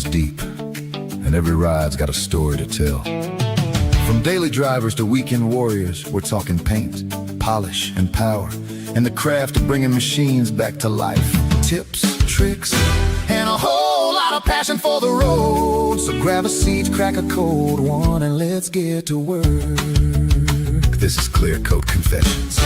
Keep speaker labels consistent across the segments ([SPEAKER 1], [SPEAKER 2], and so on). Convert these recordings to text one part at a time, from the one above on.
[SPEAKER 1] runs deep, and every ride's got a story to tell. From daily drivers to weekend warriors, we're talking paint, polish, and power, and the craft of bringing machines back to life. Tips, tricks, and a whole lot of passion for the road. So grab a seat, crack a cold one, and let's get to work. This is Clearcoat Confessions.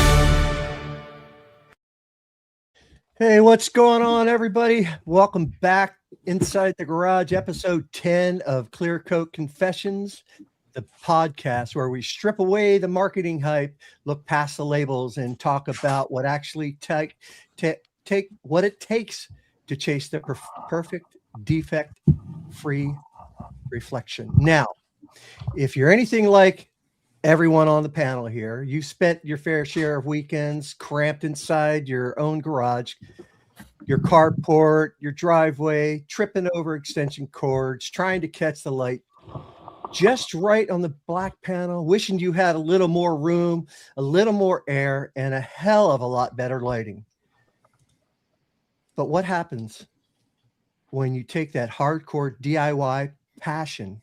[SPEAKER 2] Hey, what's going on, everybody? Welcome back inside the garage, episode 10 of Clearcoat Confessions, the podcast where we strip away the marketing hype, look past the labels, and talk about what actually take what it takes to chase the perfect defect-free reflection. Now, if you're anything like everyone on the panel here, you spent your fair share of weekends cramped inside your own garage, your carport, your driveway, tripping over extension cords, trying to catch the light just right on the black panel, wishing you had a little more room, a little more air, and a hell of a lot better lighting. But what happens when you take that hardcore DIY passion,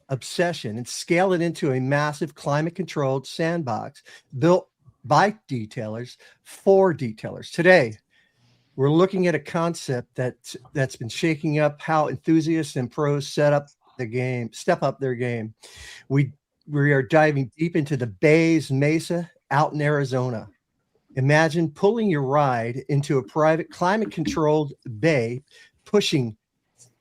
[SPEAKER 2] obsession, and scale it into a massive climate-controlled sandbox built by detailers for detailers? Today, we're looking at a concept that's been shaking up how enthusiasts and pros step up their game. We are diving deep into the Bays Mesa out in Arizona. Imagine pulling your ride into a private climate-controlled bay, pushing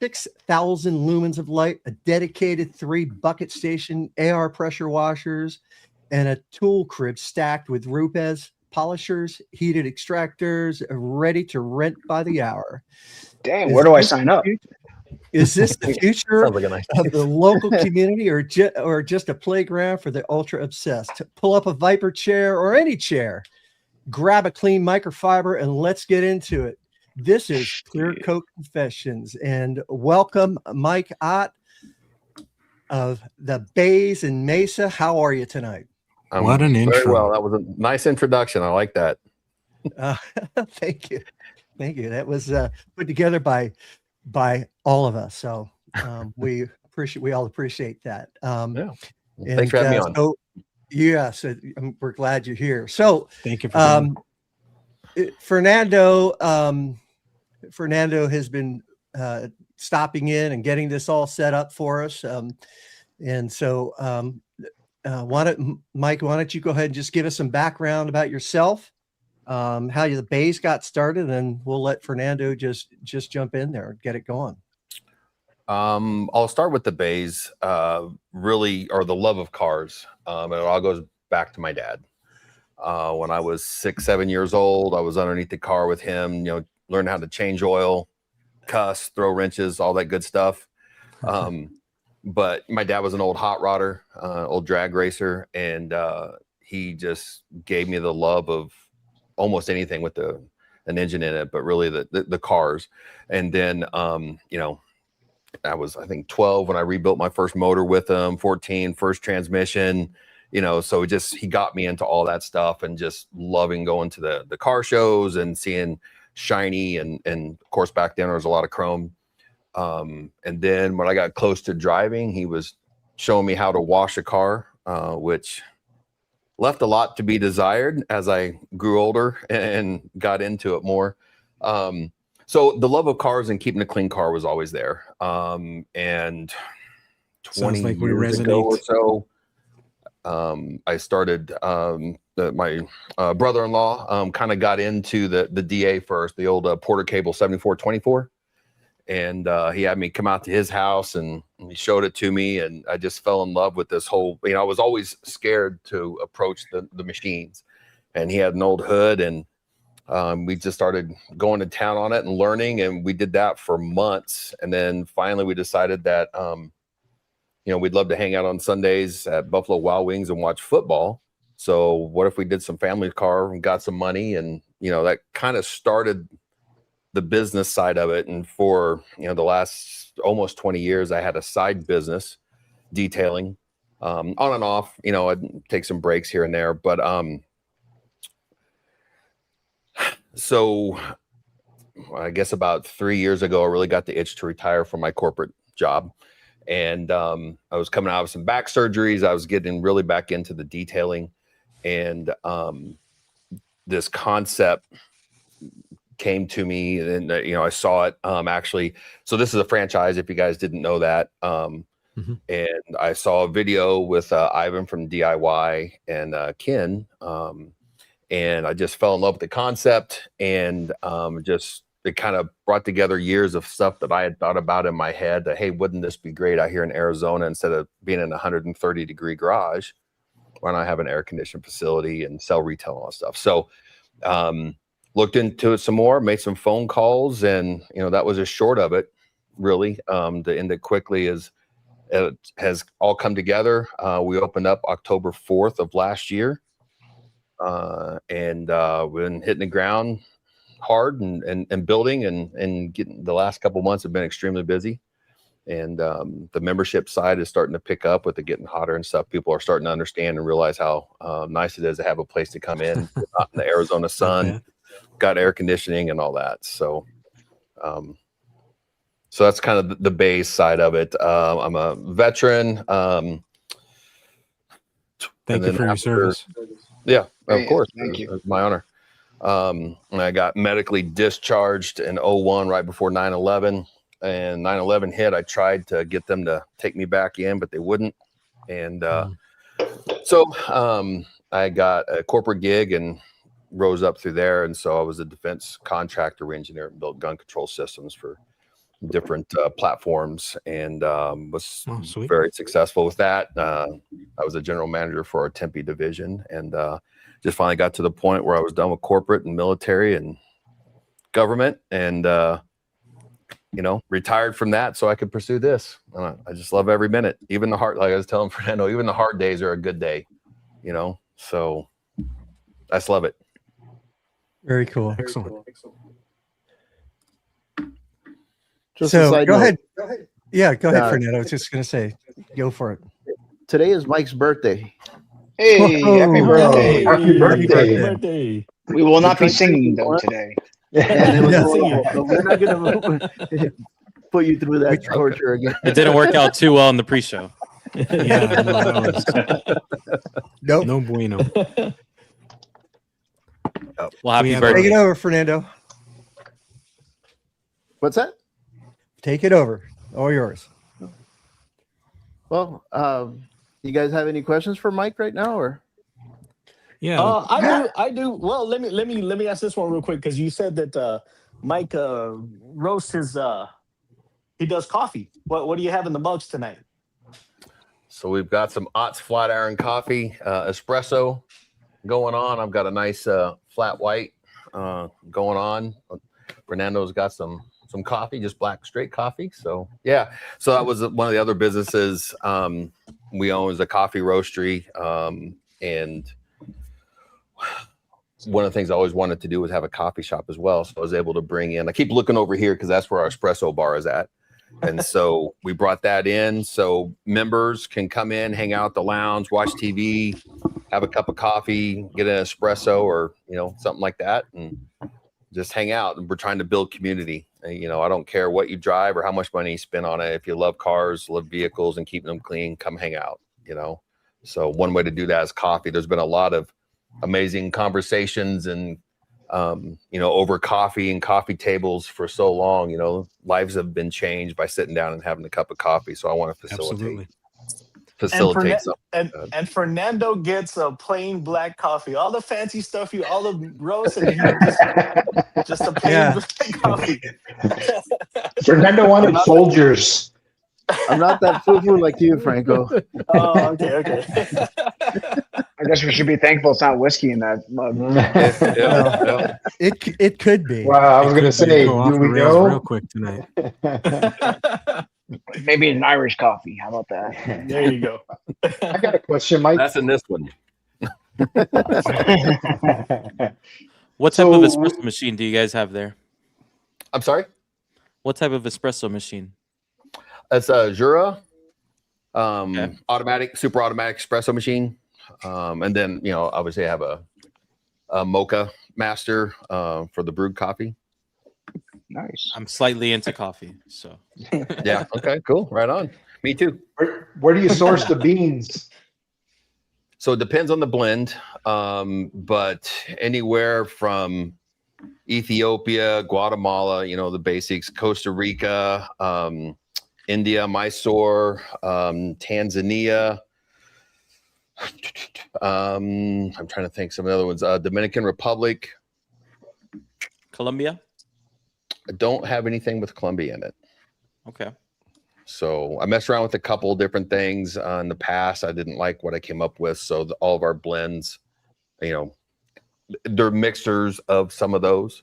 [SPEAKER 2] 6,000 lumens of light, a dedicated 3-bucket station, AR pressure washers, and a tool crib stacked with Rupes polishers, heated extractors, ready to rent by the hour.
[SPEAKER 3] Dang, where do I sign up?
[SPEAKER 2] Is this the future
[SPEAKER 4] like nice
[SPEAKER 2] of the local community, or just a playground for the ultra obsessed? Pull up a Viper chair or any chair, grab a clean microfiber, and let's get into it. This is Clearcoat Confessions, and welcome Mike Ott of the Bays in Mesa. How are you tonight?
[SPEAKER 4] What an intro. Very well. That was a nice introduction. I like that.
[SPEAKER 2] Thank you. That was put together by all of us. So we all appreciate that.
[SPEAKER 4] Yeah. Thanks for having me on.
[SPEAKER 2] So we're glad you're here. So
[SPEAKER 4] thank you for
[SPEAKER 2] Fernando has been stopping in and getting this all set up for us. Mike, why don't you go ahead and just give us some background about yourself, how the Bays got started, and we'll let Fernando just jump in there and get it going.
[SPEAKER 4] I'll start with the Bays, really, or the love of cars. And it all goes back to my dad. When I was 6-7 years old, I was underneath the car with him, learn how to change oil, cuss, throw wrenches, all that good stuff. But my dad was an old hot rodder, old drag racer, and he just gave me the love of almost anything with an engine in it, but really the cars. And then, I was, I think, 12 when I rebuilt my first motor with him, 14, first transmission, so he got me into all that stuff and just loving going to the car shows and seeing shiny and of course back then there was a lot of chrome. And then when I got close to driving, he was showing me how to wash a car, which left a lot to be desired as I grew older and got into it more. So the love of cars and keeping a clean car was always there. And 20 years ago or so, I started, my brother-in-law kind of got into the DA first, the old Porter Cable 7424. And he had me come out to his house and he showed it to me. And I just fell in love with this whole, I was always scared to approach the machines. And he had an old hood, and we just started going to town on it and learning. And we did that for months. And then finally we decided that, we'd love to hang out on Sundays at Buffalo Wild Wings and watch football. So what if we did some family car and got some money? And, that kind of started the business side of it. And for, the last almost 20 years, I had a side business detailing, on and off, I'd take some breaks here and there, but, so I guess about 3 years ago, I really got the itch to retire from my corporate job. And I was coming out of some back surgeries. I was getting really back into the detailing. And this concept came to me, and I saw it actually. So this is a franchise, if you guys didn't know that. And I saw a video with Ivan from DIY and Ken, and I just fell in love with the concept, and it kind of brought together years of stuff that I had thought about in my head that, hey, wouldn't this be great out here in Arizona instead of being in a 130-degree garage? Why not have an air conditioned facility and sell retail and all that stuff? So looked into it some more, made some phone calls, and that was just short of it, really. To end it quickly is it has all come together. We opened up October 4th of last year, and we've been hitting the ground hard and building and getting. The last couple months have been extremely busy, and the membership side is starting to pick up with it getting hotter and stuff. People are starting to understand and realize how nice it is to have a place to come in, not in the Arizona sun, got air conditioning and all that. So so that's kind of the Bays side of it. I'm a veteran.
[SPEAKER 5] Thank you for your service.
[SPEAKER 4] Yeah, of course.
[SPEAKER 3] Thank you.
[SPEAKER 4] It's my honor. And I got medically discharged in 01, right before 9/11. And 9/11 hit. I tried to get them to take me back in, but they wouldn't. And so I got a corporate gig and rose up through there. And so I was a defense contractor engineer and built gun control systems for different platforms, and was very successful with that. I was a general manager for our Tempe division, and just finally got to the point where I was done with corporate and military and government, and retired from that so I could pursue this. I just love every minute, even the hard. Like I was telling Fernando, even the hard days are a good day. So I just love it.
[SPEAKER 2] Very cool.
[SPEAKER 5] Excellent.
[SPEAKER 2] So go ahead. Yeah, go ahead, Fernando. I was just going to say, go for it.
[SPEAKER 6] Today is Mike's birthday.
[SPEAKER 3] Hey, happy birthday.
[SPEAKER 6] Happy
[SPEAKER 2] birthday.
[SPEAKER 3] We will not be singing though today.
[SPEAKER 6] We're not going to put you through that torture again.
[SPEAKER 7] It didn't work out too well in the pre-show.
[SPEAKER 2] Nope.
[SPEAKER 5] No bueno.
[SPEAKER 7] Well, happy
[SPEAKER 2] Take
[SPEAKER 7] birthday.
[SPEAKER 2] it over, Fernando.
[SPEAKER 6] What's that?
[SPEAKER 2] Take it over. All yours.
[SPEAKER 6] Well, you guys have any questions for Mike right now, or?
[SPEAKER 5] Yeah.
[SPEAKER 8] I do. Well, let me ask this one real quick, because you said that Mike roasts his. He does coffee. What do you have in the mugs tonight?
[SPEAKER 4] So we've got some Ott's flat iron coffee, espresso going on. I've got a nice flat white going on. Fernando's got some coffee, just black straight coffee. So yeah, so that was one of the other businesses we own, is a coffee roastery, and one of the things I always wanted to do was have a coffee shop as well. So I was able to bring in. I keep looking over here because that's where our espresso bar is at. And so we brought that in so members can come in, hang out at the lounge, watch TV, have a cup of coffee, get an espresso or, something like that, and just hang out. And we're trying to build community. I don't care what you drive or how much money you spend on it. If you love cars, love vehicles and keeping them clean, come hang out, So one way to do that is coffee. There's been a lot of amazing conversations and over coffee and coffee tables for so long. Lives have been changed by sitting down and having a cup of coffee. So I want to facilitate something.
[SPEAKER 8] And Fernando gets a plain black coffee. All the fancy stuff, all the roast, and just a plain black coffee.
[SPEAKER 9] Fernando wanted Folgers.
[SPEAKER 6] I'm not that foo-foo like you, Franco.
[SPEAKER 8] Oh, okay.
[SPEAKER 3] I guess we should be thankful it's not whiskey in that mug.
[SPEAKER 2] It could be.
[SPEAKER 9] Wow, I was going to say, do we know?
[SPEAKER 5] Real quick tonight.
[SPEAKER 3] Maybe an Irish coffee. How about that?
[SPEAKER 8] There you go.
[SPEAKER 9] I got a question, Mike.
[SPEAKER 4] That's in this one.
[SPEAKER 7] What type of espresso machine do you guys have there?
[SPEAKER 4] I'm sorry?
[SPEAKER 7] What type of espresso machine?
[SPEAKER 4] It's a Jura,
[SPEAKER 7] Okay.
[SPEAKER 4] super automatic espresso machine. And then, obviously I have a Mocha Master for the brewed coffee.
[SPEAKER 3] Nice.
[SPEAKER 7] I'm slightly into coffee, so
[SPEAKER 4] Yeah. Okay. Cool. Right on. Me too.
[SPEAKER 9] Where do you source the beans?
[SPEAKER 4] So it depends on the blend, but anywhere from Ethiopia, Guatemala, the basics, Costa Rica, India, Mysore, Tanzania. I'm trying to think some of the other ones. Dominican Republic.
[SPEAKER 7] Colombia.
[SPEAKER 4] I don't have anything with Colombia in it.
[SPEAKER 7] Okay.
[SPEAKER 4] So I messed around with a couple different things in the past. I didn't like what I came up with. So all of our blends, they're mixtures of some of those.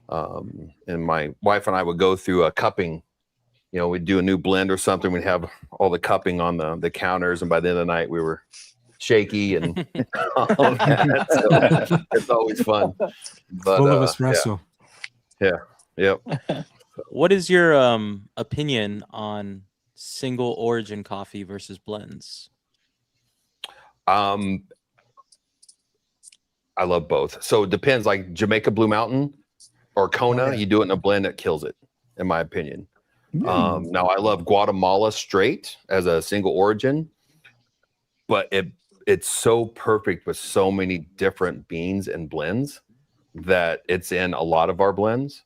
[SPEAKER 4] And my wife and I would go through a cupping. We'd do a new blend or something. We'd have all the cupping on the counters. And by the end of the night, we were shaky and all that. So it's always fun. But,
[SPEAKER 5] Full of espresso.
[SPEAKER 4] Yeah. Yep.
[SPEAKER 7] What is your opinion on single origin coffee versus blends?
[SPEAKER 4] I love both. So it depends, like Jamaica Blue Mountain or Kona, you do it in a blend that kills it, in my opinion. Now I love Guatemala straight as a single origin, but it's so perfect with so many different beans and blends that it's in a lot of our blends.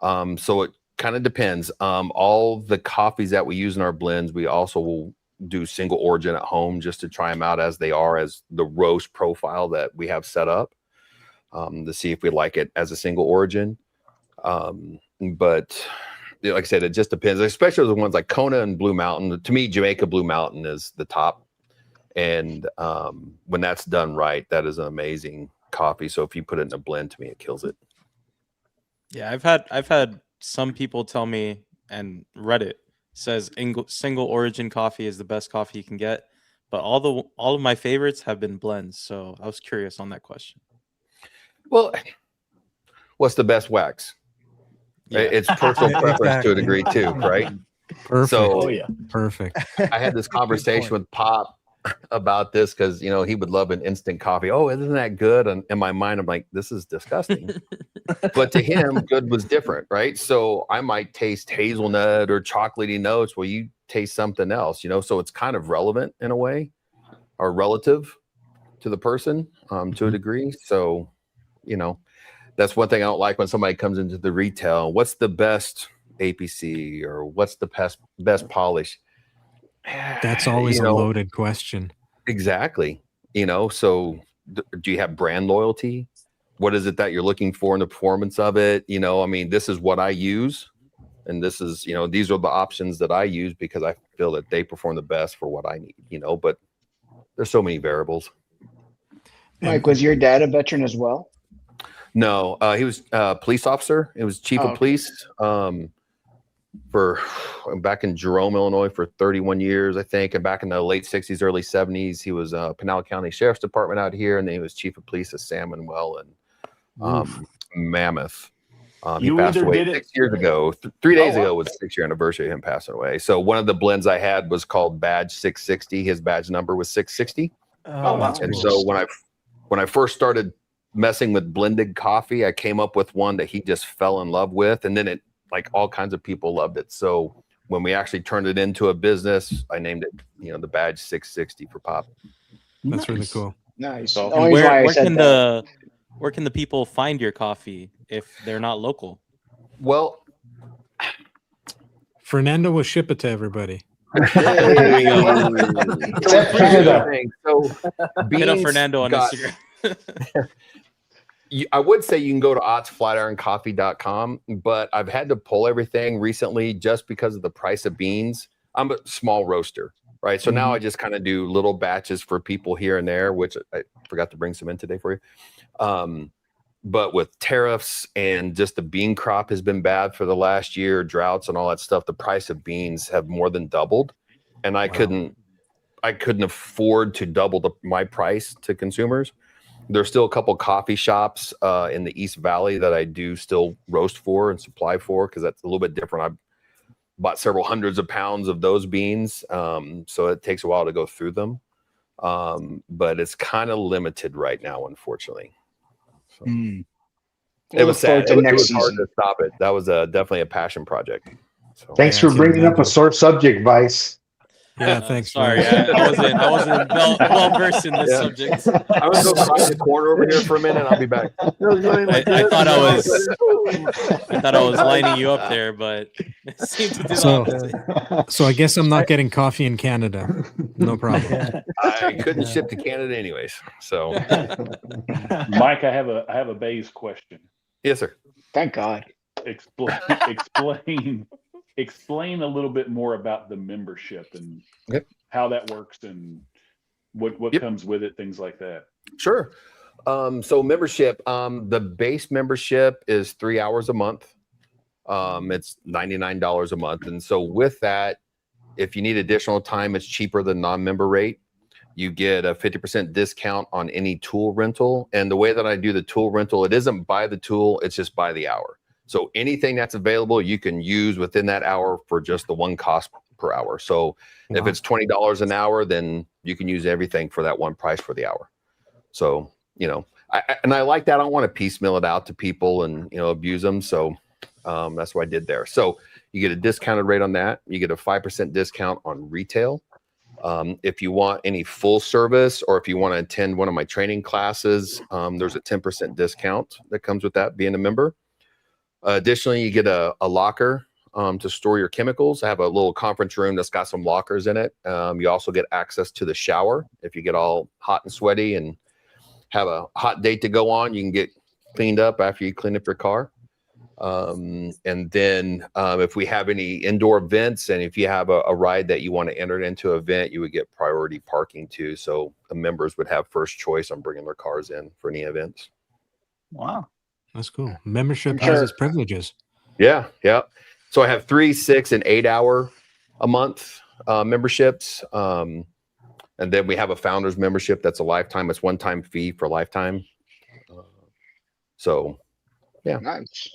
[SPEAKER 4] So it kind of depends. All the coffees that we use in our blends, we also will do single origin at home just to try them out as they are, as the roast profile that we have set up, to see if we like it as a single origin. But like I said, it just depends, especially the ones like Kona and Blue Mountain. To me, Jamaica Blue Mountain is the top. And when that's done right, that is an amazing coffee. So if you put it in a blend, to me, it kills it.
[SPEAKER 7] Yeah, I've had some people tell me, and Reddit says single origin coffee is the best coffee you can get, but all of my favorites have been blends. So I was curious on that question.
[SPEAKER 4] Well, what's the best wax?
[SPEAKER 7] Yeah.
[SPEAKER 4] It's personal preference to a degree too, right?
[SPEAKER 5] Perfect.
[SPEAKER 4] So
[SPEAKER 5] Perfect.
[SPEAKER 4] I had this conversation with Pop about this because he would love an instant coffee. Oh, isn't that good? And in my mind, I'm like, this is disgusting. But to him, good was different, right? So I might taste hazelnut or chocolatey notes. Well, you taste something else, so it's kind of relevant in a way, or relative to the person to a degree. So, that's one thing I don't like when somebody comes into the retail. What's the best APC or what's the best polish?
[SPEAKER 5] That's always a loaded question.
[SPEAKER 4] Exactly. So do you have brand loyalty? What is it that you're looking for in the performance of it? This is what I use. And this is, these are the options that I use because I feel that they perform the best for what I need, but there's so many variables.
[SPEAKER 3] Mike, was your dad a veteran as well?
[SPEAKER 4] No, he was a police officer. He was chief of police for back in Jerome, Illinois for 31 years, I think. And back in the late 60s, early 70s, he was Pinal County Sheriff's Department out here. And then he was chief of police at San Manuel and Mammoth. He passed away 6 years ago. 3 days ago was the 6-year anniversary of him passing away. So one of the blends I had was called Badge 660. His badge number was 660.
[SPEAKER 3] Oh, wow.
[SPEAKER 4] And so when I first started messing with blended coffee, I came up with one that he just fell in love with, and then it, like, all kinds of people loved it. So when we actually turned it into a business, I named it, the Badge 660 for Pop.
[SPEAKER 5] That's really cool.
[SPEAKER 3] Nice.
[SPEAKER 7] So
[SPEAKER 3] The only reason why I said
[SPEAKER 7] where can the people find your coffee if they're not local?
[SPEAKER 4] Well,
[SPEAKER 5] Fernando will ship it to everybody.
[SPEAKER 9] Except Canada.
[SPEAKER 4] So
[SPEAKER 7] Hit up Fernando on Instagram.
[SPEAKER 4] I would say you can go to ottsflatironcoffee.com, but I've had to pull everything recently just because of the price of beans. I'm a small roaster, right? So now I just kind of do little batches for people here and there, which I forgot to bring some in today for you. But with tariffs and just the bean crop has been bad for the last year, droughts and all that stuff, the price of beans have more than doubled. And I couldn't afford to double my price to consumers. There's still a couple coffee shops in the East Valley that I do still roast for and supply for, because that's a little bit different. I've bought several hundreds of pounds of those beans, so it takes a while to go through them. But it's kind of limited right now, unfortunately. So.
[SPEAKER 3] We'll
[SPEAKER 4] It was
[SPEAKER 3] look forward
[SPEAKER 4] sad.
[SPEAKER 3] to
[SPEAKER 4] It
[SPEAKER 3] next
[SPEAKER 4] was hard
[SPEAKER 3] season.
[SPEAKER 4] to stop it. That was definitely a passion project. So.
[SPEAKER 9] Thanks
[SPEAKER 5] Yeah, I
[SPEAKER 9] for
[SPEAKER 5] can
[SPEAKER 9] bringing up a
[SPEAKER 5] imagine.
[SPEAKER 9] sore subject, Vice.
[SPEAKER 5] Yeah, thanks.
[SPEAKER 7] Sorry,
[SPEAKER 5] Vice.
[SPEAKER 7] I wasn't well versed in this
[SPEAKER 4] Yeah.
[SPEAKER 7] subject.
[SPEAKER 4] I'm gonna go cry in the corner over here for a minute. I'll be back.
[SPEAKER 7] I thought I was lining you up there, but it seemed to do the
[SPEAKER 5] So-
[SPEAKER 7] opposite.
[SPEAKER 5] So I guess I'm not getting coffee in Canada. No problem.
[SPEAKER 4] I couldn't ship to Canada anyways. So
[SPEAKER 10] Mike, I have a Bays question.
[SPEAKER 4] yes, sir.
[SPEAKER 3] Thank God.
[SPEAKER 10] Explain a little bit more about the membership and
[SPEAKER 4] Okay.
[SPEAKER 10] how that works and what
[SPEAKER 4] Yep.
[SPEAKER 10] comes with it, things like that.
[SPEAKER 4] Sure. So membership, the base membership is 3 hours a month. It's $99 a month. And so with that, if you need additional time, it's cheaper than non-member rate. You get a 50% discount on any tool rental. And the way that I do the tool rental, it isn't by the tool, it's just by the hour. So anything that's available, you can use within that hour for just the one cost per hour. So if it's $20 an hour, then you can use everything for that one price for the hour. So, I like that. I don't want to piecemeal it out to people and, abuse them. So that's what I did there. So you get a discounted rate on that. You get a 5% discount on retail. If you want any full service or if you want to attend one of my training classes, there's a 10% discount that comes with that being a member. Additionally, you get a locker to store your chemicals. I have a little conference room that's got some lockers in it. You also get access to the shower. If you get all hot and sweaty and have a hot date to go on, you can get cleaned up after you clean up your car. And then if we have any indoor events and if you have a ride that you want to enter into an event, you would get priority parking too. So the members would have first choice on bringing their cars in for any events.
[SPEAKER 8] Wow.
[SPEAKER 5] That's cool. Membership
[SPEAKER 3] I'm
[SPEAKER 5] has
[SPEAKER 3] sure-
[SPEAKER 5] its privileges.
[SPEAKER 4] Yeah. So I have 3, 6, and 8 hour a month memberships. And then we have a founder's membership that's a lifetime. It's one-time fee for lifetime. So yeah.
[SPEAKER 3] Nice.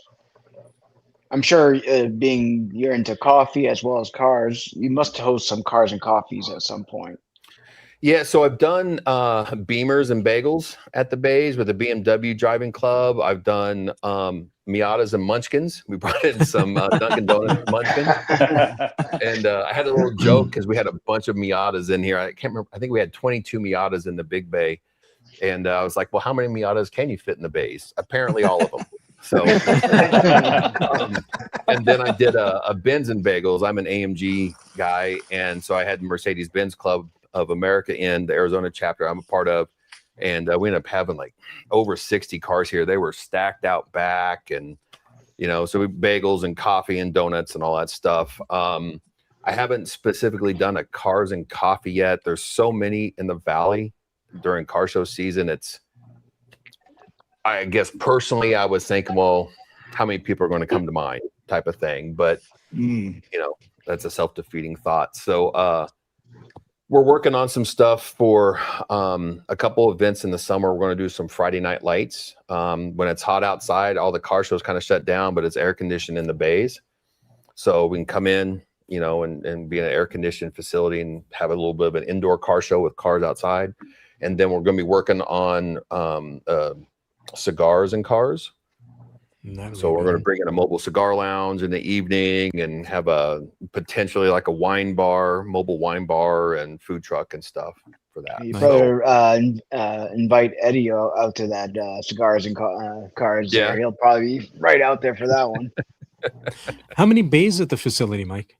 [SPEAKER 3] I'm sure being you're into coffee as well as cars, you must host some cars and coffees at some point.
[SPEAKER 4] Yeah, so I've done Beamers and Bagels at the Bays with the BMW Driving Club. I've done Miatas and Munchkins. We brought in some Dunkin' Donuts Munchkins. And I had a little joke because we had a bunch of Miatas in here. I can't remember. I think we had 22 Miatas in the Big Bay. And I was like, well, how many Miatas can you fit in the Bays? Apparently all of them. So, and then I did a Benz and Bagels. I'm an AMG guy. And so I had Mercedes-Benz Club of America in the Arizona chapter I'm a part of. And we ended up having like over 60 cars here. They were stacked out back and, so we bagels and coffee and donuts and all that stuff. I haven't specifically done a cars and coffee yet. There's so many in the Valley during car show season. I guess personally, I was thinking, well, how many people are going to come to mind type of thing. But, that's a self-defeating thought. So we're working on some stuff for a couple events in the summer. We're going to do some Friday night lights. When it's hot outside, all the car shows kind of shut down, but it's air conditioned in the bays. So we can come in, and be in an air conditioned facility and have a little bit of an indoor car show with cars outside. And then we're going to be working on cigars and cars. So we're going to bring in a mobile cigar lounge in the evening and have a potentially like a wine bar, mobile wine bar and food truck and stuff for that.
[SPEAKER 3] You
[SPEAKER 5] Nice.
[SPEAKER 3] better invite Eddie out to that cigars and cars.
[SPEAKER 4] Yeah.
[SPEAKER 3] There. He'll probably be right out there for that one.
[SPEAKER 5] How many bays at the facility, Mike?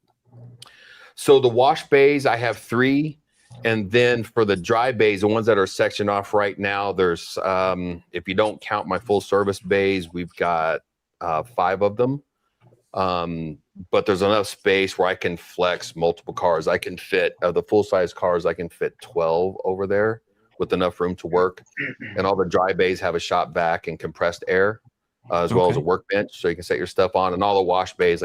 [SPEAKER 4] So the wash bays, I have 3. And then for the dry bays, the ones that are sectioned off right now, there's, if you don't count my full service bays, we've got 5 of them. But there's enough space where I can flex multiple cars. I can fit the full size cars. I can fit 12 over there with enough room to work. And all the dry bays have a shop vac and compressed air, as well as a workbench, so you can set your stuff on. And all the wash bays,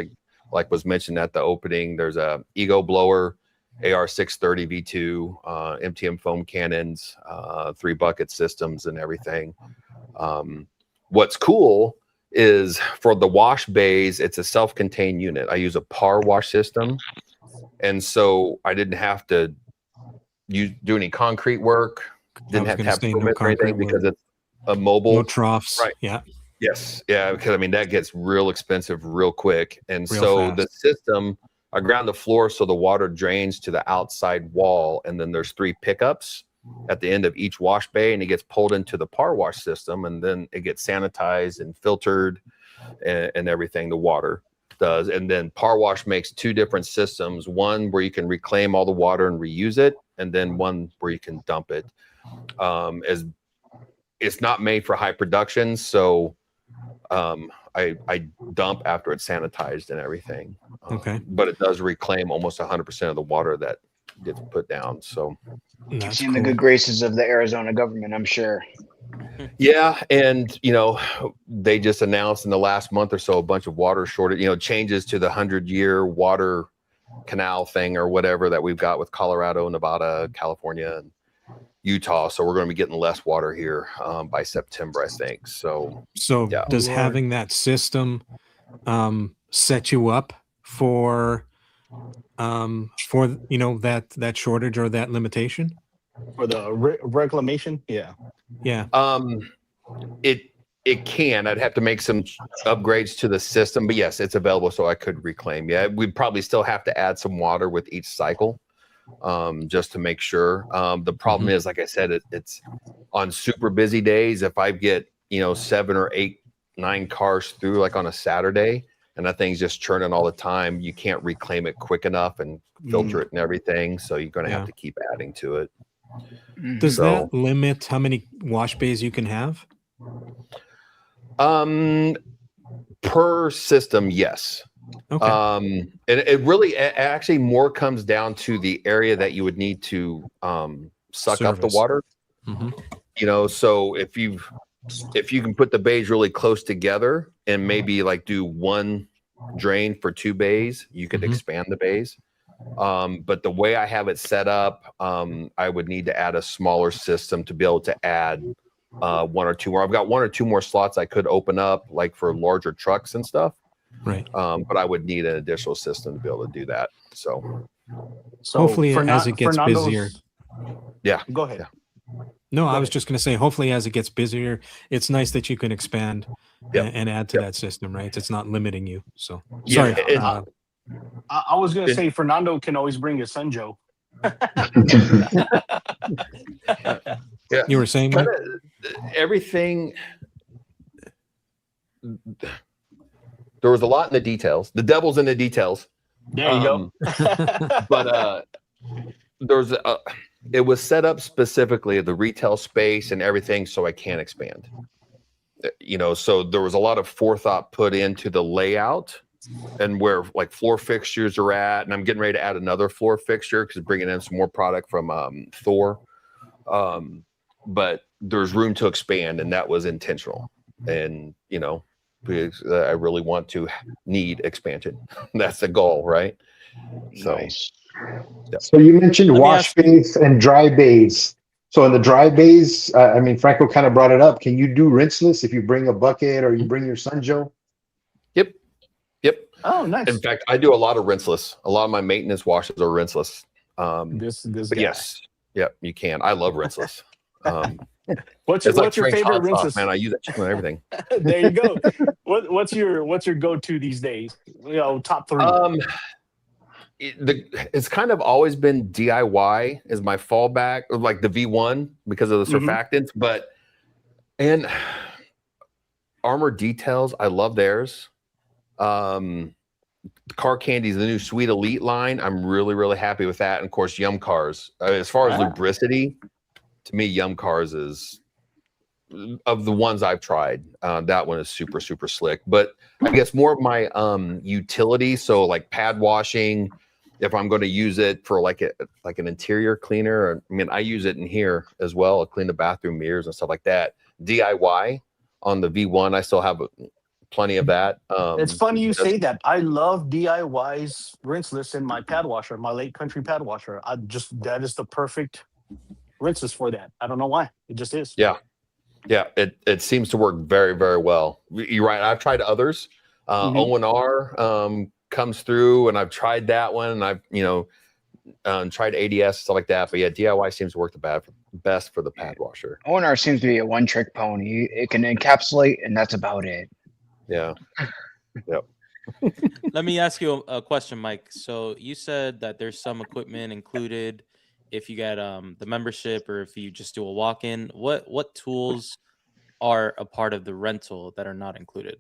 [SPEAKER 4] like was mentioned at the opening, there's a Ego blower, AR630 V2, MTM foam cannons, 3 bucket systems and everything. What's cool is for the wash bays, it's a self-contained unit. I use a par wash system. And so I didn't have to do any concrete work. Didn't have to have permits or anything because it's a mobile.
[SPEAKER 5] No troughs.
[SPEAKER 4] Right.
[SPEAKER 5] Yeah.
[SPEAKER 4] Yes. Yeah. Because I mean, that gets real expensive real quick. And
[SPEAKER 5] Real
[SPEAKER 4] so
[SPEAKER 5] fast.
[SPEAKER 4] the system, I ground the floor so the water drains to the outside wall. And then there's 3 pickups at the end of each wash bay, and it gets pulled into the par wash system. And then it gets sanitized and filtered and everything the water does. And then par wash makes 2 different systems, one where you can reclaim all the water and reuse it, and then one where you can dump it. As it's not made for high production, so I dump after it's sanitized and everything.
[SPEAKER 5] Okay.
[SPEAKER 4] But it does reclaim almost 100% of the water that gets put down. So
[SPEAKER 3] You've
[SPEAKER 5] That's
[SPEAKER 3] seen the
[SPEAKER 5] cool.
[SPEAKER 3] good graces of the Arizona government, I'm sure.
[SPEAKER 4] yeah, and they just announced in the last month or so a bunch of water shortage, changes to the 100-year water canal thing or whatever that we've got with Colorado, Nevada, California, and Utah. So we're going to be getting less water here by September, I think. So
[SPEAKER 5] So
[SPEAKER 4] Yeah.
[SPEAKER 5] does having that system set you up for that shortage or that limitation?
[SPEAKER 8] For the reclamation, yeah.
[SPEAKER 5] Yeah.
[SPEAKER 4] it can. I'd have to make some upgrades to the system, but yes, it's available, so I could reclaim. Yeah, we'd probably still have to add some water with each cycle, just to make sure. The problem is, like I said, it's on super busy days. If I get 7 or 8, 9 cars through, like on a Saturday, and that thing's just churning all the time, you can't reclaim it quick enough and filter it and everything. So you're going to have to keep adding to it.
[SPEAKER 5] Does that limit how many wash bays you can have?
[SPEAKER 4] Per system, yes.
[SPEAKER 5] Okay.
[SPEAKER 4] And it actually more comes down to the area that you would need to suck up the
[SPEAKER 5] Service.
[SPEAKER 4] water.
[SPEAKER 5] Mhm.
[SPEAKER 4] So if you can put the bays really close together and maybe like do 1 drain for 2 bays, you could expand the bays. But the way I have it set up, I would need to add a smaller system to be able to add 1 or 2 more. I've got 1 or 2 more slots I could open up, like for larger trucks and stuff.
[SPEAKER 5] Right.
[SPEAKER 4] But I would need an additional system to be able to do that. So
[SPEAKER 5] hopefully, as it gets busier.
[SPEAKER 4] Yeah.
[SPEAKER 8] Go ahead.
[SPEAKER 4] Yeah.
[SPEAKER 5] No, I was just going to say, hopefully, as it gets busier, it's nice that you can expand and add to that system, right? It's not limiting you. So, sorry.
[SPEAKER 8] I was going to say Fernando can always bring his son, Joe.
[SPEAKER 4] Yeah.
[SPEAKER 5] You were saying, Mike?
[SPEAKER 4] Everything. There was a lot in the details. The devil's in the details.
[SPEAKER 8] There you go.
[SPEAKER 4] But it was set up specifically the retail space and everything, so I can't expand. So there was a lot of forethought put into the layout and where like floor fixtures are at, and I'm getting ready to add another floor fixture because bringing in some more product from Thor. But there's room to expand, and that was intentional. And because I really need expansion. That's the goal, right? So,
[SPEAKER 3] Nice.
[SPEAKER 9] So you mentioned
[SPEAKER 7] Let me
[SPEAKER 9] wash
[SPEAKER 7] ask you-
[SPEAKER 9] bays and dry bays. So in the dry bays, Franco kind of brought it up. Can you do rinseless if you bring a bucket or you bring your son, Joe?
[SPEAKER 4] Yep.
[SPEAKER 8] Oh, nice.
[SPEAKER 4] In fact, I do a lot of rinseless. A lot of my maintenance washes are rinseless.
[SPEAKER 8] This
[SPEAKER 4] But
[SPEAKER 8] guy.
[SPEAKER 4] yes, you can. I love rinseless.
[SPEAKER 8] What's
[SPEAKER 4] It's like
[SPEAKER 8] your
[SPEAKER 4] Frank's
[SPEAKER 8] favorite
[SPEAKER 4] hot sauce,
[SPEAKER 8] rinses?
[SPEAKER 4] man. I use that shit on everything.
[SPEAKER 8] There you go. What's your go-to these days? Top 3.
[SPEAKER 4] It's kind of always been DIY as my fallback, like the V1 because of the surfactants. And Armor Details, I love theirs. Car Candy's the new Sweet Elite line. I'm really, really happy with that. And of course, Yum Cars. As far as lubricity, to me, Yum Cars is of the ones I've tried. That one is super, super slick. But I guess more of my utility. So like pad washing, if I'm going to use it for like an interior cleaner. I mean, I use it in here as well. I clean the bathroom mirrors and stuff like that. DIY on the V1, I still have plenty of that.
[SPEAKER 8] It's funny you say that. I love DIY's rinseless in my pad washer, my Lake Country pad washer. That is the perfect rinseless for that. I don't know why. It just is.
[SPEAKER 4] Yeah. It seems to work very, very well. You're right. I've tried others. O&R comes through, and I've tried that one, and I've tried ADS, stuff like that. But yeah, DIY seems to work the best for the pad washer.
[SPEAKER 3] Owner seems to be a one-trick pony. It can encapsulate, and that's about it.
[SPEAKER 4] Yeah. Yep.
[SPEAKER 7] Let me ask you a question, Mike. So you said that there's some equipment included if you get the membership or if you just do a walk-in. What tools are a part of the rental that are not included?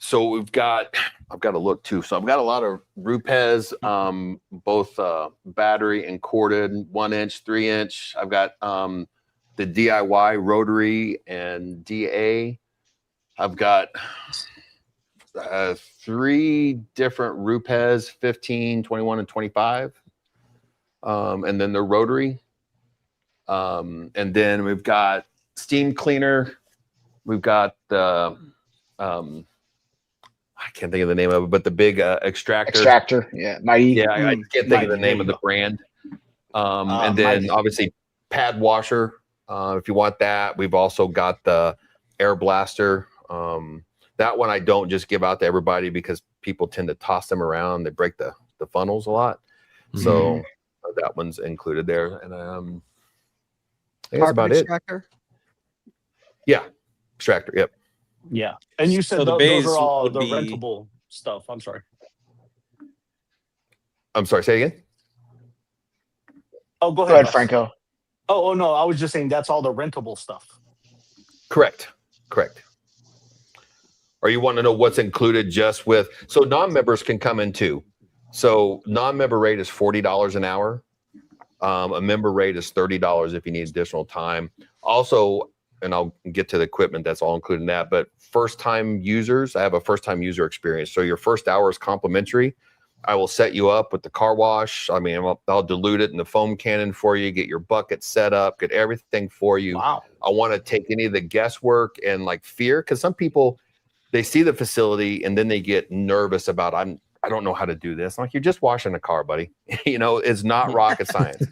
[SPEAKER 4] So I've got to look too. So I've got a lot of Rupes, both battery and corded, 1 inch, 3 inch. I've got the DIY rotary and DA. I've got 3 different Rupes, 15, 21, and 25. And then the rotary. And then we've got steam cleaner. We've got the I can't think of the name of it, but the big extractor.
[SPEAKER 3] Yeah, Mighty.
[SPEAKER 4] Yeah, I can't think of the name of the brand. And then
[SPEAKER 3] Mighty.
[SPEAKER 4] obviously pad washer. If you want that, we've also got the air blaster. That one I don't just give out to everybody because people tend to toss them around. They break the funnels a lot. So that one's included there. And I think that's about
[SPEAKER 2] extractor?
[SPEAKER 4] it. Yeah, extractor. Yep.
[SPEAKER 8] Yeah. And you said
[SPEAKER 7] So the
[SPEAKER 8] those
[SPEAKER 7] bays
[SPEAKER 8] are all
[SPEAKER 7] would
[SPEAKER 8] the
[SPEAKER 7] be-
[SPEAKER 8] rentable stuff. I'm sorry.
[SPEAKER 4] I'm sorry. Say again.
[SPEAKER 8] Oh, go
[SPEAKER 3] Go
[SPEAKER 8] ahead,
[SPEAKER 3] ahead,
[SPEAKER 8] Russ.
[SPEAKER 3] Franco.
[SPEAKER 8] Oh, no. I was just saying that's all the rentable stuff.
[SPEAKER 4] Correct. Or you want to know what's included just with, so non-members can come in too. So non-member rate is $40 an hour. A member rate is $30 if you need additional time. Also, and I'll get to the equipment that's all included in that, but first-time users, I have a first-time user experience. So your first hour is complimentary. I will set you up with the car wash. I mean, I'll dilute it in the foam cannon for you, get your bucket set up, get everything for you.
[SPEAKER 8] Wow.
[SPEAKER 4] I want to take any of the guesswork and like fear, because some people, they see the facility and then they get nervous about, I don't know how to do this. I'm like, you're just washing a car, buddy. It's not rocket science.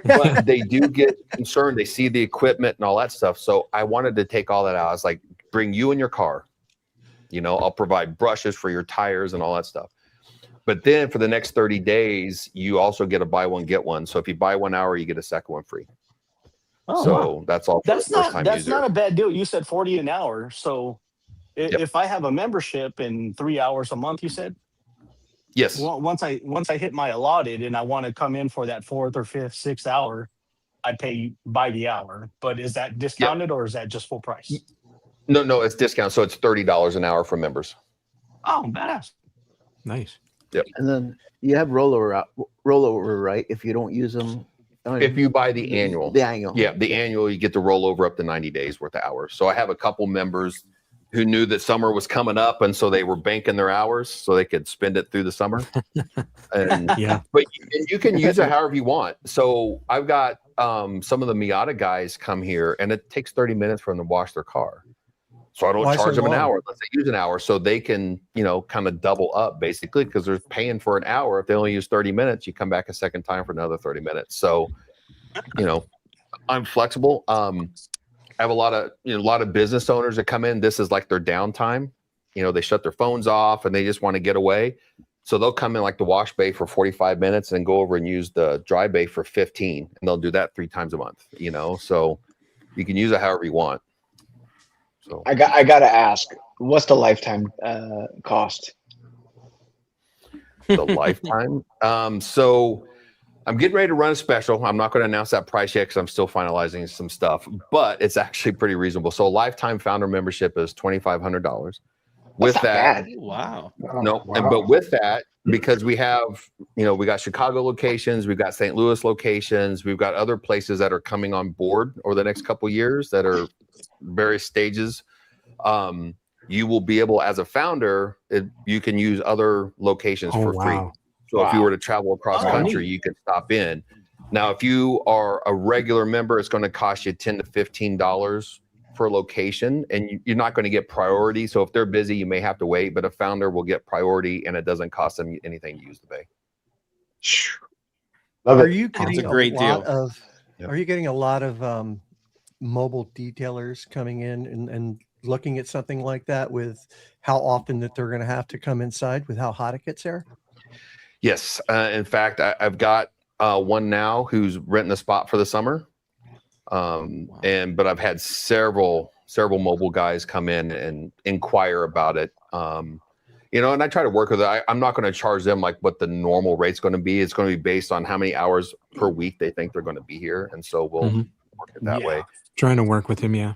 [SPEAKER 4] But they do get concerned. They see the equipment and all that stuff. So I wanted to take all that out. I was like, bring you in your car. I'll provide brushes for your tires and all that stuff. But then for the next 30 days, you also get a buy one, get one. So if you buy 1 hour, you get a second one free.
[SPEAKER 8] Oh,
[SPEAKER 4] So
[SPEAKER 8] wow.
[SPEAKER 4] that's all for the first time
[SPEAKER 8] That's
[SPEAKER 4] user.
[SPEAKER 8] not a bad deal. You said 40 an hour. So if I have a membership in 3 hours a month, you said?
[SPEAKER 4] Yes.
[SPEAKER 8] Well, once I hit my allotted and I want to come in for that 4th or 5th, 6th hour, I pay by the hour. But is that discounted or is that just full price?
[SPEAKER 4] No, it's discount. So it's $30 an hour for members.
[SPEAKER 8] Oh, badass.
[SPEAKER 5] Nice.
[SPEAKER 4] Yep.
[SPEAKER 6] And then you have rollover, right? If you don't use them.
[SPEAKER 4] If you buy the annual.
[SPEAKER 6] The annual.
[SPEAKER 4] Yeah, the annual, you get to roll over up to 90 days worth of hours. So I have a couple members who knew that summer was coming up, and so they were banking their hours so they could spend it through the summer. And
[SPEAKER 5] Yeah.
[SPEAKER 4] but you can use it however you want. So I've got some of the Miata guys come here, and it takes 30 minutes for them to wash their car. So I don't
[SPEAKER 2] Why so
[SPEAKER 4] charge them an
[SPEAKER 2] long?
[SPEAKER 4] hour unless they use an hour, so they can kind of double up basically, because they're paying for an hour. If they only use 30 minutes, you come back a second time for another 30 minutes. So I'm flexible. I have a lot of business owners that come in. This is like their downtime. They shut their phones off and they just want to get away. So they'll come in like the wash bay for 45 minutes and go over and use the dry bay for 15. And they'll do that 3 times a month, so you can use it however you want. So
[SPEAKER 3] I gotta ask, what's the lifetime cost?
[SPEAKER 4] the lifetime. So I'm getting ready to run a special. I'm not going to announce that price yet because I'm still finalizing some stuff, but it's actually pretty reasonable. So a lifetime founder membership is $2,500. With
[SPEAKER 3] That's not
[SPEAKER 4] that,
[SPEAKER 3] bad.
[SPEAKER 7] Wow.
[SPEAKER 4] no, but with that, because we have, we got Chicago locations, we've got St. Louis locations, we've got other places that are coming on board over the next couple of years that are various stages. You will be able, as a founder, you can use other locations for free. So if you were to travel across country, you can stop in. Now, if you are a regular member, it's going to cost you $10 to $15 per location, and you're not going to get priority. So if they're busy, you may have to wait, but a founder will get priority, and it doesn't cost them anything to use the bay.
[SPEAKER 9] Love
[SPEAKER 2] Are
[SPEAKER 9] it.
[SPEAKER 2] you getting
[SPEAKER 7] a great deal.
[SPEAKER 2] Are you getting a lot of mobile detailers coming in and looking at something like that with how often that they're going to have to come inside with how hot it gets there?
[SPEAKER 4] Yes. In fact, I've got one now who's renting a spot for the summer. But I've had several mobile guys come in and inquire about it. And I try to work with it. I'm not going to charge them like what the normal rate's going to be. It's going to be based on how many hours per week they think they're going to be here. And so we'll work it that way.
[SPEAKER 5] Trying to work with him. Yeah.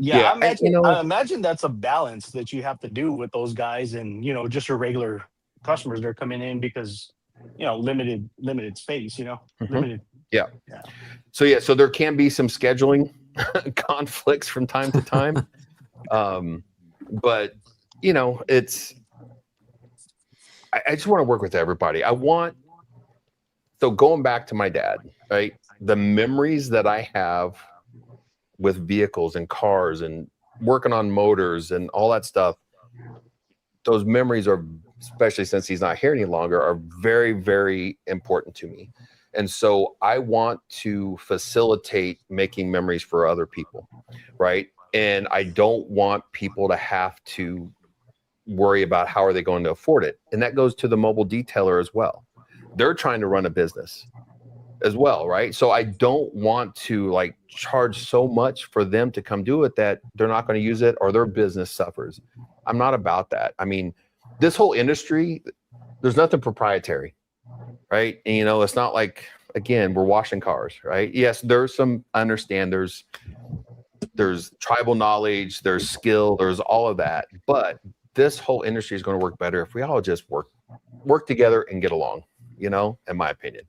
[SPEAKER 8] Yeah,
[SPEAKER 4] and,
[SPEAKER 8] I imagine that's a balance that you have to do with those guys and just your regular customers. They're coming in because limited space. Limited.
[SPEAKER 4] Yeah. So there can be some scheduling conflicts from time to time, but it's. I just want to work with everybody. So going back to my dad, right? The memories that I have with vehicles and cars and working on motors and all that stuff, those memories are, especially since he's not here any longer, are very, very important to me. And so I want to facilitate making memories for other people, right? And I don't want people to have to worry about how are they going to afford it. And that goes to the mobile detailer as well. They're trying to run a business as well, right? So I don't want to like charge so much for them to come do it that they're not going to use it or their business suffers. I'm not about that. I mean, this whole industry, there's nothing proprietary, right? And, it's not like, again, we're washing cars, right? Yes, there's some, I understand there's tribal knowledge, there's skill, there's all of that. But this whole industry is going to work better if we all just work together and get along, in my opinion.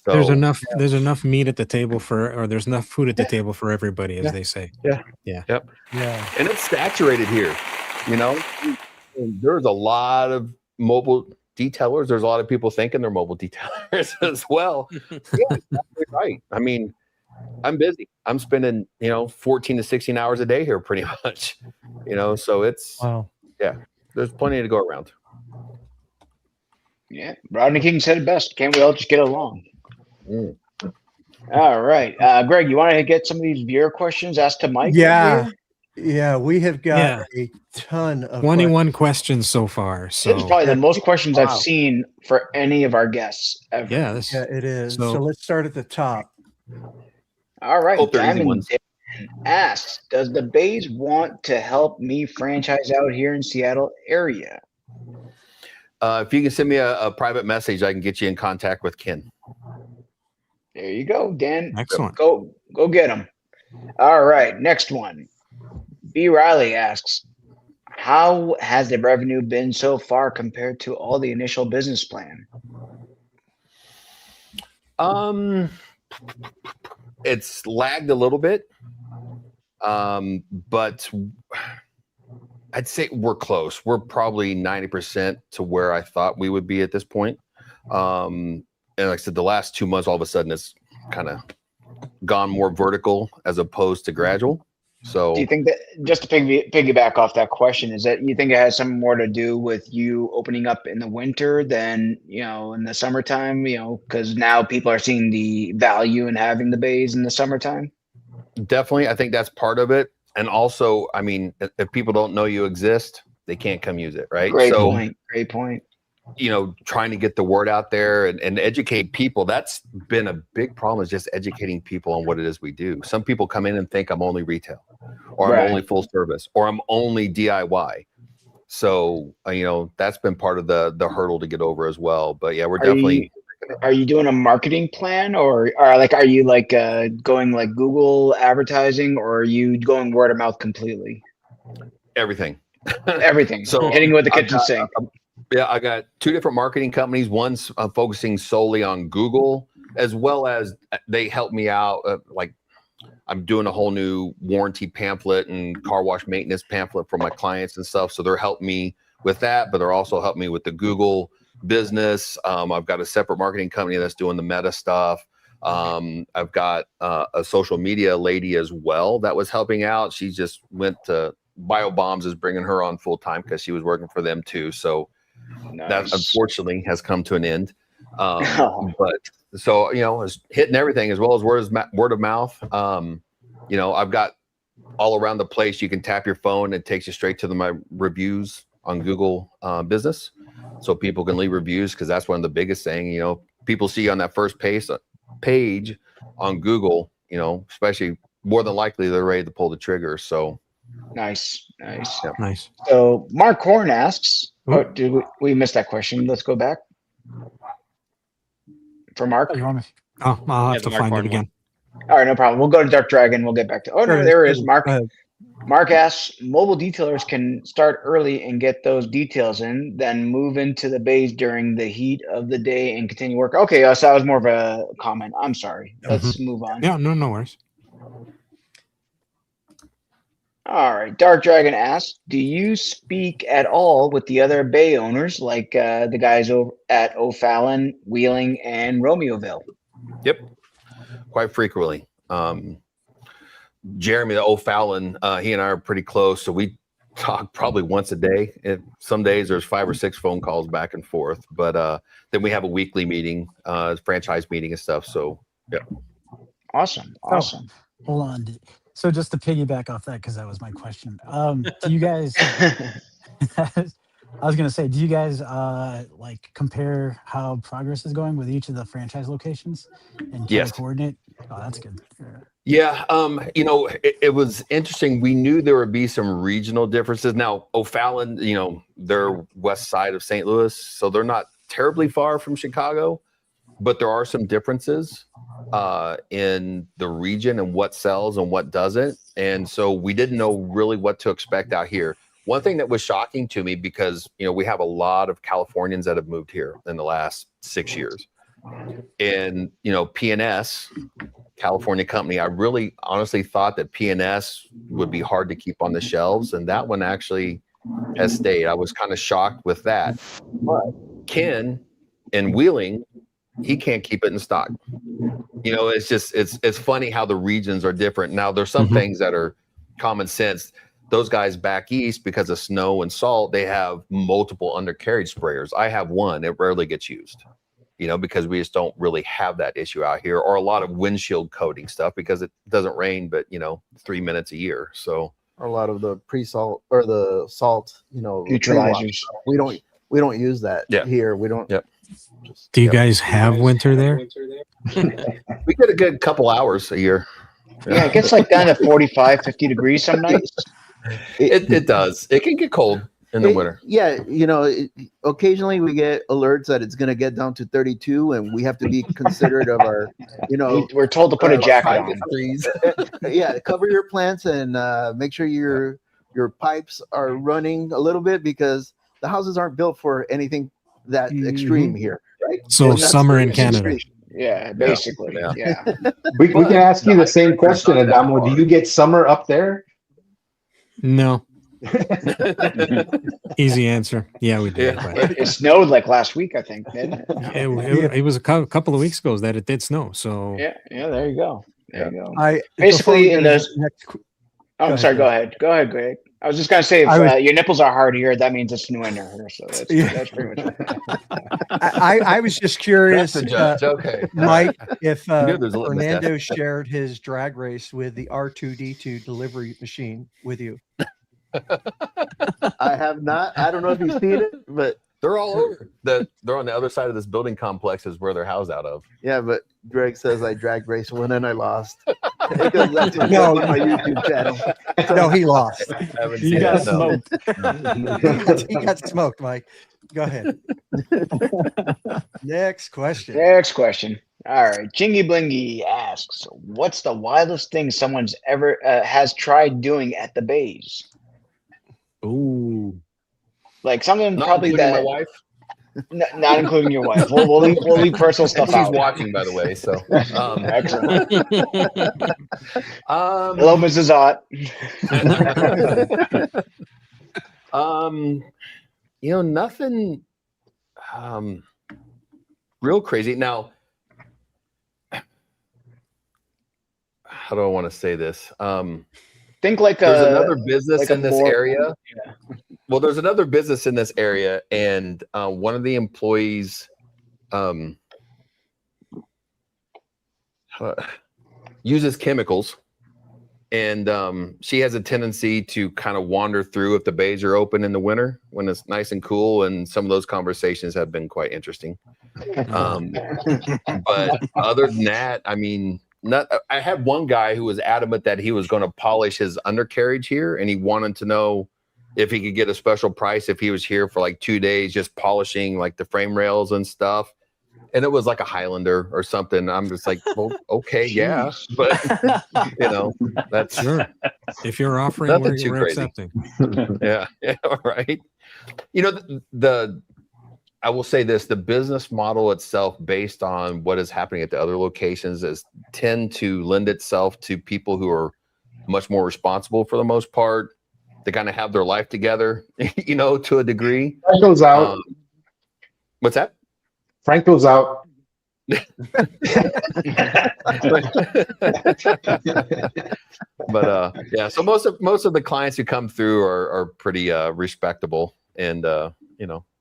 [SPEAKER 4] So
[SPEAKER 5] there's enough meat at the table or there's enough food at the table for everybody, as they say.
[SPEAKER 4] Yeah. Yep. Yeah. And it's saturated here, And there's a lot of mobile detailers. There's a lot of people thinking they're mobile detailers as well. Yeah, exactly right. I mean, I'm busy. I'm spending, 14 to 16 hours a day here pretty much, so it's, there's plenty to go around.
[SPEAKER 3] Yeah. Rodney King said it best. Can't we all just get along? All right. Greg, you want to get some of these viewer questions asked to Mike?
[SPEAKER 2] Yeah. Yeah. We have got a ton of
[SPEAKER 5] 21 questions so far. So
[SPEAKER 3] this is probably the most questions I've seen for any of our guests ever.
[SPEAKER 5] Yeah,
[SPEAKER 2] it is. So let's start at the top.
[SPEAKER 3] All right. Diamond asks, does the Bays want to help me franchise out here in Seattle area?
[SPEAKER 4] If you can send me a private message, I can get you in contact with Ken.
[SPEAKER 3] There you go, Dan.
[SPEAKER 5] Excellent.
[SPEAKER 3] Go get him. All right. Next one. B. Riley asks, how has the revenue been so far compared to all the initial business plan?
[SPEAKER 4] It's lagged a little bit, but I'd say we're close. We're probably 90% to where I thought we would be at this point. And like I said, the last 2 months, all of a sudden, it's kind of gone more vertical as opposed to gradual. So,
[SPEAKER 3] do you think that, just to piggyback off that question, is that you think it has something more to do with you opening up in the winter than in the summertime? Because now people are seeing the value in having the bays in the summertime.
[SPEAKER 4] Definitely, I think that's part of it. And also, I mean, if people don't know you exist, they can't come use it, right?
[SPEAKER 3] Great point.
[SPEAKER 4] Trying to get the word out there and educate people. That's been a big problem, is just educating people on what it is we do. Some people come in and think I'm only retail, or I'm only full service, or I'm only DIY. So, that's been part of the hurdle to get over as well. But yeah, we're definitely.
[SPEAKER 3] Are you doing a marketing plan, or are you going like Google advertising, or are you going word of mouth completely?
[SPEAKER 4] Everything.
[SPEAKER 3] Everything. So hitting with the kitchen sink.
[SPEAKER 4] Yeah, I got 2 different marketing companies. One's focusing solely on Google, as well as they help me out. I'm doing a whole new warranty pamphlet and car wash maintenance pamphlet for my clients and stuff. So they're helping me with that, but they're also helping me with the Google business. I've got a separate marketing company that's doing the meta stuff. I've got a social media lady as well that was helping out. She just went to BioBombs, is bringing her on full time because she was working for them too. So that unfortunately has come to an end. But so, it's hitting everything as well as word of mouth. I've got all around the place. You can tap your phone. It takes you straight to my reviews on Google business. so people can leave reviews, because that's one of the biggest things. People see on that first page on Google, especially more than likely they're ready to pull the trigger. So
[SPEAKER 3] Nice.
[SPEAKER 5] Nice.
[SPEAKER 3] So Mark Horn asks,
[SPEAKER 5] Ooh.
[SPEAKER 3] oh, did we missed that question? Let's go back. For Mark.
[SPEAKER 8] Oh, you want me?
[SPEAKER 5] Oh, I'll have
[SPEAKER 7] Yeah,
[SPEAKER 5] to
[SPEAKER 7] the Mark
[SPEAKER 5] find it
[SPEAKER 7] Horn
[SPEAKER 5] again.
[SPEAKER 3] All right, no problem. We'll go to Dark Dragon. We'll get back to. Oh no, there it is. Mark.
[SPEAKER 2] Go ahead.
[SPEAKER 3] Mark asks, mobile detailers can start early and get those details in, then move into the bays during the heat of the day and continue work. Okay, so that was more of a comment. I'm sorry. Let's move on.
[SPEAKER 5] Yeah, no worries.
[SPEAKER 3] All right. Dark Dragon asks, do you speak at all with the other bay owners, like the guys over at O'Fallon, Wheeling, and Romeoville?
[SPEAKER 4] Yep, quite frequently. Jeremy, the O'Fallon, he and I are pretty close, so we talk probably once a day. Some days there's 5 or 6 phone calls back and forth, but then we have a weekly meeting, franchise meeting and stuff. So yeah.
[SPEAKER 3] Awesome.
[SPEAKER 8] Hold on. So just to piggyback off that, because that was my question. Do you guys? I was gonna say, do you guys like compare how progress is going with each of the franchise locations and
[SPEAKER 4] Yes.
[SPEAKER 8] coordinate? Oh, that's good.
[SPEAKER 4] Yeah, it was interesting. We knew there would be some regional differences. Now, O'Fallon, they're west side of St. Louis, so they're not terribly far from Chicago, but there are some differences in the region and what sells and what doesn't. And so we didn't know really what to expect out here. One thing that was shocking to me, because, we have a lot of Californians that have moved here in the last 6 years. And, P&S, California company, I really honestly thought that P&S would be hard to keep on the shelves. And that one actually has stayed. I was kind of shocked with that. But Ken in Wheeling, he can't keep it in stock. It's just, it's funny how the regions are different. Now, there's some things that are common sense. Those guys back east, because of snow and salt, they have multiple undercarriage sprayers. I have one. It rarely gets used, because we just don't really have that issue out here, or a lot of windshield coating stuff, because it doesn't rain but 3 minutes a year. So
[SPEAKER 6] Or a lot of the pre-salt or the salt,
[SPEAKER 3] Neutralizers.
[SPEAKER 6] we don't use that here. We don't.
[SPEAKER 4] Yep.
[SPEAKER 5] Do you guys have winter there?
[SPEAKER 4] we get a good couple hours a year.
[SPEAKER 3] Yeah, it gets like down to 45, 50 degrees some nights.
[SPEAKER 4] It does. It can get cold in the winter.
[SPEAKER 6] Yeah, occasionally we get alerts that it's going to get down to 32, and we have to be considerate of our,
[SPEAKER 3] We're told to put a jacket on.
[SPEAKER 6] Yeah, cover your plants and make sure your pipes are running a little bit, because the houses aren't built for anything that extreme here, right?
[SPEAKER 5] So summer in Canada.
[SPEAKER 3] Yeah, basically. Yeah.
[SPEAKER 9] We can ask you the same question, Adamo. Do you get summer up there?
[SPEAKER 5] No. Easy answer. Yeah, we did.
[SPEAKER 3] It snowed like last week, I think, didn't it?
[SPEAKER 5] It was a couple of weeks ago that it did snow. So
[SPEAKER 3] Yeah, there you go. There you go.
[SPEAKER 2] Basically,
[SPEAKER 3] Basically, in those. I'm sorry. Go ahead, Greg. I was just gonna say, if your nipples are hard here, that means it's winter. So that's pretty much it.
[SPEAKER 2] I was just curious,
[SPEAKER 4] That's the judge. Okay.
[SPEAKER 2] Mike, if
[SPEAKER 4] there's a litmus
[SPEAKER 2] Fernando
[SPEAKER 4] test.
[SPEAKER 2] shared his drag race with the R2D2 delivery machine with you.
[SPEAKER 6] I have not. I don't know if you've seen it, but
[SPEAKER 4] They're all over. They're on the other side of this building complex is where they're housed out of.
[SPEAKER 6] yeah, but Greg says I drag race one and I lost. Because that's on my YouTube channel.
[SPEAKER 2] No, he lost.
[SPEAKER 8] You got smoked.
[SPEAKER 2] He got smoked, Mike. Go ahead. Next question.
[SPEAKER 3] All right. Chingy Blingy asks, what's the wildest thing someone's ever has tried doing at the Bays?
[SPEAKER 5] ooh.
[SPEAKER 3] Like something
[SPEAKER 4] Not
[SPEAKER 3] probably
[SPEAKER 4] including
[SPEAKER 3] that.
[SPEAKER 4] my wife.
[SPEAKER 3] Not including your wife. We'll leave personal stuff
[SPEAKER 4] She's
[SPEAKER 3] out.
[SPEAKER 4] watching, by the way. So
[SPEAKER 3] Excellent.
[SPEAKER 4] um,
[SPEAKER 3] Hello, Mrs. Ott.
[SPEAKER 4] Nothing real crazy. Now, how do I want to say this?
[SPEAKER 3] Think like
[SPEAKER 4] there's another business
[SPEAKER 3] like a
[SPEAKER 4] in this
[SPEAKER 3] more-
[SPEAKER 4] area.
[SPEAKER 3] Yeah.
[SPEAKER 4] Well, there's another business in this area, and one of the employees uses chemicals And she has a tendency to kind of wander through if the bays are open in the winter when it's nice and cool. And some of those conversations have been quite interesting. But other than that, I mean, I had one guy who was adamant that he was going to polish his undercarriage here, and he wanted to know if he could get a special price if he was here for like 2 days just polishing like the frame rails and stuff. And it was like a Highlander or something. I'm just like, well, okay, yeah, but that's
[SPEAKER 5] Sure. If you're offering,
[SPEAKER 4] nothing too
[SPEAKER 5] we're
[SPEAKER 4] crazy.
[SPEAKER 5] accepting.
[SPEAKER 4] Yeah, right. I will say this: the business model itself, based on what is happening at the other locations, tend to lend itself to people who are much more responsible for the most part. They kind of have their life together, to a degree.
[SPEAKER 9] Franco's out.
[SPEAKER 4] What's that?
[SPEAKER 9] Franco's out.
[SPEAKER 4] But yeah, so most of the clients who come through are pretty respectable, and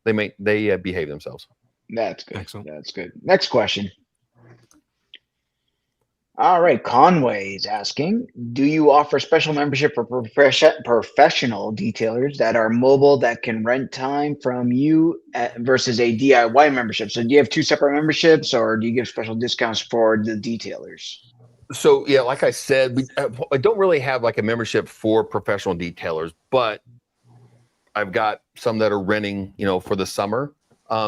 [SPEAKER 4] they behave themselves.
[SPEAKER 3] That's good.
[SPEAKER 5] Excellent.
[SPEAKER 3] That's good. Next question. All right, Conway is asking, do you offer special membership for professional detailers that are mobile that can rent time from you versus a DIY membership? So do you have two separate memberships, or do you give special discounts for the detailers?
[SPEAKER 4] So yeah, like I said, I don't really have like a membership for professional detailers, but I've got some that are renting, for the summer.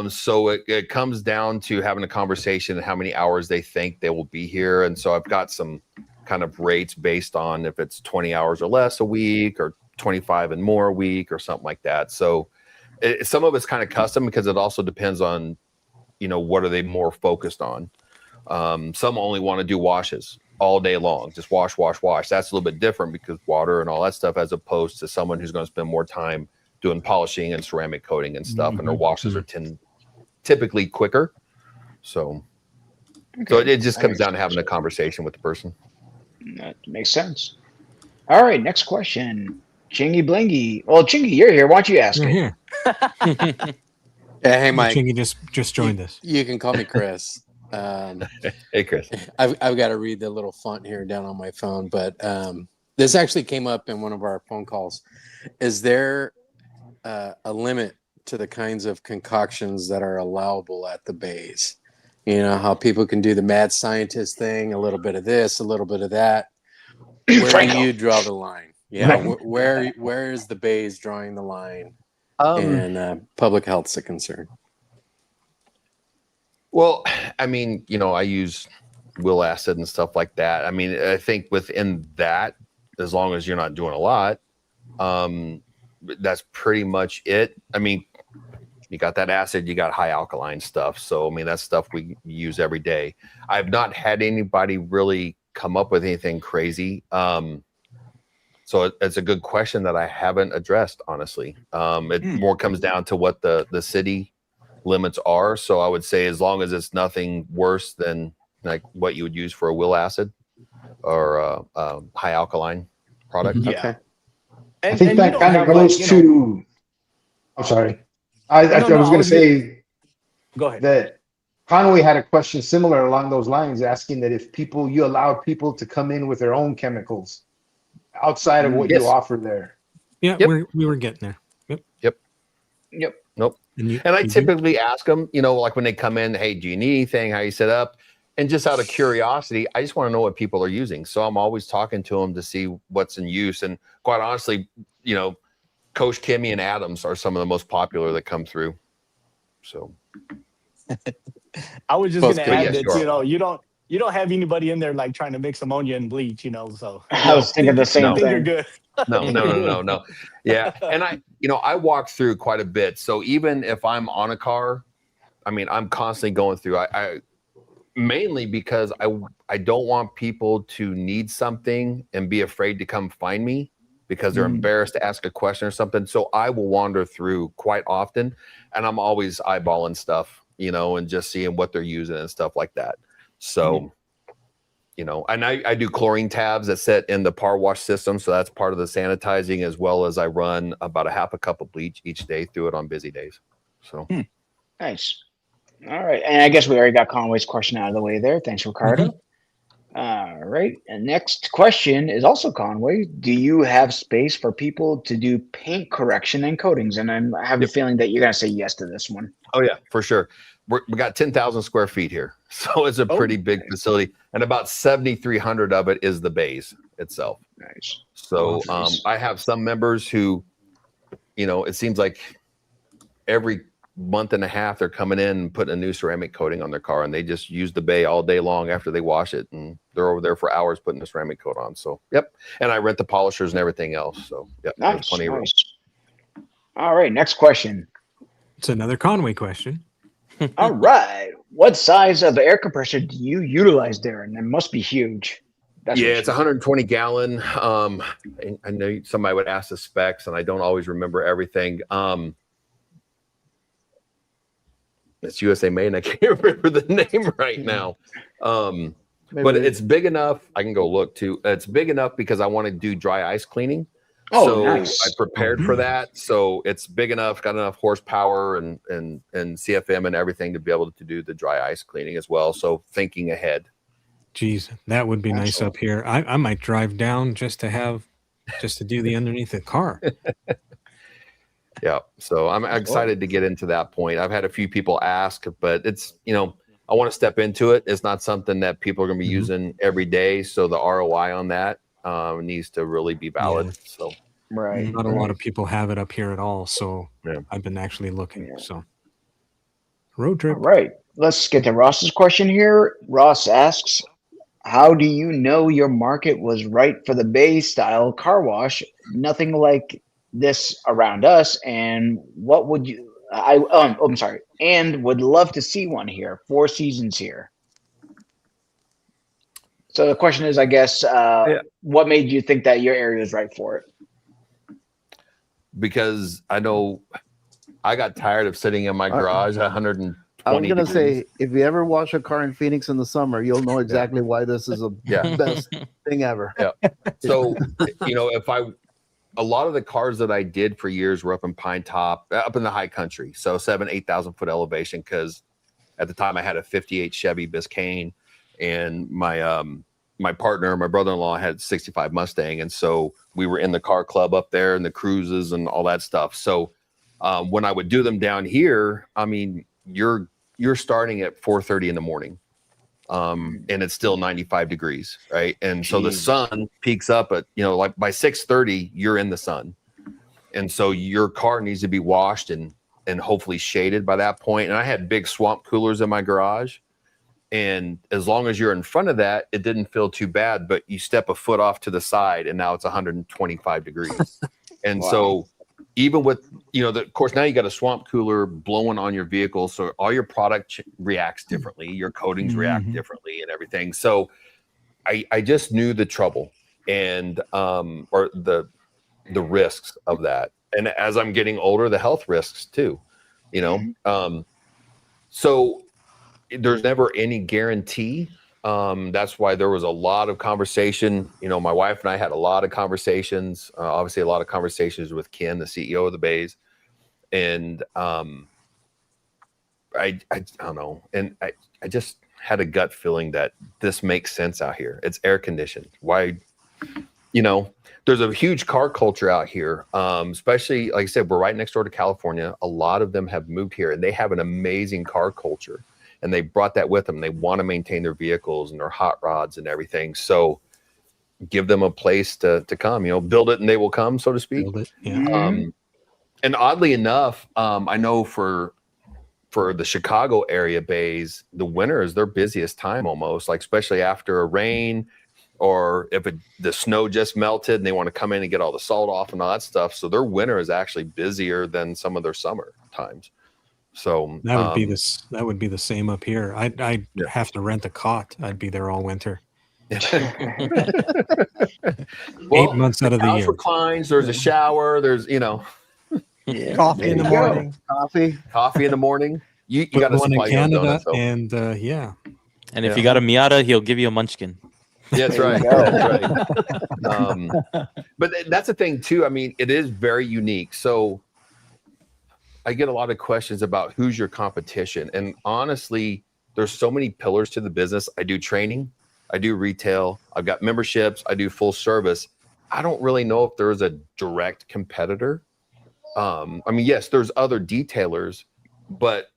[SPEAKER 4] So it comes down to having a conversation and how many hours they think they will be here. And so I've got some kind of rates based on if it's 20 hours or less a week, or 25 and more a week, or something like that. So some of it's kind of custom because it also depends on, what are they more focused on. Some only want to do washes all day long, just wash. That's a little bit different because water and all that stuff, as opposed to someone who's going to spend more time doing polishing and ceramic coating and stuff, and their washes are typically quicker. So it just comes down to having a conversation with the person.
[SPEAKER 3] That makes sense. All right, next question. Chingy Blingy. Well, Chingy, you're here. Why don't you ask
[SPEAKER 5] You're
[SPEAKER 3] it?
[SPEAKER 5] here.
[SPEAKER 11] Yeah, hey Mike.
[SPEAKER 5] Chingy just joined us.
[SPEAKER 11] You can call me Chris.
[SPEAKER 4] Hey, Chris.
[SPEAKER 11] I've got to read the little font here down on my phone, but this actually came up in one of our phone calls. Is there a limit to the kinds of concoctions that are allowable at the bays? How people can do the mad scientist thing, a little bit of this, a little bit of that. Where do you draw the line? Yeah, where is the bays drawing the line? And public health's a concern.
[SPEAKER 4] Well, I mean, I use will acid and stuff like that. I mean, I think within that, as long as you're not doing a lot, that's pretty much it. I mean, you got that acid, you got high alkaline stuff. So, I mean, that's stuff we use every day. I've not had anybody really come up with anything crazy. So it's a good question that I haven't addressed, honestly. It more comes down to what the city limits are. So I would say as long as it's nothing worse than like what you would use for a will acid or a high alkaline product.
[SPEAKER 8] Yeah.
[SPEAKER 11] Okay.
[SPEAKER 9] I think that kind of goes to. I'm sorry. I was going to say.
[SPEAKER 8] Go ahead.
[SPEAKER 9] That Conway had a question similar along those lines, asking that if you allow people to come in with their own chemicals outside of what you offer there.
[SPEAKER 5] Yeah,
[SPEAKER 4] Yep.
[SPEAKER 5] we were getting there.
[SPEAKER 4] Yep. Nope.
[SPEAKER 5] And
[SPEAKER 4] I typically ask them, like when they come in, hey, do you need anything? How you set up? And just out of curiosity, I just want to know what people are using. So I'm always talking to them to see what's in use. And quite honestly, Coach Kimmy and Adams are some of the most popular that come through. So
[SPEAKER 8] I was just going to add
[SPEAKER 4] yes,
[SPEAKER 8] that, you don't have anybody in there like trying to mix ammonia and bleach, so.
[SPEAKER 3] I was thinking the same
[SPEAKER 8] I think you're
[SPEAKER 3] thing.
[SPEAKER 8] good.
[SPEAKER 4] No. Yeah. And I walk through quite a bit. So even if I'm on a car, I mean, I'm constantly going through. I mainly because I don't want people to need something and be afraid to come find me because they're embarrassed to ask a question or something. So I will wander through quite often, and I'm always eyeballing stuff, and just seeing what they're using and stuff like that. So, and I do chlorine tabs that sit in the par wash system. So that's part of the sanitizing, as well as I run about a half a cup of bleach each day through it on busy days. So
[SPEAKER 3] Nice. All right. And I guess we already got Conway's question out of the way there. Thanks, Ricardo. All right. And next question is also Conway. Do you have space for people to do paint correction and coatings? And I have a feeling that you're going to say yes to this one.
[SPEAKER 4] Oh yeah, for sure. We got 10,000 square feet here, so it's a pretty big facility, and about 7,300 of it is the Bays itself.
[SPEAKER 3] Nice.
[SPEAKER 4] So
[SPEAKER 3] Nice.
[SPEAKER 4] I have some members who, it seems like every month and a half they're coming in and putting a new ceramic coating on their car, and they just use the Bay all day long after they wash it, and they're over there for hours putting the ceramic coat on. So yep, and I rent the polishers and everything else. So yep, there's
[SPEAKER 3] Nice.
[SPEAKER 4] plenty of room.
[SPEAKER 3] Nice. All right. Next question.
[SPEAKER 5] It's another Conway question.
[SPEAKER 3] All right. What size of air compressor do you utilize, Darren? It must be huge. That's
[SPEAKER 4] Yeah,
[SPEAKER 3] what
[SPEAKER 4] it's
[SPEAKER 3] she-
[SPEAKER 4] 120 gallon. I know somebody would ask the specs, and I don't always remember everything. It's USA made, and I can't remember the name right now. But it's big enough. I can go look too. It's big enough because I want to do dry ice cleaning.
[SPEAKER 3] Oh,
[SPEAKER 4] so
[SPEAKER 3] nice.
[SPEAKER 4] I prepared for that. So it's big enough, got enough horsepower and CFM and everything to be able to do the dry ice cleaning as well. So thinking ahead.
[SPEAKER 5] Geez, that would be nice up here. I might drive down just to do the underneath the car.
[SPEAKER 4] Yeah. So I'm excited to get into that point. I've had a few people ask, but it's, I want to step into it. It's not something that people are going to be using every day. So the ROI on that needs to really be valid.
[SPEAKER 5] Yeah.
[SPEAKER 4] So
[SPEAKER 3] Right.
[SPEAKER 5] Not a lot of people have it up here at all. So
[SPEAKER 4] Yeah.
[SPEAKER 5] I've been actually looking. So road trip.
[SPEAKER 3] All right. Let's get to Ross's question here. Ross asks, how do you know your market was right for the Bay style car wash? Nothing like this around us. And what would you, I'm sorry. And would love to see one here. 4 seasons here. So the question is, I guess, what made you think that your area is right for it?
[SPEAKER 4] because I know I got tired of sitting in my garage at 120
[SPEAKER 6] I was gonna
[SPEAKER 4] degrees.
[SPEAKER 6] say, if you ever wash a car in Phoenix in the summer, you'll know exactly why this is a best thing ever.
[SPEAKER 4] Yeah. So, a lot of the cars that I did for years were up in Pine Top, up in the high country. So 8,000 foot elevation. Cause at the time I had a 58 Chevy Biscayne, and my partner, my brother-in-law, had 65 Mustang. And so we were in the car club up there and the cruises and all that stuff. So when I would do them down here, I mean, you're starting at 4:30 in the morning. And it's still 95 degrees, right? And so the sun peaks up at, like by 6:30, you're in the sun. And so your car needs to be washed and hopefully shaded by that point. And I had big swamp coolers in my garage. And as long as you're in front of that, it didn't feel too bad, but you step a foot off to the side and now it's 125 degrees. And so even with, of course, now you got a swamp cooler blowing on your vehicle. So all your product reacts differently. Your coatings react differently and everything. So I just knew the trouble and, or the risks of that. And as I'm getting older, the health risks too, so there's never any guarantee. That's why there was a lot of conversation. My wife and I had a lot of conversations, obviously a lot of conversations with Ken, the CEO of the Bays. And I don't know. And I just had a gut feeling that this makes sense out here. It's air conditioned. Why, there's a huge car culture out here. Especially, like I said, we're right next door to California. A lot of them have moved here and they have an amazing car culture. And they brought that with them. They want to maintain their vehicles and their hot rods and everything. So give them a place to come, build it and they will come, so to speak.
[SPEAKER 5] Build it. Yeah.
[SPEAKER 4] And oddly enough, I know for the Chicago area bays, the winter is their busiest time almost, like especially after a rain or if the snow just melted and they want to come in and get all the salt off and all that stuff. So their winter is actually busier than some of their summer times. So
[SPEAKER 5] that would be this. That would be the same up here. I'd have to rent a cot. I'd be there all winter. 8 months out of the
[SPEAKER 4] house
[SPEAKER 5] year.
[SPEAKER 4] Reclines. There's a shower. There's
[SPEAKER 2] Coffee in the morning.
[SPEAKER 6] Coffee
[SPEAKER 4] in the morning. You
[SPEAKER 5] Put
[SPEAKER 4] got to
[SPEAKER 5] one in
[SPEAKER 4] supply your own
[SPEAKER 5] Canada,
[SPEAKER 4] donuts, though.
[SPEAKER 5] and
[SPEAKER 7] And if you got a Miata, he'll give you a Munchkin.
[SPEAKER 4] Yeah, that's right. That's right. But that's the thing too. I mean, it is very unique. So I get a lot of questions about who's your competition. And honestly, there's so many pillars to the business. I do training. I do retail, I've got memberships, I do full service. I don't really know if there's a direct competitor. I mean, yes, there's other detailers, but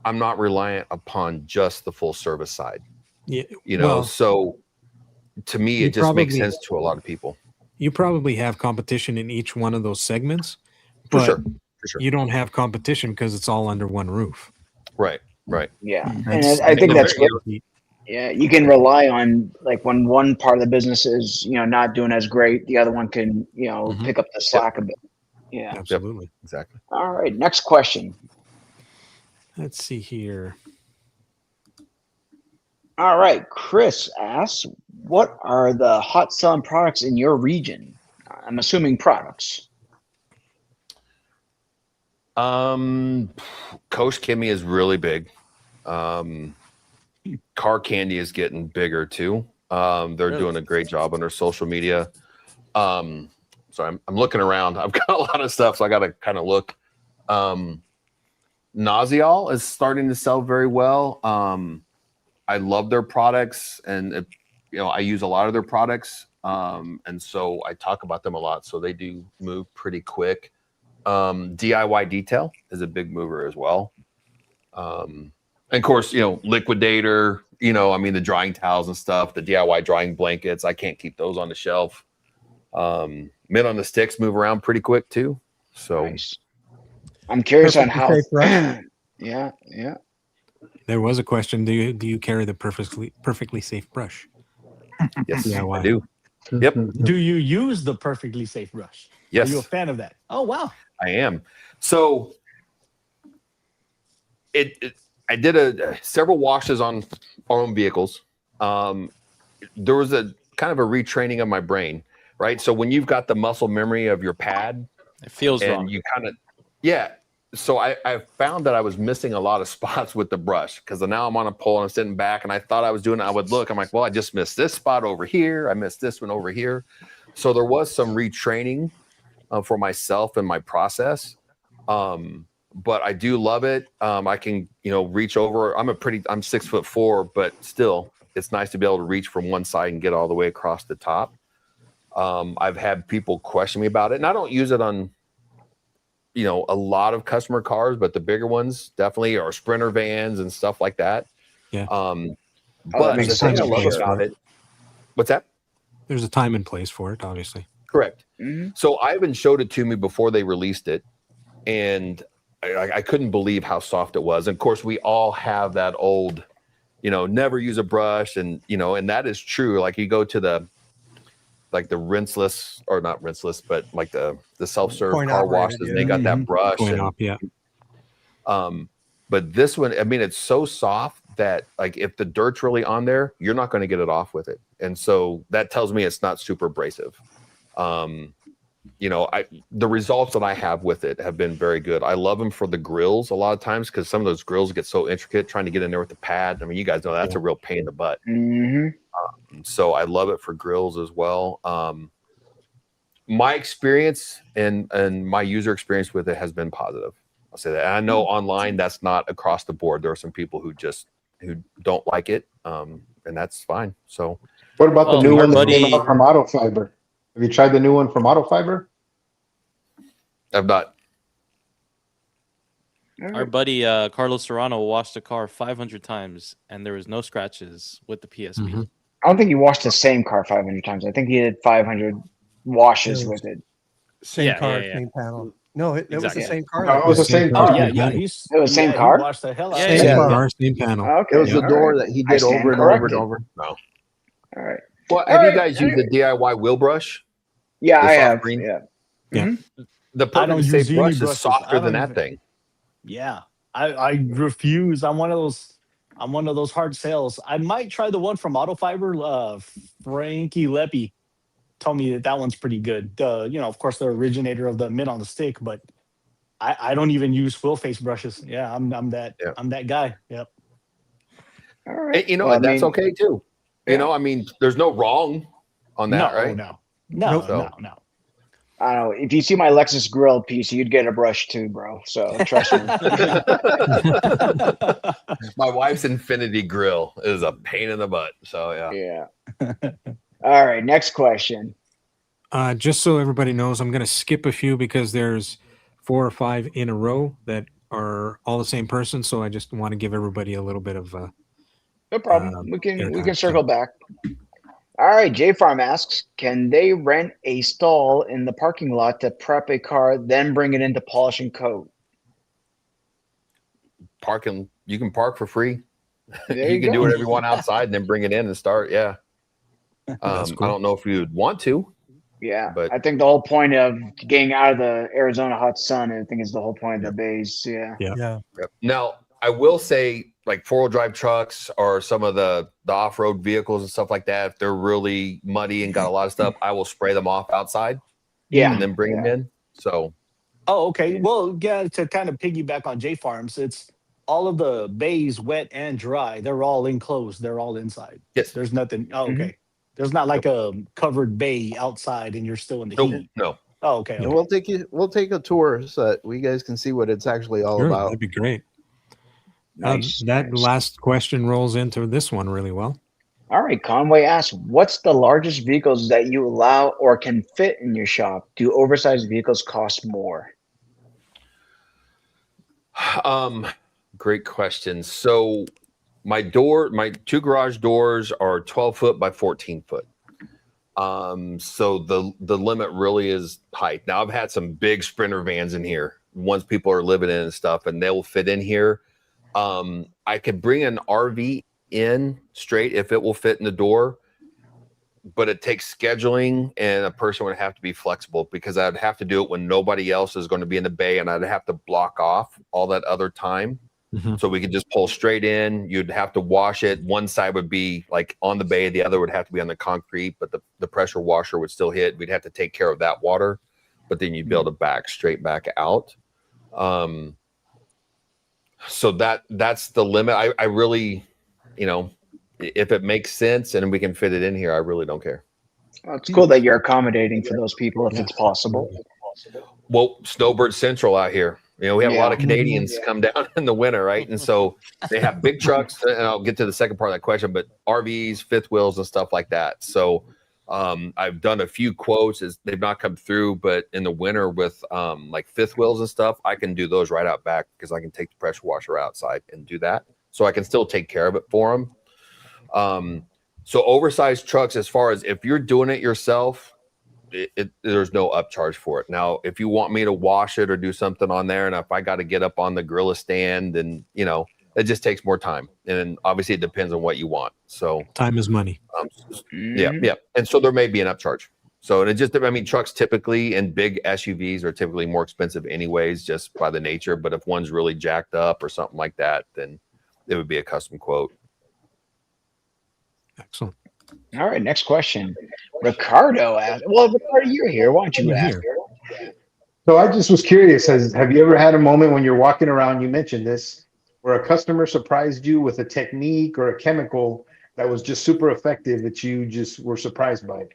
[SPEAKER 4] I'm not reliant upon just the full service side.
[SPEAKER 5] Yeah.
[SPEAKER 4] You know,
[SPEAKER 5] Well,
[SPEAKER 4] so to me,
[SPEAKER 5] you
[SPEAKER 4] it just makes
[SPEAKER 5] probably-
[SPEAKER 4] sense to a lot of people.
[SPEAKER 5] you probably have competition in each one of those segments,
[SPEAKER 4] For
[SPEAKER 5] but
[SPEAKER 4] sure. For sure.
[SPEAKER 5] you don't have competition because it's all under one roof.
[SPEAKER 4] Right. Right.
[SPEAKER 3] Yeah, and
[SPEAKER 5] That's-
[SPEAKER 3] I think
[SPEAKER 4] And
[SPEAKER 3] that's
[SPEAKER 4] they're-
[SPEAKER 3] good. Yeah, you can rely on, like, when one part of the business is, not doing as great, the other one can,
[SPEAKER 4] Mhm.
[SPEAKER 3] pick up the slack a bit. Yeah.
[SPEAKER 5] Absolutely.
[SPEAKER 4] Exactly.
[SPEAKER 3] All right. Next question.
[SPEAKER 5] Let's see here.
[SPEAKER 3] All right. Chris asks, what are the hot selling products in your region? I'm assuming products.
[SPEAKER 4] Coach Kimmy is really big. Car Candy is getting bigger too. They're doing a great job on their social media. So I'm looking around. I've got a lot of stuff, so I got to kind of look. Naziol is starting to sell very well. I love their products, and I use a lot of their products, and so I talk about them a lot. So they do move pretty quick. DIY Detail is a big mover as well. And of course, Liquidator. I mean, the drying towels and stuff, the DIY drying blankets. I can't keep those on the shelf. Men on the Sticks move around pretty quick too. So
[SPEAKER 3] Nice. I'm curious on
[SPEAKER 2] Perfectly
[SPEAKER 3] how.
[SPEAKER 2] safe brush?
[SPEAKER 3] Yeah.
[SPEAKER 5] There was a question. Do you carry the perfectly safe brush?
[SPEAKER 4] yes,
[SPEAKER 5] DIY.
[SPEAKER 4] I do. Yep.
[SPEAKER 8] Do you use the perfectly safe brush?
[SPEAKER 4] Yes,
[SPEAKER 8] Are you a fan of that? Oh wow.
[SPEAKER 4] I am. So I did several washes on our own vehicles. There was a kind of a retraining of my brain, right? So when you've got the muscle memory of your pad,
[SPEAKER 7] It feels
[SPEAKER 4] and
[SPEAKER 7] wrong.
[SPEAKER 4] you kind of, so I found that I was missing a lot of spots with the brush, because now I'm on a pole and I'm sitting back, and I thought I was doing it. I would look, I'm like, well, I just missed this spot over here. I missed this one over here. So there was some retraining for myself and my process. But I do love it. I can, reach over. I'm 6'4", but still it's nice to be able to reach from one side and get all the way across the top. I've had people question me about it, and I don't use it on, a lot of customer cars, but the bigger ones definitely, or Sprinter vans and stuff like that.
[SPEAKER 5] Yeah.
[SPEAKER 4] But
[SPEAKER 3] makes
[SPEAKER 4] the thing I
[SPEAKER 3] sense.
[SPEAKER 4] love
[SPEAKER 5] Sure.
[SPEAKER 4] about it, what's that?
[SPEAKER 5] There's a time and place for it, obviously.
[SPEAKER 4] Correct.
[SPEAKER 3] Mhm.
[SPEAKER 4] So Ivan showed it to me before they released it, and I couldn't believe how soft it was. And of course, we all have that old, never use a brush, and and that is true. Like you go to the rinseless, or not rinseless, but like the self-serve
[SPEAKER 2] Coin
[SPEAKER 4] car
[SPEAKER 2] operated,
[SPEAKER 4] washes, and they got that brush.
[SPEAKER 5] Going
[SPEAKER 4] and,
[SPEAKER 5] up, yeah.
[SPEAKER 4] But this one, I mean, it's so soft that, like, if the dirt's really on there, you're not going to get it off with it. And so that tells me it's not super abrasive. The results that I have with it have been very good. I love them for the grills a lot of times, because some of those grills get so intricate trying to get in there with the pad. I mean, you guys know that's a real pain in the butt.
[SPEAKER 3] Mm-hmm.
[SPEAKER 4] So I love it for grills as well. My experience and my user experience with it has been positive. I'll say that. And I know online that's not across the board. There are some people who don't like it, and that's fine. So,
[SPEAKER 9] What about the
[SPEAKER 7] Oh,
[SPEAKER 9] new
[SPEAKER 7] our
[SPEAKER 9] one that
[SPEAKER 7] buddy-
[SPEAKER 9] came out from Auto Fiber? Have you tried the new one from Auto Fiber?
[SPEAKER 4] I've not.
[SPEAKER 7] Our buddy Carlos Serrano washed the car 500 times, and there was no scratches with the PSP.
[SPEAKER 5] Mhm.
[SPEAKER 3] I don't think he washed the same car 500 times. I think he did 500 washes
[SPEAKER 2] Yeah.
[SPEAKER 3] with it.
[SPEAKER 2] Same
[SPEAKER 7] Yeah,
[SPEAKER 2] car,
[SPEAKER 7] yeah, yeah.
[SPEAKER 2] same panel. No, it was the
[SPEAKER 7] Exactly.
[SPEAKER 2] same car.
[SPEAKER 9] No, it was the same
[SPEAKER 8] Oh
[SPEAKER 9] car.
[SPEAKER 8] yeah, yeah. He's
[SPEAKER 3] It was same
[SPEAKER 8] he
[SPEAKER 3] car?
[SPEAKER 8] washed the hell out
[SPEAKER 7] Yeah,
[SPEAKER 8] of
[SPEAKER 7] yeah,
[SPEAKER 8] it.
[SPEAKER 2] Same
[SPEAKER 5] Same
[SPEAKER 2] car.
[SPEAKER 5] car, same panel.
[SPEAKER 3] Okay.
[SPEAKER 6] It was the
[SPEAKER 3] all
[SPEAKER 6] door
[SPEAKER 3] right.
[SPEAKER 6] that he
[SPEAKER 3] I
[SPEAKER 6] did
[SPEAKER 3] stand
[SPEAKER 6] over and over and
[SPEAKER 3] corrected.
[SPEAKER 6] over.
[SPEAKER 4] No.
[SPEAKER 3] All right.
[SPEAKER 4] Well,
[SPEAKER 3] All
[SPEAKER 4] have you
[SPEAKER 3] right.
[SPEAKER 4] guys used the DIY wheel brush?
[SPEAKER 3] Yeah,
[SPEAKER 4] The
[SPEAKER 3] I
[SPEAKER 4] soft
[SPEAKER 3] have.
[SPEAKER 4] green?
[SPEAKER 3] Yeah.
[SPEAKER 5] Yeah.
[SPEAKER 3] Mhm.
[SPEAKER 4] The
[SPEAKER 8] I don't
[SPEAKER 4] perfectly
[SPEAKER 8] use
[SPEAKER 4] safe
[SPEAKER 8] any
[SPEAKER 4] brush is
[SPEAKER 8] brushes.
[SPEAKER 4] softer
[SPEAKER 8] I
[SPEAKER 4] than
[SPEAKER 8] don't
[SPEAKER 4] that
[SPEAKER 8] even-
[SPEAKER 4] thing.
[SPEAKER 8] Yeah, I refuse. I'm one of those hard sales. I might try the one from Auto Fiber. Frankie Leppi told me that one's pretty good. Of course, the originator of the mint on the stick, but I don't even use wheel face brushes. Yeah, I'm that
[SPEAKER 4] Yeah.
[SPEAKER 8] I'm that guy. Yep.
[SPEAKER 3] All right.
[SPEAKER 4] And,
[SPEAKER 3] Well, I
[SPEAKER 4] that's
[SPEAKER 3] mean,
[SPEAKER 4] okay too.
[SPEAKER 3] yeah.
[SPEAKER 4] I mean, there's no wrong on that,
[SPEAKER 8] No,
[SPEAKER 4] right?
[SPEAKER 8] no,
[SPEAKER 2] Nope.
[SPEAKER 8] no.
[SPEAKER 3] I don't know. If you see my Lexus grill piece, you'd get a brush too, bro. So trust me.
[SPEAKER 4] My wife's Infinity Grill is a pain in the butt. So yeah.
[SPEAKER 3] Yeah. All right. Next question.
[SPEAKER 5] Just so everybody knows, I'm going to skip a few because there's 4 or 5 in a row that are all the same person. So I just want to give everybody a little bit of
[SPEAKER 3] No problem. We can
[SPEAKER 5] airtime,
[SPEAKER 3] circle back. All right. J Farm asks, can they rent a stall in the parking lot to prep a car, then bring it in to polish and coat?
[SPEAKER 4] You can park for free.
[SPEAKER 3] There
[SPEAKER 4] You
[SPEAKER 3] you
[SPEAKER 4] can
[SPEAKER 3] go.
[SPEAKER 4] do whatever you want outside and then bring it in and start. Yeah.
[SPEAKER 5] That's cool.
[SPEAKER 4] I don't know if you'd want to.
[SPEAKER 3] Yeah,
[SPEAKER 4] But
[SPEAKER 3] I think the whole point of getting out of the Arizona hot sun, I think, is the whole point of the Bays. Yeah.
[SPEAKER 2] Yeah.
[SPEAKER 4] Now, I will say, like 4-wheel drive trucks or some of the off-road vehicles and stuff like that, if they're really muddy and got a lot of stuff, I will spray them off outside
[SPEAKER 3] Yeah.
[SPEAKER 4] and then bring them in. So,
[SPEAKER 8] Oh, okay. Well, yeah, to kind of piggyback on J Farms, it's all of the bays, wet and dry. They're all enclosed. They're all inside.
[SPEAKER 4] yes.
[SPEAKER 8] There's nothing. Oh,
[SPEAKER 3] Mhm.
[SPEAKER 8] okay. There's not like a covered bay outside and you're still in the heat.
[SPEAKER 4] No.
[SPEAKER 8] Oh, okay.
[SPEAKER 6] And
[SPEAKER 8] Okay.
[SPEAKER 6] we'll take a tour so that we guys can see what it's actually all
[SPEAKER 5] Sure,
[SPEAKER 6] about.
[SPEAKER 5] that'd be great.
[SPEAKER 3] Nice.
[SPEAKER 5] That
[SPEAKER 3] nice.
[SPEAKER 5] last question rolls into this one really well.
[SPEAKER 3] All right. Conway asks, what's the largest vehicles that you allow or can fit in your shop? Do oversized vehicles cost more?
[SPEAKER 4] Great question. So my 2 garage doors are 12 foot by 14 foot. So the limit really is height. Now I've had some big Sprinter vans in here, ones people are living in and stuff, and they will fit in here. I could bring an RV in straight if it will fit in the door, but it takes scheduling, and a person would have to be flexible because I'd have to do it when nobody else is going to be in the bay, and I'd have to block off all that other time.
[SPEAKER 5] Mhm.
[SPEAKER 4] So we could just pull straight in. You'd have to wash it. One side would be like on the bay, the other would have to be on the concrete, but the pressure washer would still hit. We'd have to take care of that water, but then you'd be able to straight back out. So that's the limit. I really, if it makes sense and we can fit it in here, I really don't care.
[SPEAKER 3] Well, it's cool that you're accommodating for those people if it's possible.
[SPEAKER 4] Well, Snowbird Central out here. We have a lot of
[SPEAKER 3] Yeah.
[SPEAKER 4] Canadians come down in the winter, right? And so they have big trucks, and I'll get to the second part of that question, but RVs, fifth wheels, and stuff like that. So I've done a few quotes as they've not come through, but in the winter with like fifth wheels and stuff, I can do those right out back because I can take the pressure washer outside and do that. So I can still take care of it for them. So oversized trucks, as far as if you're doing it yourself, there's no upcharge for it. Now, if you want me to wash it or do something on there, and if I got to get up on the Gorilla stand, and it just takes more time. And obviously, it depends on what you want. So
[SPEAKER 5] Time is money.
[SPEAKER 4] yeah. And so there may be an upcharge. So trucks typically and big SUVs are typically more expensive anyways, just by the nature. But if one's really jacked up or something like that, then it would be a custom quote.
[SPEAKER 5] Excellent.
[SPEAKER 3] All right, next question. Ricardo asked, Ricardo, you're here. Why don't you ask?
[SPEAKER 9] So I just was curious, have you ever had a moment when you're walking around, you mentioned this, where a customer surprised you with a technique or a chemical that was just super effective that you just were surprised by?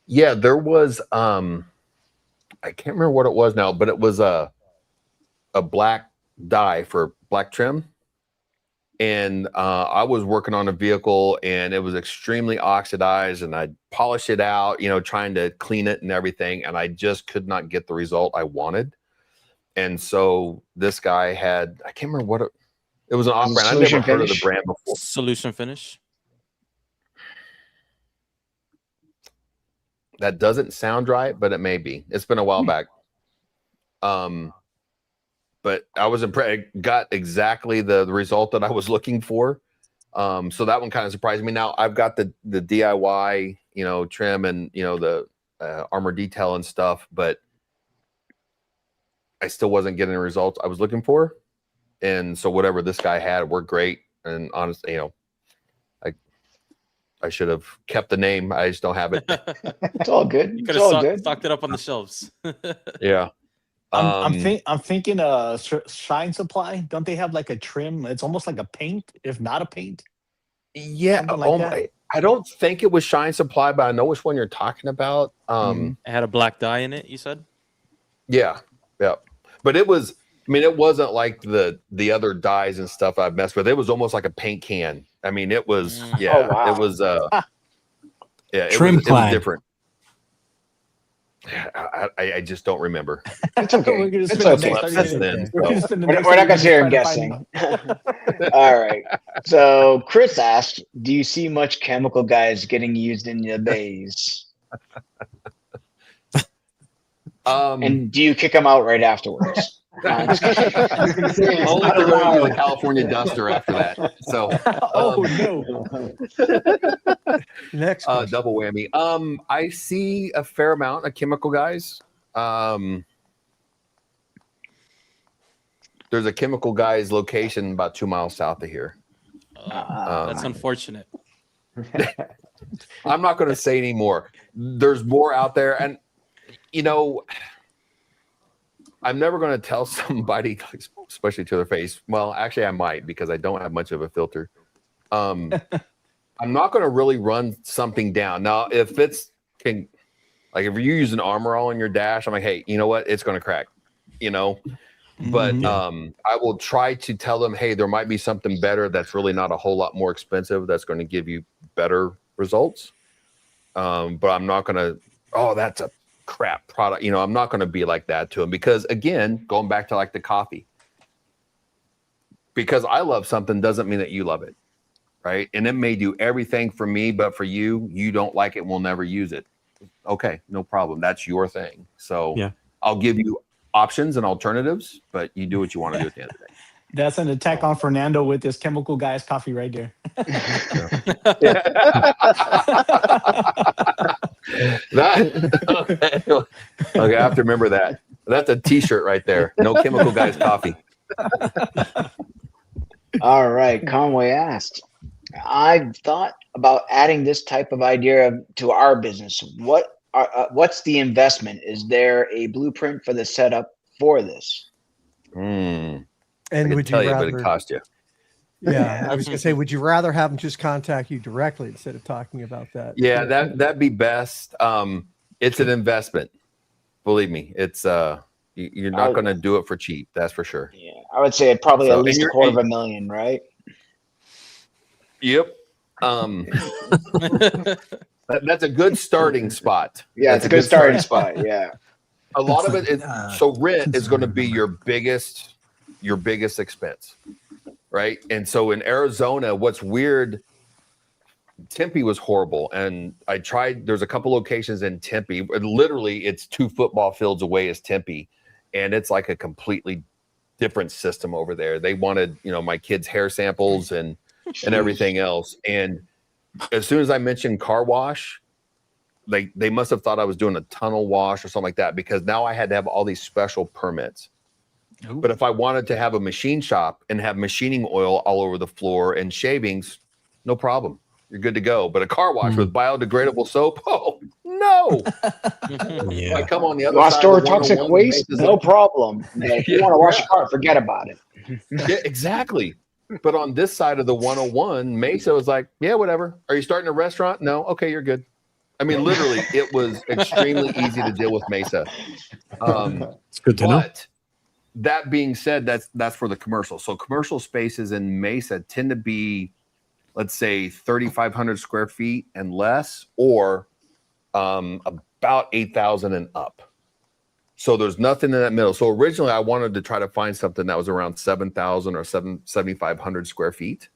[SPEAKER 4] Yeah, there was I can't remember what it was now, but it was a black dye for black trim. And I was working on a vehicle and it was extremely oxidized, and I polished it out, trying to clean it and everything. And I just could not get the result I wanted. And so this guy I can't remember what it was, an off brand. I've never heard of the brand before.
[SPEAKER 7] Solution Finish.
[SPEAKER 4] That doesn't sound right, but it may be. It's been a while back. But I was impressed. Got exactly the result that I was looking for. So that one kind of surprised me. Now I've got the DIY, trim and the armor detail and stuff, but I still wasn't getting the results I was looking for. And so whatever this guy had worked great. And honestly, I should have kept the name. I just don't have it.
[SPEAKER 3] It's all good.
[SPEAKER 7] You could
[SPEAKER 3] It's all
[SPEAKER 7] have
[SPEAKER 3] good.
[SPEAKER 7] stocked it up on the shelves.
[SPEAKER 4] Yeah.
[SPEAKER 8] I'm thinking Shine Supply. Don't they have like a trim? It's almost like a paint, if not a paint.
[SPEAKER 4] Yeah.
[SPEAKER 8] Something like that.
[SPEAKER 4] I don't think it was Shine Supply, but I know which one you're talking about.
[SPEAKER 7] It had a black dye in it, you said?
[SPEAKER 4] Yeah. But it was, I mean, it wasn't like the other dyes and stuff I've messed with. It was almost like a paint can. I mean, it was, yeah,
[SPEAKER 3] Oh, wow.
[SPEAKER 4] it was, yeah,
[SPEAKER 5] Trim
[SPEAKER 4] it was
[SPEAKER 5] clad.
[SPEAKER 4] different. I just don't remember.
[SPEAKER 3] It's okay.
[SPEAKER 8] We're gonna
[SPEAKER 3] It's
[SPEAKER 8] spend the
[SPEAKER 3] okay.
[SPEAKER 8] next 30
[SPEAKER 4] Since
[SPEAKER 8] minutes.
[SPEAKER 4] then,
[SPEAKER 8] We're gonna
[SPEAKER 4] so.
[SPEAKER 8] spend the
[SPEAKER 3] We're
[SPEAKER 8] next
[SPEAKER 3] not
[SPEAKER 8] 30
[SPEAKER 3] gonna sit here
[SPEAKER 8] minutes
[SPEAKER 3] guessing.
[SPEAKER 8] trying to find
[SPEAKER 3] All right. So Chris asked, "Do you see much chemical guys getting used in the bays? And do you kick them out right afterwards?"
[SPEAKER 4] Only if they're going to the California Duster after that. So,
[SPEAKER 8] Oh no!
[SPEAKER 2] Next question.
[SPEAKER 4] double whammy. I see a fair amount of chemical guys. There's a chemical guys location about 2 miles south of here.
[SPEAKER 7] That's unfortunate.
[SPEAKER 4] I'm not going to say any more. There's more out there, and you know, I'm never going to tell somebody, especially to their face. Well, actually, I might because I don't have much of a filter. I'm not going to really run something down. Now, if it's like if you're using Armor All in your dash, I'm like, hey, you know what? It's going to crack, you know. But I will try to tell them, hey, there might be something better that's really not a whole lot more expensive that's going to give you better results. But I'm not going to, oh, that's a crap product. You know, I'm not going to be like that to them because, again, going back to like the coffee, because I love something doesn't mean that you love it, right? And it may do everything for me, but for you, you don't like it, we'll never use it. Okay, no problem. That's your thing. So
[SPEAKER 5] Yeah.
[SPEAKER 4] I'll give you options and alternatives, but you do what you want to do at the end of the day.
[SPEAKER 8] That's an attack on Fernando with this chemical guy's coffee right there.
[SPEAKER 4] Okay, I have to remember that. That's a T-shirt right there. No chemical guys coffee.
[SPEAKER 3] All right. Conway asked, "I've thought about adding this type of idea to our business. What's the investment? Is there a blueprint for the setup for this?"
[SPEAKER 2] And
[SPEAKER 4] I
[SPEAKER 2] would
[SPEAKER 4] can tell
[SPEAKER 2] you
[SPEAKER 4] you,
[SPEAKER 2] rather?
[SPEAKER 4] but it cost you.
[SPEAKER 2] Yeah, I was gonna say, would you rather have them just contact you directly instead of talking about that?
[SPEAKER 4] Yeah, that'd be best. It's an investment. Believe me, it's you're not going to do it for cheap. That's for sure.
[SPEAKER 3] Yeah, I would say probably
[SPEAKER 4] So,
[SPEAKER 3] at least
[SPEAKER 4] and
[SPEAKER 3] $250,000, right?
[SPEAKER 4] Yep. That's a good starting spot.
[SPEAKER 3] Yeah,
[SPEAKER 4] That's
[SPEAKER 3] it's a good starting spot. Yeah.
[SPEAKER 4] A lot of it is so rent is going to be your biggest expense, right? And so in Arizona, what's weird, Tempe was horrible, and I tried. There's a couple locations in Tempe. Literally, it's 2 football fields away is Tempe, and it's like a completely different system over there. They wanted, you know, my kids' hair samples and everything else. And as soon as I mentioned car wash, they must have thought I was doing a tunnel wash or something like that, because now I had to have all these special permits.
[SPEAKER 5] Ooh.
[SPEAKER 4] But if I wanted to have a machine shop and have machining oil all over the floor and shavings, no problem. You're good to go. But a car wash with biodegradable soap, oh no!
[SPEAKER 5] Yeah.
[SPEAKER 4] I come on the other
[SPEAKER 3] Want to
[SPEAKER 4] side.
[SPEAKER 3] store
[SPEAKER 4] of the
[SPEAKER 3] toxic
[SPEAKER 4] 101
[SPEAKER 3] waste?
[SPEAKER 4] bases
[SPEAKER 3] No
[SPEAKER 4] and-
[SPEAKER 3] problem. But if you want to wash your car, forget about it.
[SPEAKER 4] Yeah, exactly. But on this side of the 101, Mesa was like, yeah, whatever. Are you starting a restaurant? No. Okay, you're good. I mean, literally, it was extremely easy to deal with Mesa.
[SPEAKER 5] It's good to know.
[SPEAKER 4] But that being said, that's for the commercial. So commercial spaces in Mesa tend to be, let's say, 3,500 square feet and less, or about 8,000 and up. So there's nothing in that middle. So originally I wanted to try to find something that was around 7,000 or 7,500 square feet.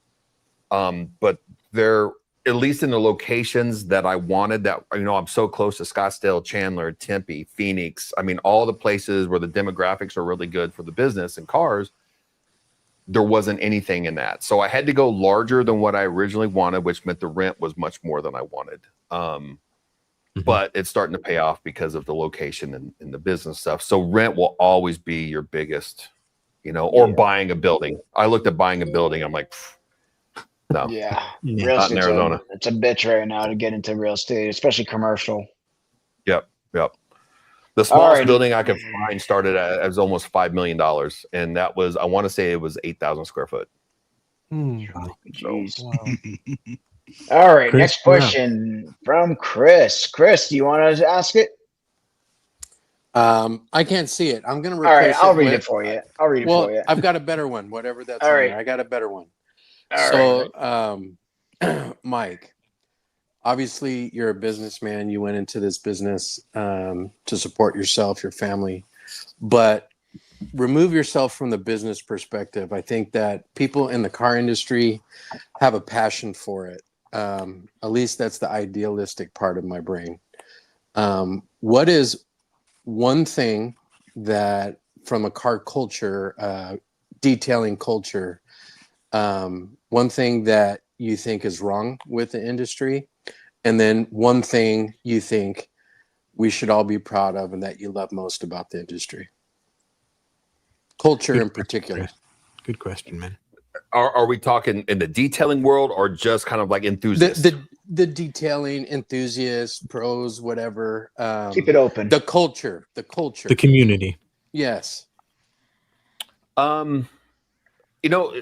[SPEAKER 4] But they're, at least in the locations that I wanted, that, you know, I'm so close to Scottsdale, Chandler, Tempe, Phoenix. I mean, all the places where the demographics are really good for the business and cars, there wasn't anything in that. So I had to go larger than what I originally wanted, which meant the rent was much more than I wanted. But it's starting to pay off because of the location and the business stuff. So rent will always be your biggest, you know, or buying a building. I looked at buying a building. I'm like, no.
[SPEAKER 3] Yeah.
[SPEAKER 5] Yeah.
[SPEAKER 3] Real
[SPEAKER 4] Not in
[SPEAKER 3] estate's
[SPEAKER 4] Arizona.
[SPEAKER 3] it's a bitch right now to get into real estate, especially commercial.
[SPEAKER 4] Yep. The smallest
[SPEAKER 3] Alrighty.
[SPEAKER 4] building I could find started at, it was almost $5 million. And that was, I want to say it was 8,000 square foot.
[SPEAKER 2] Hmm.
[SPEAKER 3] Jeez.
[SPEAKER 2] Wow.
[SPEAKER 3] All right,
[SPEAKER 5] Chris,
[SPEAKER 3] next
[SPEAKER 5] you're up.
[SPEAKER 3] question from Chris. Chris, do you want to ask it?
[SPEAKER 11] I can't see it. I'm gonna
[SPEAKER 3] All right,
[SPEAKER 11] replace
[SPEAKER 3] I'll
[SPEAKER 11] it
[SPEAKER 3] read
[SPEAKER 11] with.
[SPEAKER 3] it for you. I'll read it for
[SPEAKER 11] Well,
[SPEAKER 3] you.
[SPEAKER 11] I've got a better one. Whatever that's
[SPEAKER 3] All
[SPEAKER 11] on
[SPEAKER 3] right.
[SPEAKER 11] there, I got a better one.
[SPEAKER 3] All right.
[SPEAKER 11] So, Mike, obviously you're a businessman. You went into this business to support yourself, your family, but remove yourself from the business perspective. I think that people in the car industry have a passion for it. At least that's the idealistic part of my brain. What is one thing that from a car culture, detailing culture, one thing that you think is wrong with the industry, and then one thing you think we should all be proud of and that you love most about the industry? Culture
[SPEAKER 5] Good
[SPEAKER 11] in
[SPEAKER 5] question,
[SPEAKER 11] particular.
[SPEAKER 5] Chris. Good question, man.
[SPEAKER 4] Are we talking in the detailing world or just kind of like enthusiasts?
[SPEAKER 11] The detailing enthusiasts, pros, whatever.
[SPEAKER 3] Keep it open.
[SPEAKER 11] The culture.
[SPEAKER 5] The community.
[SPEAKER 11] Yes.
[SPEAKER 4] You know,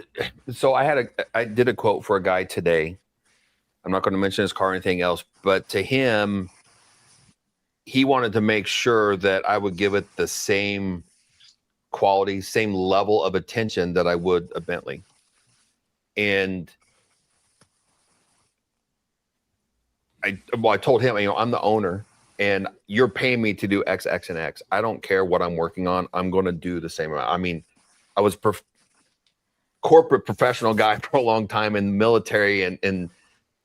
[SPEAKER 4] so I did a quote for a guy today. I'm not going to mention his car or anything else, but to him, he wanted to make sure that I would give it the same quality, same level of attention that I would a Bentley. And I told him, you know, I'm the owner and you're paying me to do X, X, and X. I don't care what I'm working on. I'm going to do the same amount. I mean, I was corporate professional guy for a long time in the military and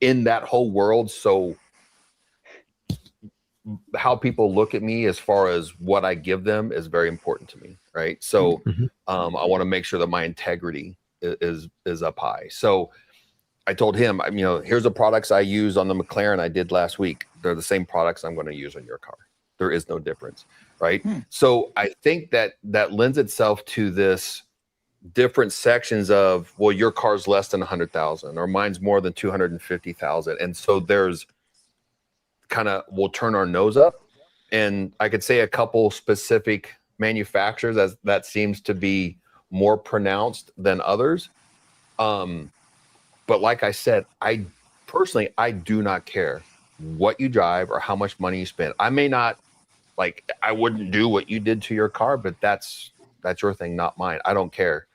[SPEAKER 4] in that whole world. So how people look at me as far as what I give them is very important to me. Right. So I want to make sure that my integrity is up high. So I told him, you know, here's the products I use on the McLaren I did last week. They're the same products I'm going to use on your car. There is no difference. Right. So I think that lends itself to this different sections of, well, your car's less than 100,000 or mine's more than 250,000. And so there's kind of, we'll turn our nose up. And I could say a couple specific manufacturers as that seems to be more pronounced than others. But like I said, I personally do not care what you drive or how much money you spend. I may not I wouldn't do what you did to your car, but that's your thing, not mine. I don't care.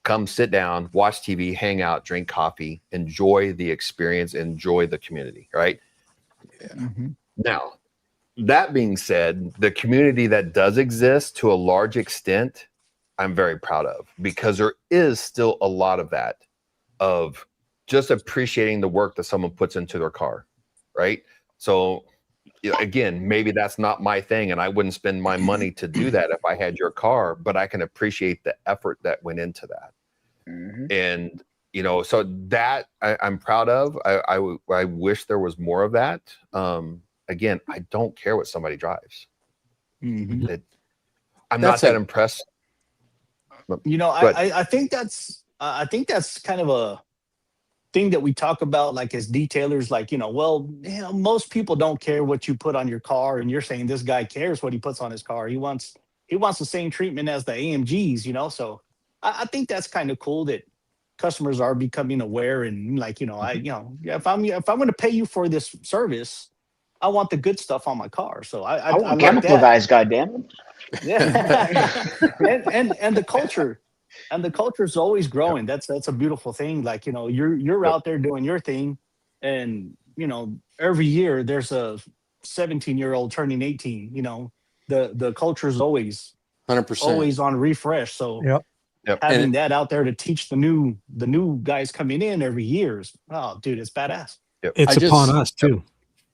[SPEAKER 4] Come sit down, watch TV, hang out, drink coffee, enjoy the experience, enjoy the community, right?
[SPEAKER 11] Yeah.
[SPEAKER 4] Now, that being said, the community that does exist to a large extent, I'm very proud of because there is still a lot of that, of just appreciating the work that someone puts into their car, right? So, again, maybe that's not my thing and I wouldn't spend my money to do that if I had your car, but I can appreciate the effort that went into that. And, you know, so that I'm proud of. I wish there was more of that. Again, I don't care what somebody drives. I'm not that impressed.
[SPEAKER 8] You know, I think that's kind of a thing that we talk about, like as detailers, like, you know, well, you know, most people don't care what you put on your car, and you're saying this guy cares what he puts on his car. He wants the same treatment as the AMGs, you know. So I think that's kind of cool that customers are becoming aware and like, you know, if I'm going to pay you for this service, I want the good stuff on my car. So I
[SPEAKER 3] want
[SPEAKER 8] like
[SPEAKER 3] chemical
[SPEAKER 8] that.
[SPEAKER 3] guys, goddammit.
[SPEAKER 8] Yeah. and the culture. And the culture is always growing. That's a beautiful thing. Like, you know, you're out there doing your thing, and you know, every year there's a 17-year-old turning 18. You know, the culture is always
[SPEAKER 11] 100%.
[SPEAKER 8] always on refresh. So having that out there to teach the new guys coming in every year is, oh, dude, it's badass.
[SPEAKER 5] It's upon us too.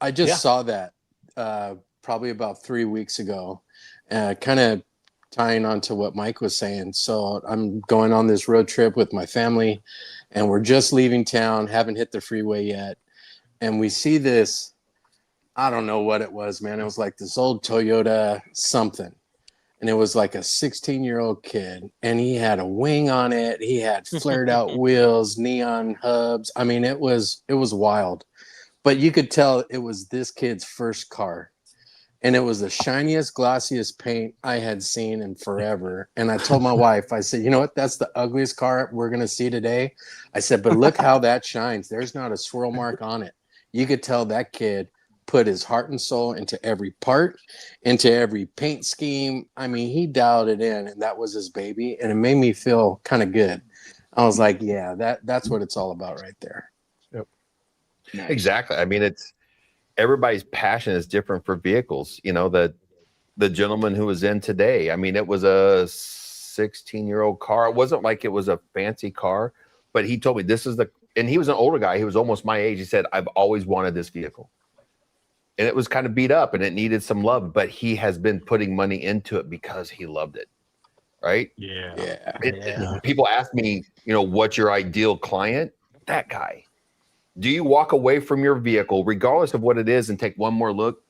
[SPEAKER 11] I just saw that probably about 3 weeks ago, kind of tying on to what Mike was saying. So I'm going on this road trip with my family and we're just leaving town, haven't hit the freeway yet. And we see this, I don't know what it was, man. It was like this old Toyota something. And it was like a 16-year-old kid and he had a wing on it. He had flared out wheels, neon hubs. I mean, it was wild, but you could tell it was this kid's first car. and it was the shiniest, glossiest paint I had seen in forever. And I told my wife, I said, you know what? That's the ugliest car we're going to see today. I said, but look how that shines. There's not a swirl mark on it. You could tell that kid put his heart and soul into every part, into every paint scheme. I mean, he dialed it in, and that was his baby. And it made me feel kind of good. I was like, yeah, that's what it's all about right there.
[SPEAKER 3] Nice.
[SPEAKER 4] Exactly. I mean, it's everybody's passion is different for vehicles. You know, the gentleman who was in today, I mean, it was a 16-year-old car. It wasn't like it was a fancy car, but he told me and he was an older guy. He was almost my age. He said, I've always wanted this vehicle. And it was kind of beat up and it needed some love, but he has been putting money into it because he loved it. Right?
[SPEAKER 11] Yeah.
[SPEAKER 4] People ask me, you know, what's your ideal client? That guy. Do you walk away from your vehicle, regardless of what it is, and take one more look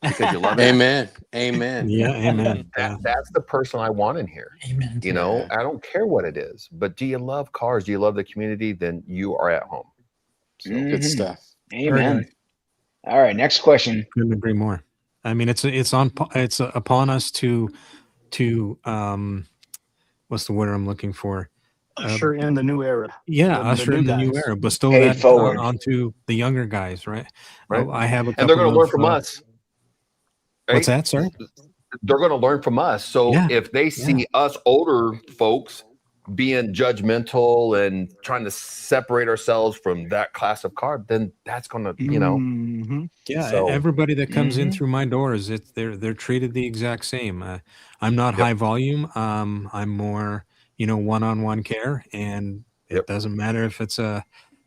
[SPEAKER 4] because you love it?
[SPEAKER 11] Amen. Amen.
[SPEAKER 5] Yeah, amen.
[SPEAKER 4] That's the person I want in here.
[SPEAKER 8] Amen.
[SPEAKER 4] You know, I don't care what it is, but do you love cars? Do you love the community? Then you are at home. So,
[SPEAKER 11] Good stuff.
[SPEAKER 3] Amen. All right, next question.
[SPEAKER 5] Couldn't agree more. I mean, it's upon us to what's the word I'm looking for?
[SPEAKER 8] Usher in the new era.
[SPEAKER 5] Yeah,
[SPEAKER 8] The
[SPEAKER 5] usher in the new
[SPEAKER 8] guys.
[SPEAKER 5] era, bestow
[SPEAKER 3] Pay it
[SPEAKER 5] that
[SPEAKER 3] forward.
[SPEAKER 5] onto the younger guys, right?
[SPEAKER 4] Right.
[SPEAKER 5] I have a couple
[SPEAKER 4] and they're going to learn
[SPEAKER 5] of,
[SPEAKER 4] from us. Right?
[SPEAKER 5] What's that, sir?
[SPEAKER 4] They're going to learn from us. So
[SPEAKER 5] Yeah.
[SPEAKER 4] if they see us older folks being judgmental and trying to separate ourselves from that class of car, then that's going to, you know.
[SPEAKER 8] Mhm.
[SPEAKER 5] Yeah,
[SPEAKER 4] So-
[SPEAKER 5] everybody that comes in through my doors, they're treated the exact same. I'm not high volume. I'm more, one-on-one care, and it doesn't matter if it's a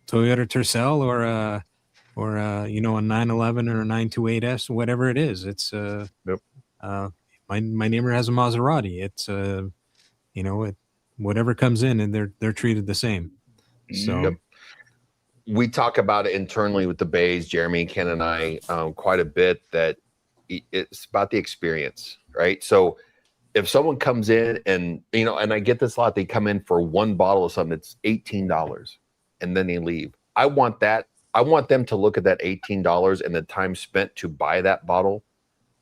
[SPEAKER 5] Toyota Tercel or a 911 or a 928S, whatever it is. It's my neighbor has a Maserati. It's whatever comes in, and they're treated the same. So.
[SPEAKER 4] We talk about it internally with the Bays, Jeremy, Ken, and I, quite a bit, that it's about the experience, right? So if someone comes in and, and I get this a lot, they come in for one bottle of something, it's $18 and then they leave. I want them to look at that $18 and the time spent to buy that bottle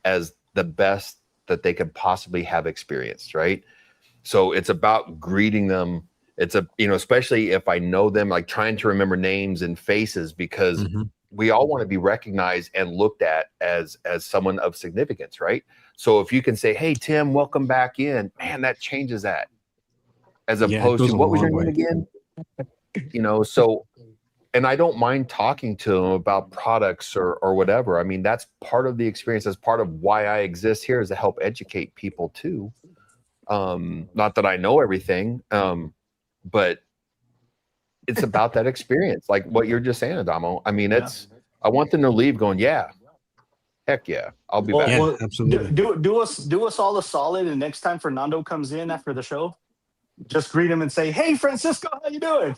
[SPEAKER 4] as the best that they could possibly have experienced, right? So it's about greeting them. It's especially if I know them, like trying to remember names and faces, because we all want to be recognized and looked at as someone of significance, right? So if you can say, "Hey, Tim, welcome back in," man, that changes that. As opposed to, "What was your name again?" So, and I don't mind talking to them about products or whatever. I mean, that's part of the experience. That's part of why I exist here, is to help educate people too. Not that I know everything. But it's about that experience, like what you're just saying, Adamo. I mean, I want them to leave going, yeah, heck yeah, I'll be back.
[SPEAKER 5] Yeah, absolutely.
[SPEAKER 8] Do us all a solid, and next time Fernando comes in after the show, just greet him and say, "Hey, Francisco, how you doing?"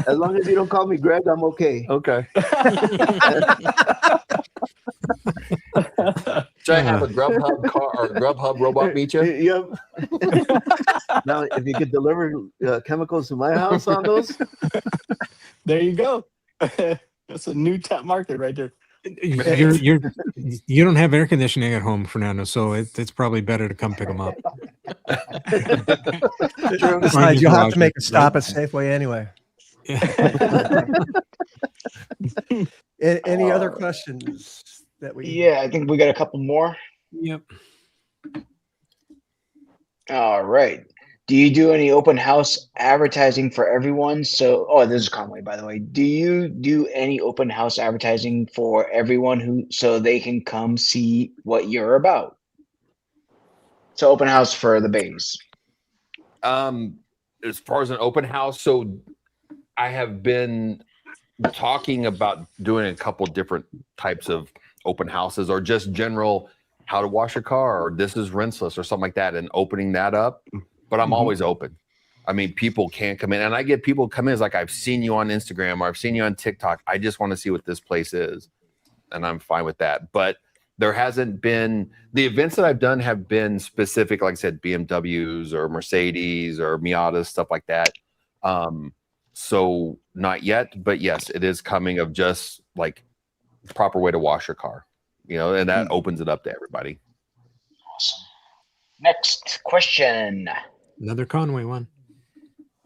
[SPEAKER 6] As long as you don't call me Greg, I'm okay.
[SPEAKER 4] Okay. Should I have a Grubhub car or a Grubhub robot meet you?
[SPEAKER 6] Yep. Now, if you could deliver chemicals to my house on those,
[SPEAKER 8] there you go. That's a new tap market right there.
[SPEAKER 5] You don't have air conditioning at home, Fernando, so it's probably better to come pick them up.
[SPEAKER 2] Besides, you'll have to make a stop at Safeway anyway. Any other questions that we?
[SPEAKER 3] Yeah, I think we got a couple more.
[SPEAKER 5] Yep.
[SPEAKER 3] All right. Do you do any open house advertising for everyone? So, this is Conway, by the way. Do you do any open house advertising for everyone so they can come see what you're about? So, open house for the Bays.
[SPEAKER 4] As far as an open house, so I have been talking about doing a couple different types of open houses, or just general how to wash a car, or this is rinseless, or something like that, and opening that up. But I'm always open. I mean, people can come in, and I get people come in. It's like, I've seen you on Instagram, or I've seen you on TikTok. I just want to see what this place is. And I'm fine with that. But there hasn't been, the events that I've done have been specific, like I said, BMWs or Mercedes or Miatas, stuff like that. So not yet, but yes, it is coming of just like proper way to wash your car, and that opens it up to everybody.
[SPEAKER 3] Awesome. Next question.
[SPEAKER 5] Another Conway one.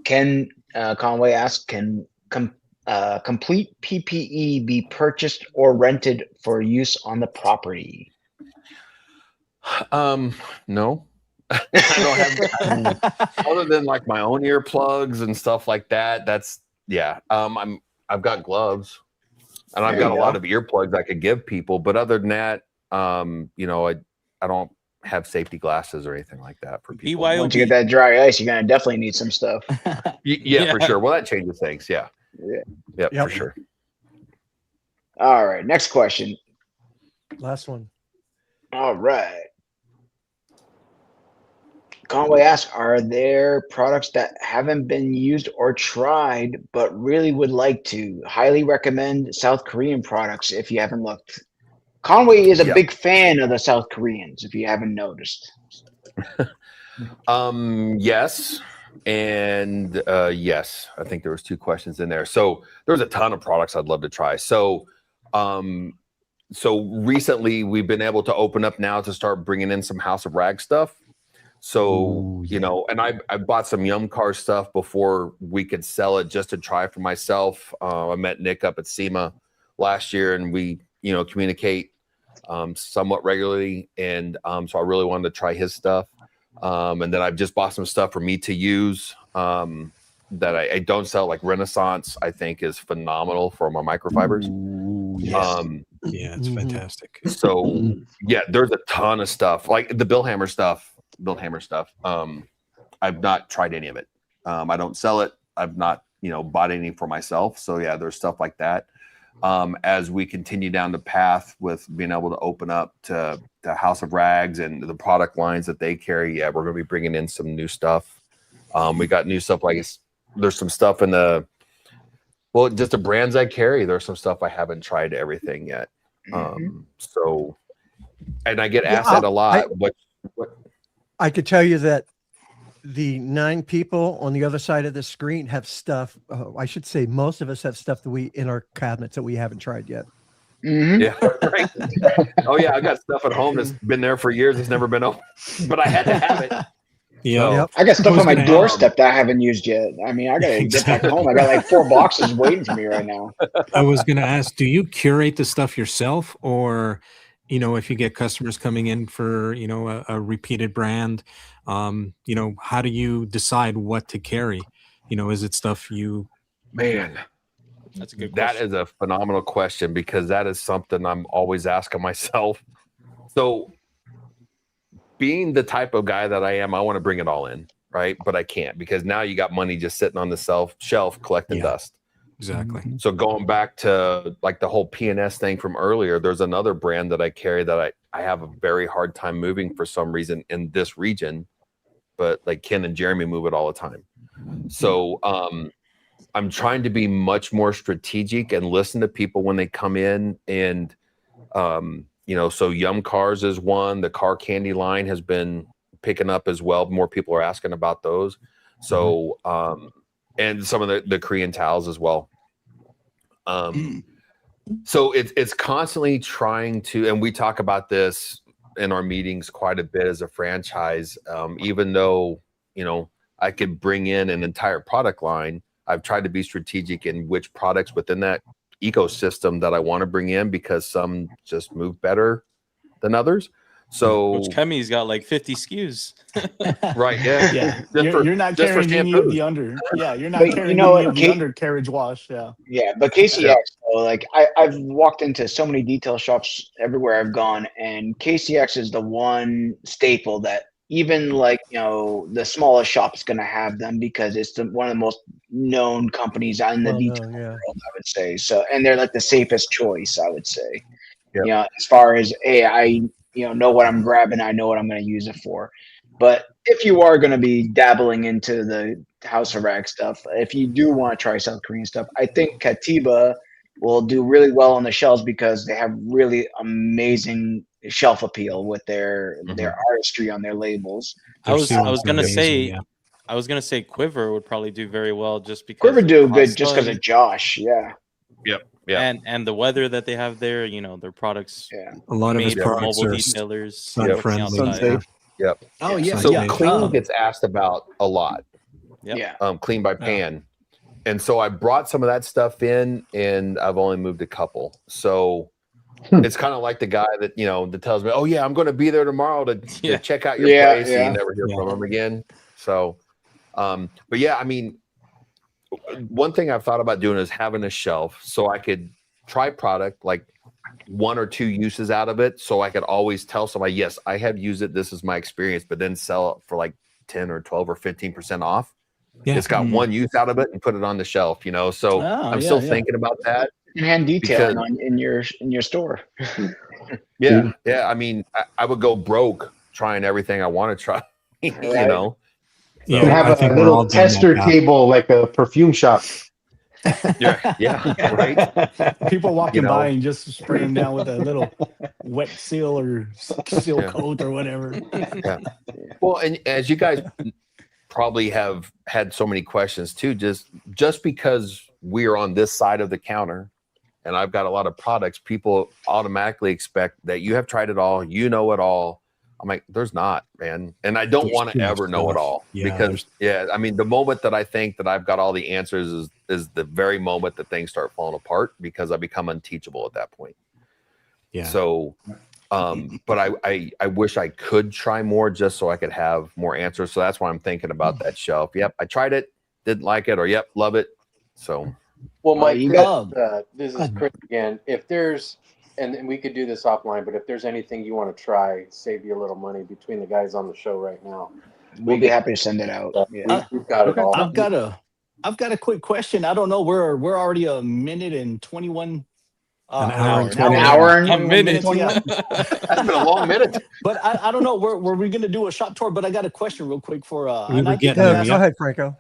[SPEAKER 3] Can Conway asks, can complete PPE be purchased or rented for use on the property?
[SPEAKER 4] No. I don't have other than like my own earplugs and stuff like that. That's I've got gloves and I've got a lot of earplugs I could give people, but other than that, I don't have safety glasses or anything like that for people.
[SPEAKER 7] BYOB.
[SPEAKER 3] Once you get that dry ice, you're gonna definitely need some stuff.
[SPEAKER 4] Yeah, for sure. Well, that changes things. Yeah.
[SPEAKER 2] Yep.
[SPEAKER 4] For sure.
[SPEAKER 3] All right, next question.
[SPEAKER 2] Last one.
[SPEAKER 3] All right. Conway asks, are there products that haven't been used or tried but really would like to? Highly recommend South Korean products if you haven't looked. Conway is a big fan of the South Koreans, if you haven't noticed.
[SPEAKER 4] Yes. And yes, I think there was 2 questions in there. So there's a ton of products I'd love to try. So recently we've been able to open up now to start bringing in some House of Rag stuff. So, and I bought some Yum Car stuff before we could sell it just to try for myself. I met Nick up at SEMA last year and we, communicate somewhat regularly. And so I really wanted to try his stuff. And then I've just bought some stuff for me to use that I don't sell, like Renaissance, I think is phenomenal for my microfibers.
[SPEAKER 5] Yeah, it's fantastic.
[SPEAKER 4] So yeah, there's a ton of stuff like the Bill Hammer stuff. I've not tried any of it. I don't sell it. I've not, bought any for myself. So yeah, there's stuff like that. As we continue down the path with being able to open up to House of Rags and the product lines that they carry, we're going to be bringing in some new stuff. We got new stuff like there's some stuff in just the brands I carry. There's some stuff I haven't tried everything yet. So, and I get asked that a lot. What
[SPEAKER 2] I could tell you that the 9 people on the other side of the screen have stuff. I should say most of us have stuff that we in our cabinets that we haven't tried yet.
[SPEAKER 4] Yeah, right. Oh yeah, I got stuff at home that's been there for years. It's never been open, but I had to have it.
[SPEAKER 5] Yeah,
[SPEAKER 3] I got stuff on my doorstep that I haven't used yet. I mean, I gotta get back home. I got like 4 boxes waiting for me right now.
[SPEAKER 5] I was going to ask, do you curate the stuff yourself, or if you get customers coming in for a repeated brand, how do you decide what to carry? Is it stuff you?
[SPEAKER 4] Man,
[SPEAKER 7] that's a good
[SPEAKER 4] question. That is a phenomenal question because that is something I'm always asking myself. So being the type of guy that I am, I want to bring it all in, right? But I can't because now you got money just sitting on the shelf collecting dust.
[SPEAKER 5] Exactly.
[SPEAKER 4] So going back to like the whole PNS thing from earlier, there's another brand that I carry that I have a very hard time moving for some reason in this region, but like Ken and Jeremy move it all the time. So I'm trying to be much more strategic and listen to people when they come in and so Yum Cars is one. The car candy line has been picking up as well. More people are asking about those. So, and some of the Korean towels as well. So it's constantly trying to, and we talk about this in our meetings quite a bit as a franchise. Even though, I could bring in an entire product line, I've tried to be strategic in which products within that ecosystem that I want to bring in because some just move better than others. So
[SPEAKER 7] Coach Kemi's got like 50 SKUs.
[SPEAKER 4] Right. Yeah.
[SPEAKER 8] You're not carrying any of the under. Yeah. You're not carrying any of the undercarriage wash. Yeah.
[SPEAKER 3] Yeah. But KCX, though, like I've walked into so many detail shops everywhere I've gone, and KCX is the one staple that even like, the smallest shop is going to have them because it's one of the most known companies in the detail world, I would say. So, and they're like the safest choice, I would say. As far as, hey, I know what I'm grabbing. I know what I'm going to use it for. But if you are going to be dabbling into the House of Rag stuff, if you do want to try South Korean stuff, I think Katiba will do really well on the shelves because they have really amazing shelf appeal with their artistry on their labels.
[SPEAKER 7] I was going to say, I was gonna say Quiver would probably do very well just because
[SPEAKER 3] Quiver
[SPEAKER 7] of
[SPEAKER 3] do
[SPEAKER 7] the hot
[SPEAKER 3] good just because
[SPEAKER 7] sun
[SPEAKER 3] of Josh. Yeah.
[SPEAKER 4] Yeah.
[SPEAKER 7] and the weather that they have there. Their products
[SPEAKER 3] Yeah.
[SPEAKER 5] A lot of his
[SPEAKER 7] made for
[SPEAKER 5] products
[SPEAKER 7] mobile
[SPEAKER 5] are
[SPEAKER 7] detailers
[SPEAKER 5] sun
[SPEAKER 7] working
[SPEAKER 5] friendly.
[SPEAKER 7] outside.
[SPEAKER 6] Sunsafe.
[SPEAKER 4] Yep.
[SPEAKER 8] Oh yeah,
[SPEAKER 5] So
[SPEAKER 4] So
[SPEAKER 8] yeah.
[SPEAKER 4] clean gets asked about a lot.
[SPEAKER 7] Yep.
[SPEAKER 3] Yeah.
[SPEAKER 4] Clean by pan. And so I brought some of that stuff in, and I've only moved a couple. So it's kind of like the guy that that tells me, "Oh yeah, I'm going to be there tomorrow to check out your
[SPEAKER 3] Yeah,
[SPEAKER 4] place," and you never hear from him again. So, but yeah, I mean, one thing I've thought about doing is having a shelf so I could try product like 1 or 2 uses out of it, so I could always tell somebody, "Yes, I have used it. This is my experience," but then sell it for like 10 or 12 or 15% off.
[SPEAKER 5] Yeah.
[SPEAKER 4] It's got one use out of it and put it on the shelf, So I'm still thinking about that.
[SPEAKER 3] Hand detailing
[SPEAKER 4] Because-
[SPEAKER 3] in your store.
[SPEAKER 4] Yeah. I mean, I would go broke trying everything I want to try,
[SPEAKER 3] Right.
[SPEAKER 9] You can have a little tester table like a perfume shop.
[SPEAKER 4] Yeah, right.
[SPEAKER 8] People walking by and just spray them down with a little wet seal or seal coat or whatever.
[SPEAKER 4] Yeah. Well, and as you guys probably have had so many questions too, just because we're on this side of the counter and I've got a lot of products, people automatically expect that you have tried it all, you know it all. I'm like, there's not, man. And I don't want to ever know it all because I mean, the moment that I think that I've got all the answers is the very moment that things start falling apart because I become unteachable at that point.
[SPEAKER 5] Yeah.
[SPEAKER 4] So, but I wish I could try more just so I could have more answers. So that's why I'm thinking about that shelf. Yep. I tried it, didn't like it, or yep, love it. So,
[SPEAKER 11] Well, Mike,
[SPEAKER 3] you
[SPEAKER 11] this is Chris again. If there's, and we could do this offline, but if there's anything you want to try, save you a little money between the guys on the show right now,
[SPEAKER 3] We'll be happy to send it out.
[SPEAKER 11] we've got it all.
[SPEAKER 8] I've got a quick question. I don't know. We're already a minute and 21.
[SPEAKER 5] An hour and
[SPEAKER 8] 20
[SPEAKER 3] hour and
[SPEAKER 8] 21 minutes, yeah.
[SPEAKER 4] that's been a long minute.
[SPEAKER 8] But I don't know. Were we going to do a shop tour? But I got a question real quick for.
[SPEAKER 5] We
[SPEAKER 8] and
[SPEAKER 5] were
[SPEAKER 8] I think
[SPEAKER 5] getting
[SPEAKER 8] I've
[SPEAKER 5] there,
[SPEAKER 8] asked-
[SPEAKER 2] Go ahead, Franco.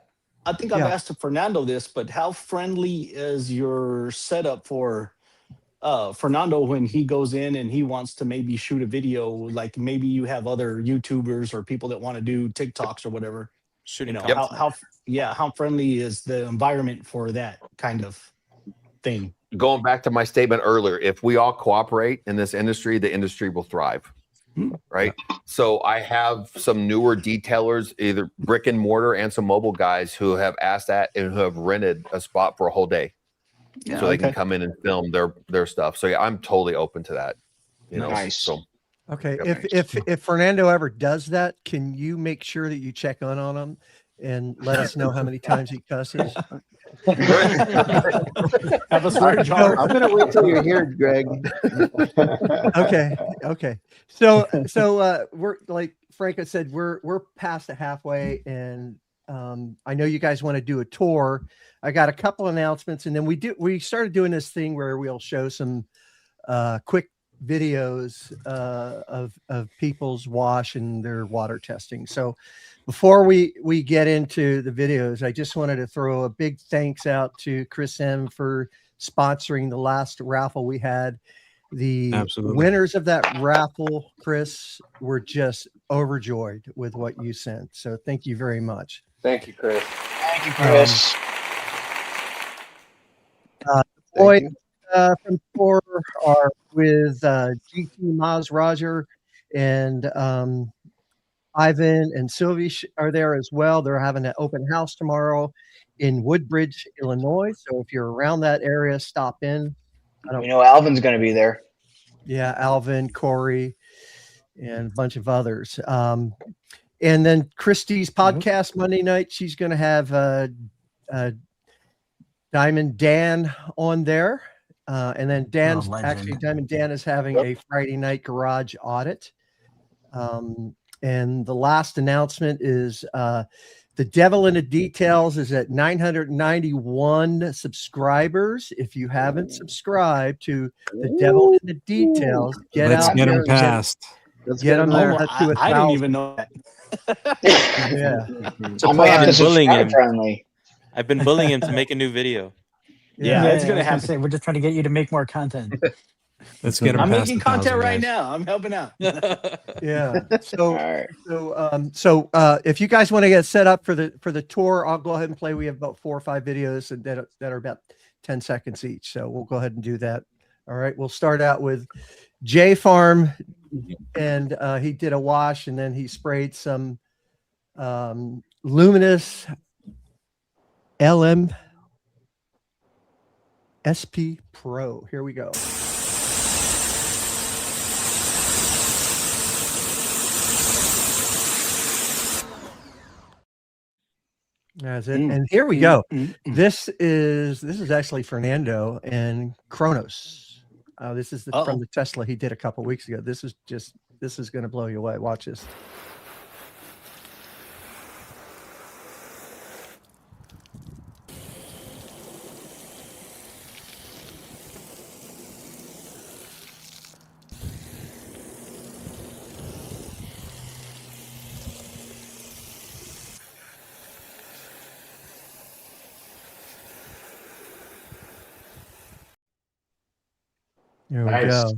[SPEAKER 8] I think I've asked Fernando this, but how friendly is your setup for Fernando when he goes in and he wants to maybe shoot a video? Like maybe you have other YouTubers or people that want to do TikToks or whatever.
[SPEAKER 7] Shooting
[SPEAKER 8] How friendly is the environment for that kind of thing?
[SPEAKER 4] Going back to my statement earlier, if we all cooperate in this industry, the industry will thrive. Right. So I have some newer detailers, either brick and mortar and some mobile guys who have asked that and who have rented a spot for a whole day. So they can come in and film their stuff. So yeah, I'm totally open to that.
[SPEAKER 3] Nice.
[SPEAKER 4] So
[SPEAKER 2] Okay. If Fernando ever does that, can you make sure that you check on him and let us know how many times he cusses?
[SPEAKER 8] Have a swear jar.
[SPEAKER 6] I'm gonna wait till you're here, Greg.
[SPEAKER 2] Okay. So we're like Franco said, we're past the halfway, and I know you guys want to do a tour. I got a couple announcements, and then we started doing this thing where we'll show some quick videos of people's wash and their water testing. So before we get into the videos, I just wanted to throw a big thanks out to Chris M for sponsoring the last raffle we had. The winners of that raffle, Chris, were just overjoyed with what you sent. So thank you very much.
[SPEAKER 11] Thank you, Chris.
[SPEAKER 3] Thank you, Chris.
[SPEAKER 2] Boyd from Tor are with GT Maz Roger and Ivan and Sylvie are there as well. They're having an open house tomorrow in Woodbridge, Illinois. So if you're around that area, stop in.
[SPEAKER 3] Alvin's going to be there.
[SPEAKER 2] Yeah, Alvin, Corey, and a bunch of others. And then Christy's podcast Monday night. She's going to have Diamond Dan on there. And then Diamond Dan is having a Friday night garage audit. And the last announcement is the Devil in the Details is at 991 subscribers. If you haven't subscribed to the Devil in the Details,
[SPEAKER 5] Let's get them past.
[SPEAKER 2] Get them there.
[SPEAKER 8] I didn't even know that.
[SPEAKER 2] Yeah.
[SPEAKER 3] I might have to
[SPEAKER 7] bullying him.
[SPEAKER 3] friendly.
[SPEAKER 7] I've been bullying him to make a new video.
[SPEAKER 8] Yeah, it's gonna
[SPEAKER 12] I was
[SPEAKER 8] happen.
[SPEAKER 12] say we're just trying to get you to make more content.
[SPEAKER 5] Let's get them
[SPEAKER 8] I'm
[SPEAKER 5] past
[SPEAKER 8] making
[SPEAKER 5] 1,000,
[SPEAKER 8] content right
[SPEAKER 5] guys.
[SPEAKER 8] now. I'm helping out.
[SPEAKER 2] Yeah.
[SPEAKER 3] All right.
[SPEAKER 2] So if you guys want to get set up for the tour, I'll go ahead and play. We have about 4 or 5 videos that are about 10 seconds each. So we'll go ahead and do that. All right. We'll start out with J Farm, and he did a wash, and then he sprayed some luminous LM SP Pro. Here we go. That's it. And here we go. This is actually Fernando and Kronos. This is from the Tesla he did a couple weeks ago. This is going to blow you away. Watch this. There we go.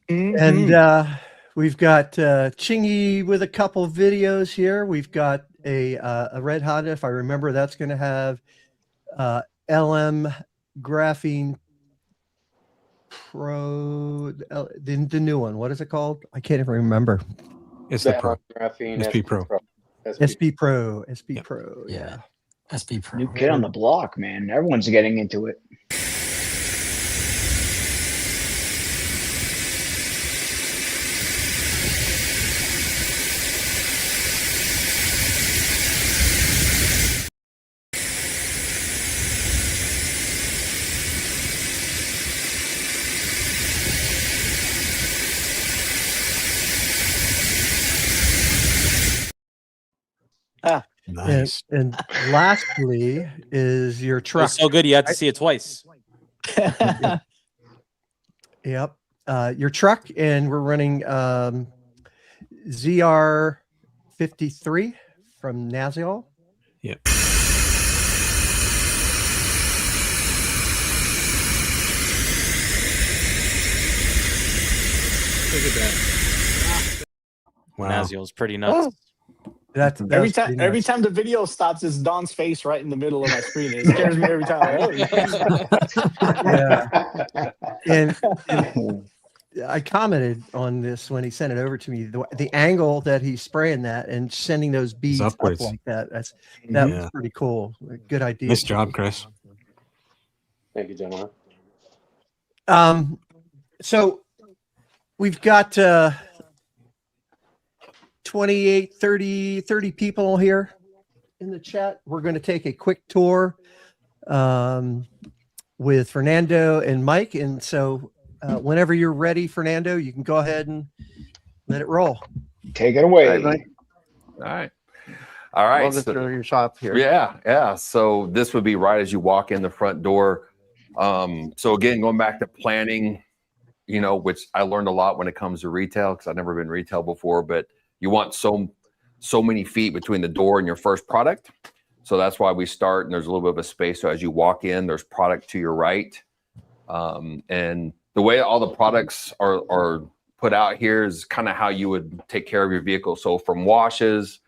[SPEAKER 2] And we've got Chingy with a couple videos here. We've got a Red Honda, if I remember, that's going to have LM Graphene Pro, the new one. What is it called? I can't even remember.
[SPEAKER 5] It's the Pro.
[SPEAKER 11] Graphene
[SPEAKER 5] SP Pro.
[SPEAKER 2] SP Pro. SP
[SPEAKER 5] Yep.
[SPEAKER 2] Pro. Yeah.
[SPEAKER 12] SP Pro.
[SPEAKER 3] New kid on the block, man. Everyone's getting into it.
[SPEAKER 5] Nice.
[SPEAKER 2] And lastly is your truck.
[SPEAKER 7] It's so good you had to see it twice.
[SPEAKER 2] Yep. Your truck, and we're running ZR53 from Naziol.
[SPEAKER 5] Yep.
[SPEAKER 7] Look at that.
[SPEAKER 5] Wow.
[SPEAKER 7] Naziol's pretty nuts.
[SPEAKER 2] That's
[SPEAKER 8] Every time the video stops, it's Don's face right in the middle of my screen. It scares me every time.
[SPEAKER 2] Yeah. And I commented on this when he sent it over to me. The angle that he's spraying that and sending those beads up
[SPEAKER 5] upwards.
[SPEAKER 2] like that. That
[SPEAKER 5] Yeah.
[SPEAKER 2] was pretty cool. Good idea.
[SPEAKER 5] Nice job, Chris.
[SPEAKER 11] Thank you, gentlemen.
[SPEAKER 2] So we've got 28, 30 people here in the chat. We're going to take a quick tour with Fernando and Mike. And so whenever you're ready, Fernando, you can go ahead and let it roll.
[SPEAKER 3] Take it away.
[SPEAKER 6] All right, Mike.
[SPEAKER 4] All right.
[SPEAKER 6] We'll go through your shop here.
[SPEAKER 4] Yeah. So this would be right as you walk in the front door. So again, going back to planning, which I learned a lot when it comes to retail, because I've never been retail before, but you want so many feet between the door and your first product. So that's why we start, and there's a little bit of a space. So as you walk in, there's product to your right. And the way all the products are put out here is kind of how you would take care of your vehicle. So from washes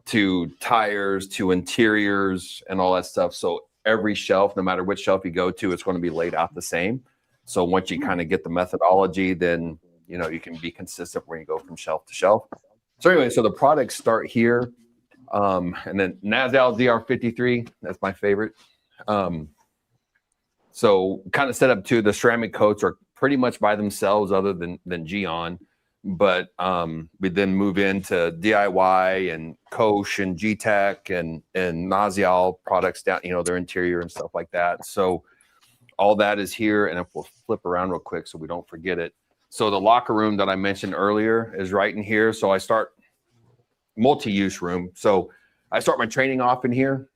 [SPEAKER 4] to tires to interiors and all that stuff. So every shelf, no matter which shelf you go to, it's going to be laid out the same. So once you kind of get the methodology, then, you can be consistent when you go from shelf to shelf. So anyway, so the products start here. And then Naziol ZR53, that's my favorite. So kind of set up to the ceramic coats are pretty much by themselves other than Geon. But we then move into DIY and Koch and G-Tech and Naziol products down, their interior and stuff like that. So all that is here. And if we'll flip around real quick so we don't forget it. So the locker room that I mentioned earlier is right in here. So I start multi-use room. So I start my training off in here.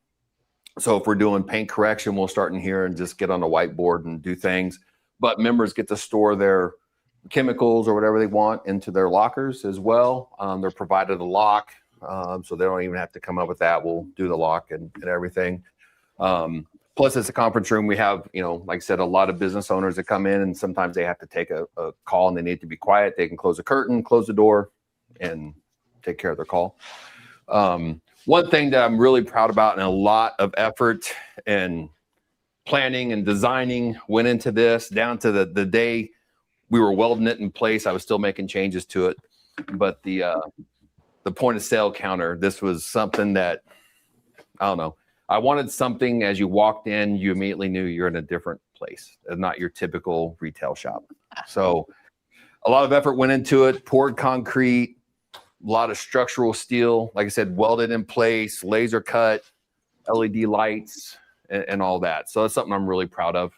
[SPEAKER 4] So if we're doing paint correction, we'll start in here and just get on the whiteboard and do things. But members get to store their chemicals or whatever they want into their lockers as well. They're provided a lock, so they don't even have to come up with that. We'll do the lock and everything. Plus, it's a conference room. We have, like I said, a lot of business owners that come in, and sometimes they have to take a call and they need to be quiet. They can close the curtain, close the door, and take care of their call. One thing that I'm really proud about, and a lot of effort and planning and designing went into this, down to the day we were welding it in place. I was still making changes to it, but the point of sale counter, this was something that, I don't know. I wanted something, as you walked in, you immediately knew you're in a different place, not your typical retail shop. So a lot of effort went into it, poured concrete, a lot of structural steel, like I said, welded in place, laser cut, LED lights, and all that. So that's something I'm really proud of.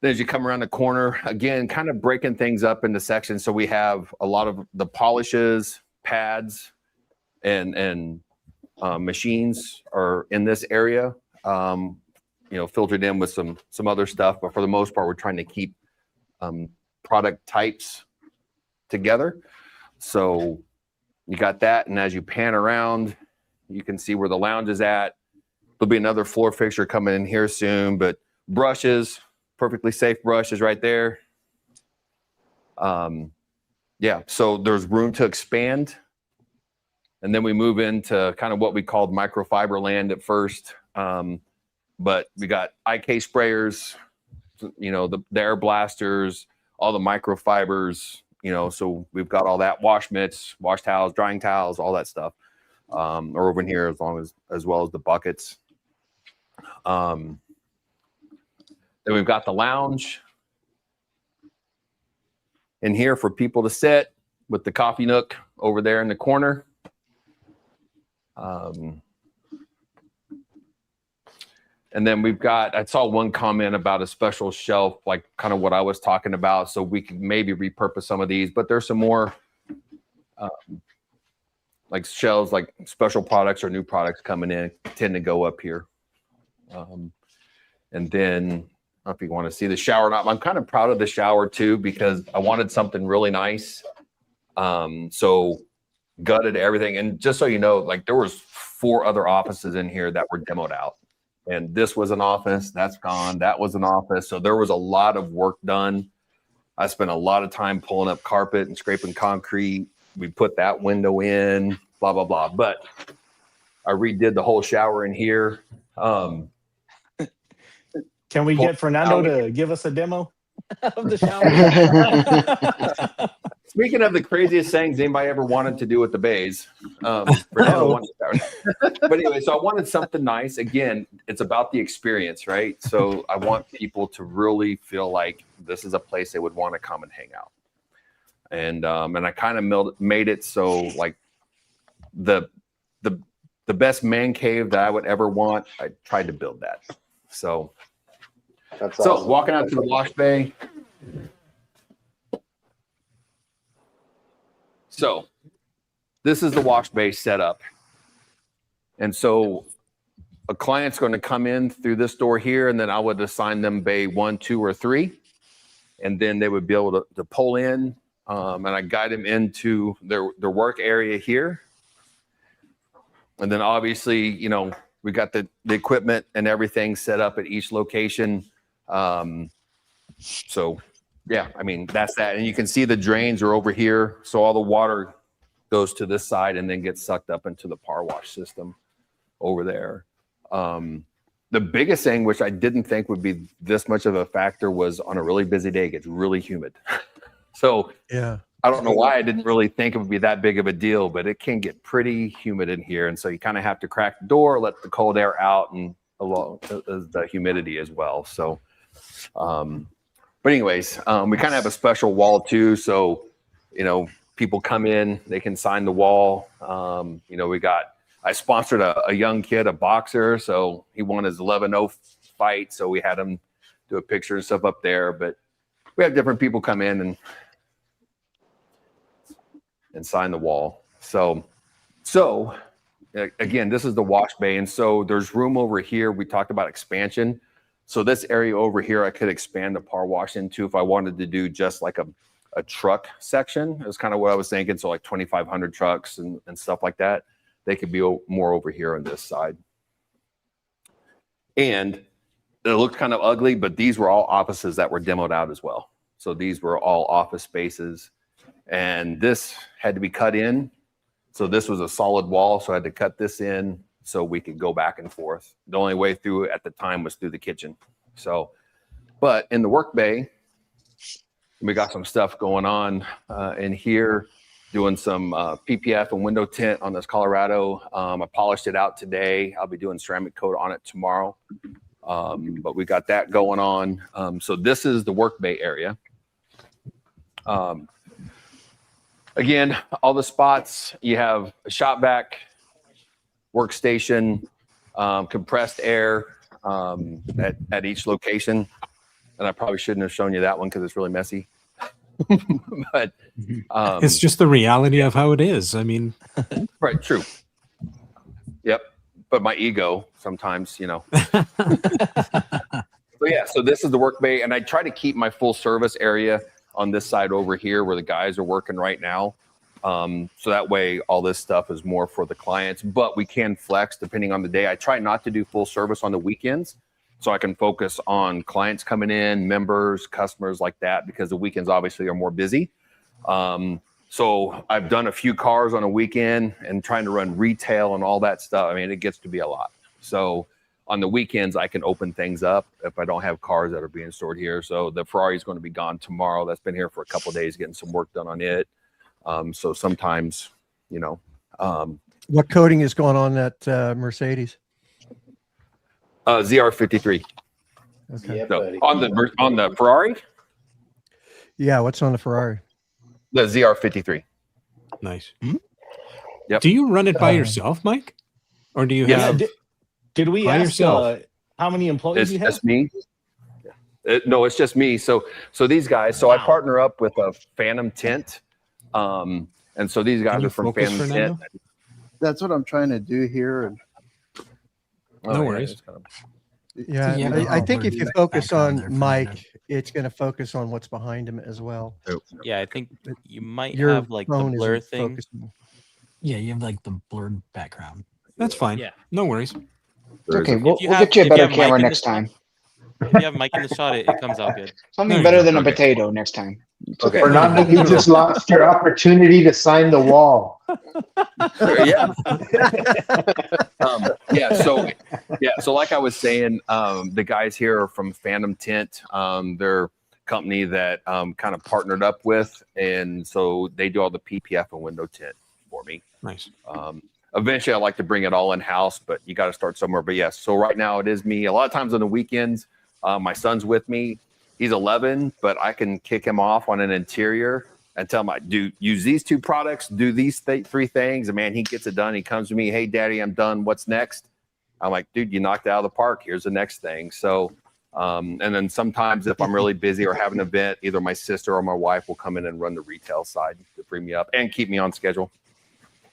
[SPEAKER 4] Then as you come around the corner, again, kind of breaking things up into sections. So we have a lot of the polishes, pads, and machines are in this area, filtered in with some other stuff. But for the most part, we're trying to keep product types together. So you got that. And as you pan around, you can see where the lounge is at. There'll be another floor fixture coming in here soon, but brushes, perfectly safe brushes right there. Yeah, so there's room to expand. And then we move into kind of what we called microfiber land at first. But we got IK sprayers, the air blasters, all the microfibers, so we've got all that, wash mitts, wash towels, drying towels, all that stuff. Or over in here, as well as the buckets. Then we've got the lounge in here for people to sit, with the coffee nook over there in the corner. And then we've got, I saw one comment about a special shelf, like kind of what I was talking about. So we could maybe repurpose some of these, but there's some more like shelves, like special products or new products coming in, tend to go up here. And then, I don't know if you want to see the shower knob. I'm kind of proud of the shower too, because I wanted something really nice. So gutted everything. And just so you know, like there was 4 other offices in here that were demoed out. And this was an office, that's gone. That was an office. So there was a lot of work done. I spent a lot of time pulling up carpet and scraping concrete. We put that window in, blah, blah, blah. But I redid the whole shower in here.
[SPEAKER 8] Can we get Fernando to give us a demo of the shower?
[SPEAKER 4] Speaking of the craziest things anybody ever wanted to do with the Bays, Fernando wanted to shower. But anyway, so I wanted something nice. Again, it's about the experience, right? So I want people to really feel like this is a place they would want to come and hang out. And I kind of made it so like the best man cave that I would ever want. I tried to build that. So
[SPEAKER 11] That's awesome.
[SPEAKER 4] Walking out to the wash bay. So this is the wash bay setup. And so a client's going to come in through this door here, and then I would assign them bay 1, 2, or 3. And then they would be able to pull in, and I guide them into their work area here. And then obviously, we got the equipment and everything set up at each location. So yeah, I mean, that's that. And you can see the drains are over here. So all the water goes to this side and then gets sucked up into the power wash system over there. The biggest thing, which I didn't think would be this much of a factor, was on a really busy day, it gets really humid. So yeah, I don't know why I didn't really think it would be that big of a deal, but it can get pretty humid in here. And so you kind of have to crack the door, let the cold air out, and along the humidity as well. So, but anyways, we kind of have a special wall too. So, people come in, they can sign the wall. I sponsored a young kid, a boxer. So he won his 11-0 fight. So we had him do a picture and stuff up there, but we have different people come in and sign the wall. So again, this is the wash bay. And so there's room over here. We talked about expansion. So this area over here, I could expand the power wash into if I wanted to do just like a truck section. That's kind of what I was thinking. So like 2,500 trucks and stuff like that. They could be more over here on this side. And it looked kind of ugly, but these were all offices that were demoed out as well. So these were all office spaces, and this had to be cut in. So this was a solid wall, so I had to cut this in so we could go back and forth. The only way through at the time was through the kitchen. So, but in the work bay, we got some stuff going on in here, doing some PPF and window tint on this Colorado. I polished it out today. I'll be doing ceramic coat on it tomorrow. But we got that going on. So this is the work bay area. Again, all the spots, you have a shop vac, workstation, compressed air at each location. And I probably shouldn't have shown you that one because it's really messy. But
[SPEAKER 5] it's just the reality of how it is. I mean,
[SPEAKER 4] right, true. Yep. But my ego sometimes, you know. So yeah, so this is the work bay, and I try to keep my full service area on this side over here where the guys are working right now. So that way all this stuff is more for the clients, but we can flex depending on the day. I try not to do full service on the weekends so I can focus on clients coming in, members, customers like that, because the weekends obviously are more busy. So I've done a few cars on a weekend and trying to run retail and all that stuff. I mean, it gets to be a lot. So on the weekends, I can open things up if I don't have cars that are being stored here. So the Ferrari is going to be gone tomorrow. That's been here for a couple of days, getting some work done on it. So sometimes, you know.
[SPEAKER 2] What coating is going on that Mercedes?
[SPEAKER 4] ZR53.
[SPEAKER 2] Okay.
[SPEAKER 11] Yeah,
[SPEAKER 4] So
[SPEAKER 11] buddy.
[SPEAKER 4] on the Ferrari,
[SPEAKER 2] Yeah, what's on the Ferrari?
[SPEAKER 4] the ZR53.
[SPEAKER 5] nice.
[SPEAKER 4] Yep.
[SPEAKER 5] Do you run it by yourself, Mike? Or do you
[SPEAKER 4] Yes.
[SPEAKER 5] have
[SPEAKER 8] Did we
[SPEAKER 5] By
[SPEAKER 8] ask
[SPEAKER 5] yourself.
[SPEAKER 8] how many employees
[SPEAKER 4] It's
[SPEAKER 8] you have?
[SPEAKER 4] just me. No, it's just me. So these guys. So I partner up with a Phantom Tint, and so these guys
[SPEAKER 5] Can you
[SPEAKER 4] are from
[SPEAKER 5] focus,
[SPEAKER 4] Phantom
[SPEAKER 5] Fernando?
[SPEAKER 4] Tint.
[SPEAKER 6] That's what I'm trying to do here. And
[SPEAKER 5] No worries.
[SPEAKER 4] it's kind of-
[SPEAKER 2] Yeah,
[SPEAKER 12] Yeah,
[SPEAKER 2] I think if you focus
[SPEAKER 12] background there,
[SPEAKER 2] on Mike,
[SPEAKER 12] Fernando.
[SPEAKER 2] it's going to focus on what's behind him as well.
[SPEAKER 7] Yeah, I think you might
[SPEAKER 2] Your
[SPEAKER 7] have like the
[SPEAKER 2] phone
[SPEAKER 7] blur
[SPEAKER 2] isn't
[SPEAKER 7] thing.
[SPEAKER 2] focusing.
[SPEAKER 12] Yeah, you have like the blurred background.
[SPEAKER 5] That's fine.
[SPEAKER 7] Yeah.
[SPEAKER 5] No worries.
[SPEAKER 3] Okay,
[SPEAKER 7] If
[SPEAKER 3] we'll
[SPEAKER 7] you
[SPEAKER 3] get
[SPEAKER 7] have-
[SPEAKER 3] you a
[SPEAKER 7] if you
[SPEAKER 3] better
[SPEAKER 7] have Mike
[SPEAKER 3] camera
[SPEAKER 7] in the
[SPEAKER 3] next time.
[SPEAKER 7] If you have Mike in the shot, it comes out good.
[SPEAKER 3] Something
[SPEAKER 5] No,
[SPEAKER 3] better than a
[SPEAKER 4] okay.
[SPEAKER 3] potato next time. It's okay.
[SPEAKER 9] Fernando, you just lost your opportunity to sign the wall.
[SPEAKER 4] Yeah. So like I was saying, the guys here are from Phantom Tint. They're a company that kind of partnered up with, and so they do all the PPF and window tint for me.
[SPEAKER 5] Nice.
[SPEAKER 4] Eventually I'd like to bring it all in-house, but you got to start somewhere. But yes, so right now it is me. A lot of times on the weekends, my son's with me. He's 11, but I can kick him off on an interior and tell him, use these two products, do these three things. And man, he gets it done. He comes to me, hey, Daddy, I'm done. What's next? I'm like, dude, you knocked it out of the park. Here's the next thing. So, and then sometimes if I'm really busy or have an event, either my sister or my wife will come in and run the retail side to free me up and keep me on schedule.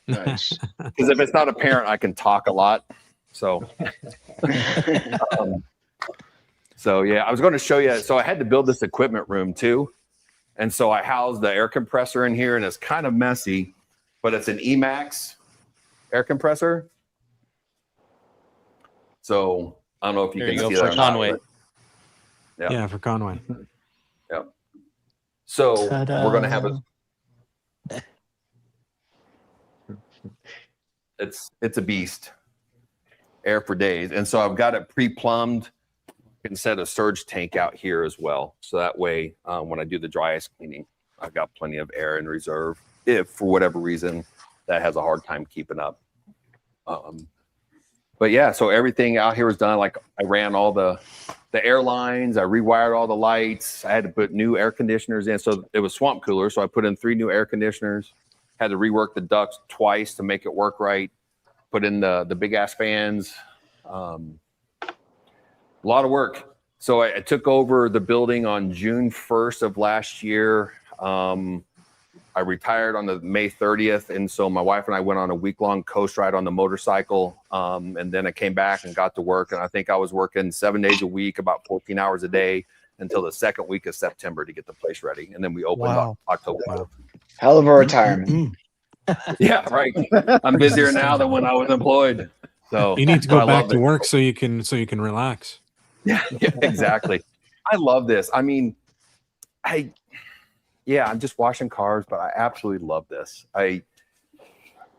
[SPEAKER 3] Nice.
[SPEAKER 4] Because if it's not apparent, I can talk a lot. So, so yeah, I was going to show you. So I had to build this equipment room too. And so I housed the air compressor in here, and it's kind of messy, but it's an Emax air compressor. So I don't know if you
[SPEAKER 7] There
[SPEAKER 4] can
[SPEAKER 7] you go,
[SPEAKER 4] see
[SPEAKER 7] for
[SPEAKER 4] that. or not,
[SPEAKER 7] Conway.
[SPEAKER 4] but-
[SPEAKER 5] Yeah, for Conway.
[SPEAKER 4] So
[SPEAKER 12] Ta-da.
[SPEAKER 4] we're going to have a. It's a beast. Air for days. And so I've got it pre-plumbed. I can set a surge tank out here as well. So that way, when I do the dry ice cleaning, I've got plenty of air in reserve if for whatever reason that has a hard time keeping up. But yeah, so everything out here is done. Like I ran all the air lines, I rewired all the lights. I had to put new air conditioners in. So it was swamp cooler. So I put in 3 new air conditioners, had to rework the ducts twice to make it work right. Put in the big ass fans. A lot of work. So I took over the building on June 1st of last year. I retired on the May 30th. And so my wife and I went on a week-long coast ride on the motorcycle. And then I came back and got to work. And I think I was working 7 days a week, about 14 hours a day until the second week of September to get the place ready. And then we opened
[SPEAKER 2] Wow.
[SPEAKER 4] October.
[SPEAKER 5] Wow.
[SPEAKER 3] Hell of a retirement.
[SPEAKER 4] Yeah, right. I'm busier now than when I was employed. So
[SPEAKER 5] You need to
[SPEAKER 4] but I
[SPEAKER 5] go back
[SPEAKER 4] love
[SPEAKER 5] to
[SPEAKER 4] it.
[SPEAKER 5] work so you can relax.
[SPEAKER 4] Yeah, exactly. I love this. I mean, I'm just washing cars, but I absolutely love this. I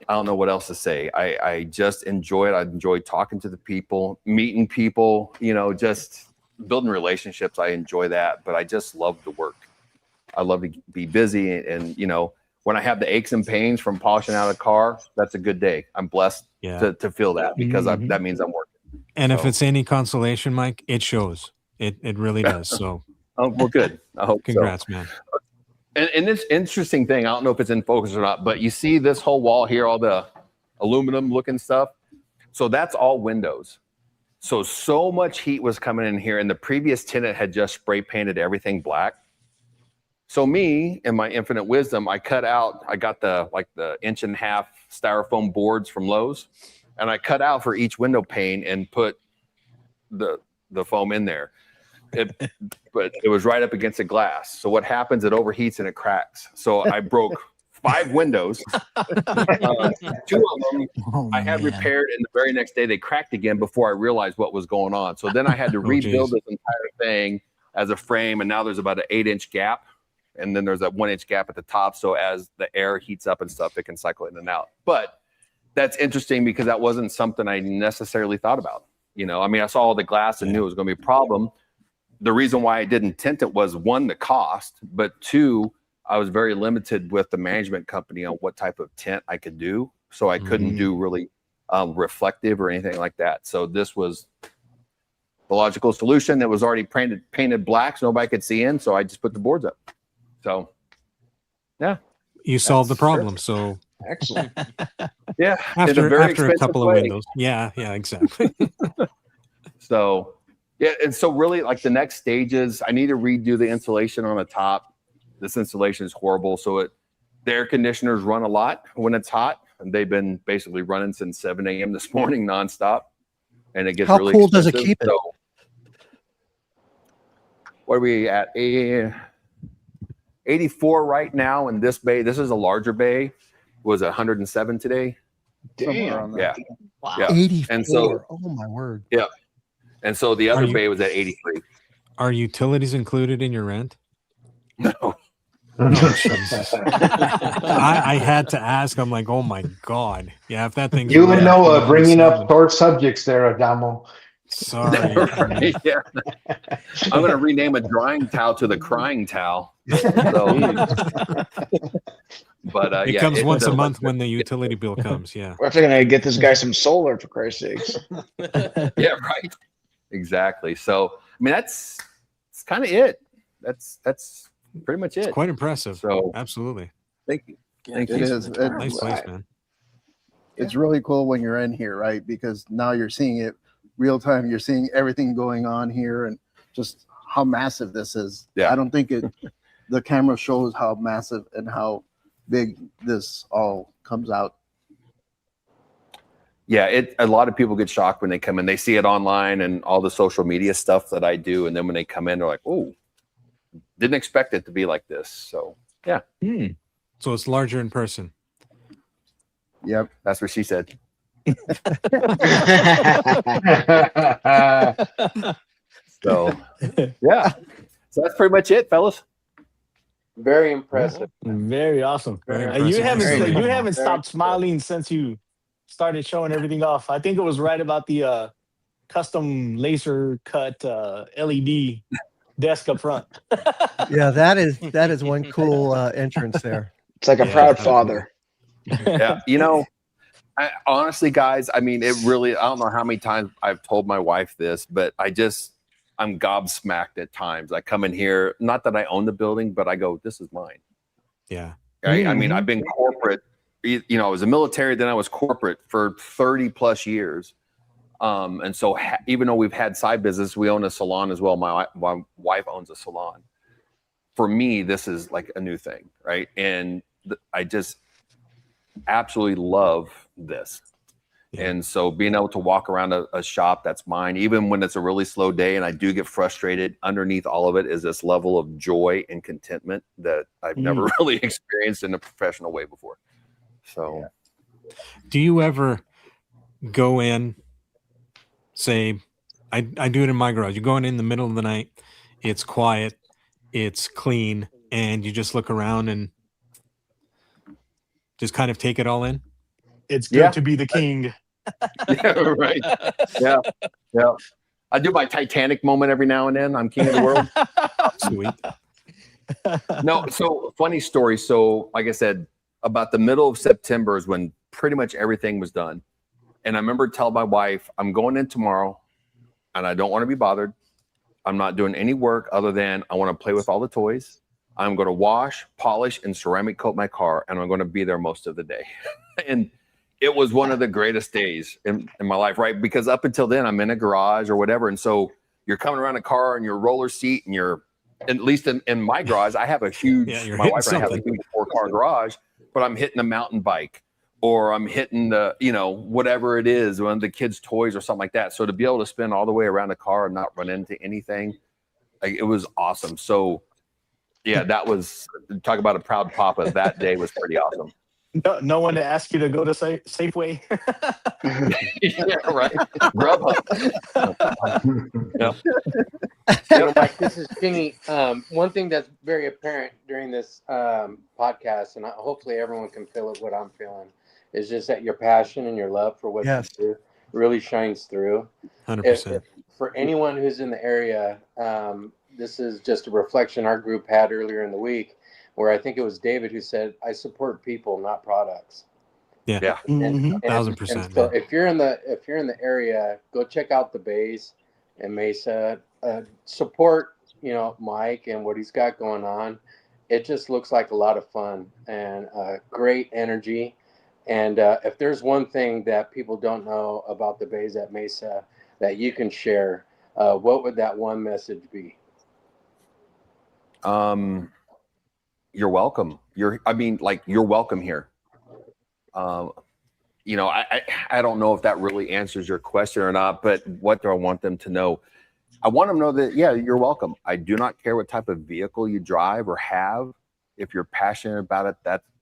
[SPEAKER 4] don't know what else to say. I just enjoy it. I enjoy talking to the people, meeting people, just building relationships. I enjoy that, but I just love the work. I love to be busy and when I have the aches and pains from polishing out a car, that's a good day. I'm blessed to feel that because that means I'm working.
[SPEAKER 5] And if it's any consolation, Mike, it shows. It really does. So
[SPEAKER 4] oh, well, good. I hope
[SPEAKER 5] congrats,
[SPEAKER 4] so.
[SPEAKER 5] man.
[SPEAKER 4] And this interesting thing, I don't know if it's in focus or not, but you see this whole wall here, all the aluminum looking stuff. So that's all windows. So much heat was coming in here, and the previous tenant had just spray painted everything black. So me, in my infinite wisdom, I got the 1.5-inch styrofoam boards from Lowe's, and I cut out for each window pane and put the foam in there. But it was right up against the glass. So what happens? It overheats and it cracks. So I broke 5 windows. 2 of them I had repaired, and the very next day they cracked again before I realized what was going on. So then I had to rebuild this entire thing as a frame, and now there's about an 8-inch gap, and then there's a 1-inch gap at the top. So as the air heats up and stuff, it can cycle in and out. But that's interesting because that wasn't something I necessarily thought about. I saw all the glass and knew it was going to be a problem. The reason why I didn't tint it was 1, the cost, but 2, I was very limited with the management company on what type of tint I could do. So I couldn't do really reflective or anything like that. So this was the logical solution that was already painted black so nobody could see in. So I just put the boards up. So, yeah.
[SPEAKER 5] You solved the problem. So
[SPEAKER 6] excellent.
[SPEAKER 4] Yeah.
[SPEAKER 5] After a couple of windows. Yeah, exactly.
[SPEAKER 4] So, yeah, and so really like the next stages, I need to redo the insulation on the top. This insulation is horrible. So the air conditioners run a lot when it's hot, and they've been basically running since 7 a.m. this morning nonstop, and it gets
[SPEAKER 2] How
[SPEAKER 4] really
[SPEAKER 2] cool
[SPEAKER 4] expensive.
[SPEAKER 2] does it keep it?
[SPEAKER 4] So, what are we at? 84 right now in this bay. This is a larger bay. Was 107 today.
[SPEAKER 3] Damn.
[SPEAKER 4] Yeah.
[SPEAKER 12] Wow.
[SPEAKER 4] Yeah.
[SPEAKER 2] 84.
[SPEAKER 4] And so,
[SPEAKER 2] oh my word.
[SPEAKER 4] Yeah. And so the other bay was at 83.
[SPEAKER 5] Are utilities included in your rent?
[SPEAKER 4] No.
[SPEAKER 5] Oh, Jesus. I had to ask. I'm like, oh my God. Yeah, if that thing's
[SPEAKER 9] You and Noah bringing up sore subjects there, Adamo.
[SPEAKER 5] Sorry.
[SPEAKER 4] Right, yeah. I'm going to rename a drying towel to the crying towel. So, but
[SPEAKER 5] it comes once a month when the utility bill comes. Yeah.
[SPEAKER 3] We're going to get this guy some solar, for Christ's sakes.
[SPEAKER 4] Yeah, right. Exactly. So, I mean, that's kind of it. That's pretty much it.
[SPEAKER 5] It's quite impressive.
[SPEAKER 4] So,
[SPEAKER 5] absolutely.
[SPEAKER 4] Thank you.
[SPEAKER 6] It is.
[SPEAKER 5] Nice place, man.
[SPEAKER 6] It's really cool when you're in here, right? Because now you're seeing it real time. You're seeing everything going on here and just how massive this is.
[SPEAKER 4] Yeah.
[SPEAKER 6] I don't think the camera shows how massive and how big this all comes out.
[SPEAKER 4] Yeah, a lot of people get shocked when they come in. They see it online and all the social media stuff that I do, and then when they come in, they're like, "Oh, didn't expect it to be like this." So, yeah.
[SPEAKER 5] So it's larger in person.
[SPEAKER 6] Yep,
[SPEAKER 4] that's what she said. So, yeah. So that's pretty much it, fellas.
[SPEAKER 11] Very impressive.
[SPEAKER 8] Very awesome.
[SPEAKER 5] Very
[SPEAKER 8] You
[SPEAKER 5] impressive.
[SPEAKER 8] haven't stopped smiling since you started showing everything off. I think it was right about the custom laser cut LED desk up front.
[SPEAKER 2] Yeah, that is one cool entrance there.
[SPEAKER 3] It's like a proud father.
[SPEAKER 4] Yeah, honestly, guys, I mean, I don't know how many times I've told my wife this, but I'm gobsmacked at times. I come in here, not that I own the building, but I go, this is mine.
[SPEAKER 5] Yeah.
[SPEAKER 4] Right? I mean, I've been corporate, I was a military, then I was corporate for 30 plus years. And so even though we've had side business, we own a salon as well. My wife owns a salon. For me, this is like a new thing, right? And I just absolutely love this. Yeah. And so being able to walk around a shop that's mine, even when it's a really slow day and I do get frustrated, underneath all of it is this level of joy and contentment that I've never really experienced in a professional way before. So,
[SPEAKER 5] do you ever, go in, say, I do it in my garage. You're going in the middle of the night. It's quiet. It's clean. And you just look around and just kind of take it all in.
[SPEAKER 8] It's good to be the king.
[SPEAKER 4] Yeah, right. Yeah. Yeah. I do my Titanic moment every now and then. I'm king of the world.
[SPEAKER 5] Sweet.
[SPEAKER 4] No, so funny story. So, like I said, about the middle of September is when pretty much everything was done. And I remember telling my wife, I'm going in tomorrow and I don't want to be bothered. I'm not doing any work other than I want to play with all the toys. I'm going to wash, polish, and ceramic coat my car, and I'm going to be there most of the day. And it was one of the greatest days in my life, right? Because up until then, I'm in a garage or whatever. And so you're coming around a car in your roller seat and you're, at least in my garage, I have a huge, my wife and I have a huge 4-car garage, but I'm hitting a mountain bike or I'm hitting the, whatever it is, one of the kids' toys or something like that. So to be able to spin all the way around the car and not run into anything, it was awesome. So yeah, that was, talk about a proud papa. That day was pretty awesome.
[SPEAKER 8] No one to ask you to go to Safeway.
[SPEAKER 4] Yeah, right. Grubhub.
[SPEAKER 11] Mike, this is Kenny. One thing that's very apparent during this podcast, and hopefully everyone can feel it, what I'm feeling, is just that your passion and your love for what you do really shines through.
[SPEAKER 5] 100%.
[SPEAKER 11] For anyone who's in the area, this is just a reflection our group had earlier in the week, where I think it was David who said, I support people, not products.
[SPEAKER 5] Yeah.
[SPEAKER 4] Yeah.
[SPEAKER 11] And
[SPEAKER 5] 1000%.
[SPEAKER 11] so if you're in the area, go check out the Bays in Mesa. Support, Mike and what he's got going on. It just looks like a lot of fun and great energy. And if there's one thing that people don't know about the Bays at Mesa that you can share, what would that one message be?
[SPEAKER 4] You're welcome. You're welcome here. I don't know if that really answers your question or not, but what do I want them to know? I want them to know that, yeah, you're welcome. I do not care what type of vehicle you drive or have. If you're passionate about it,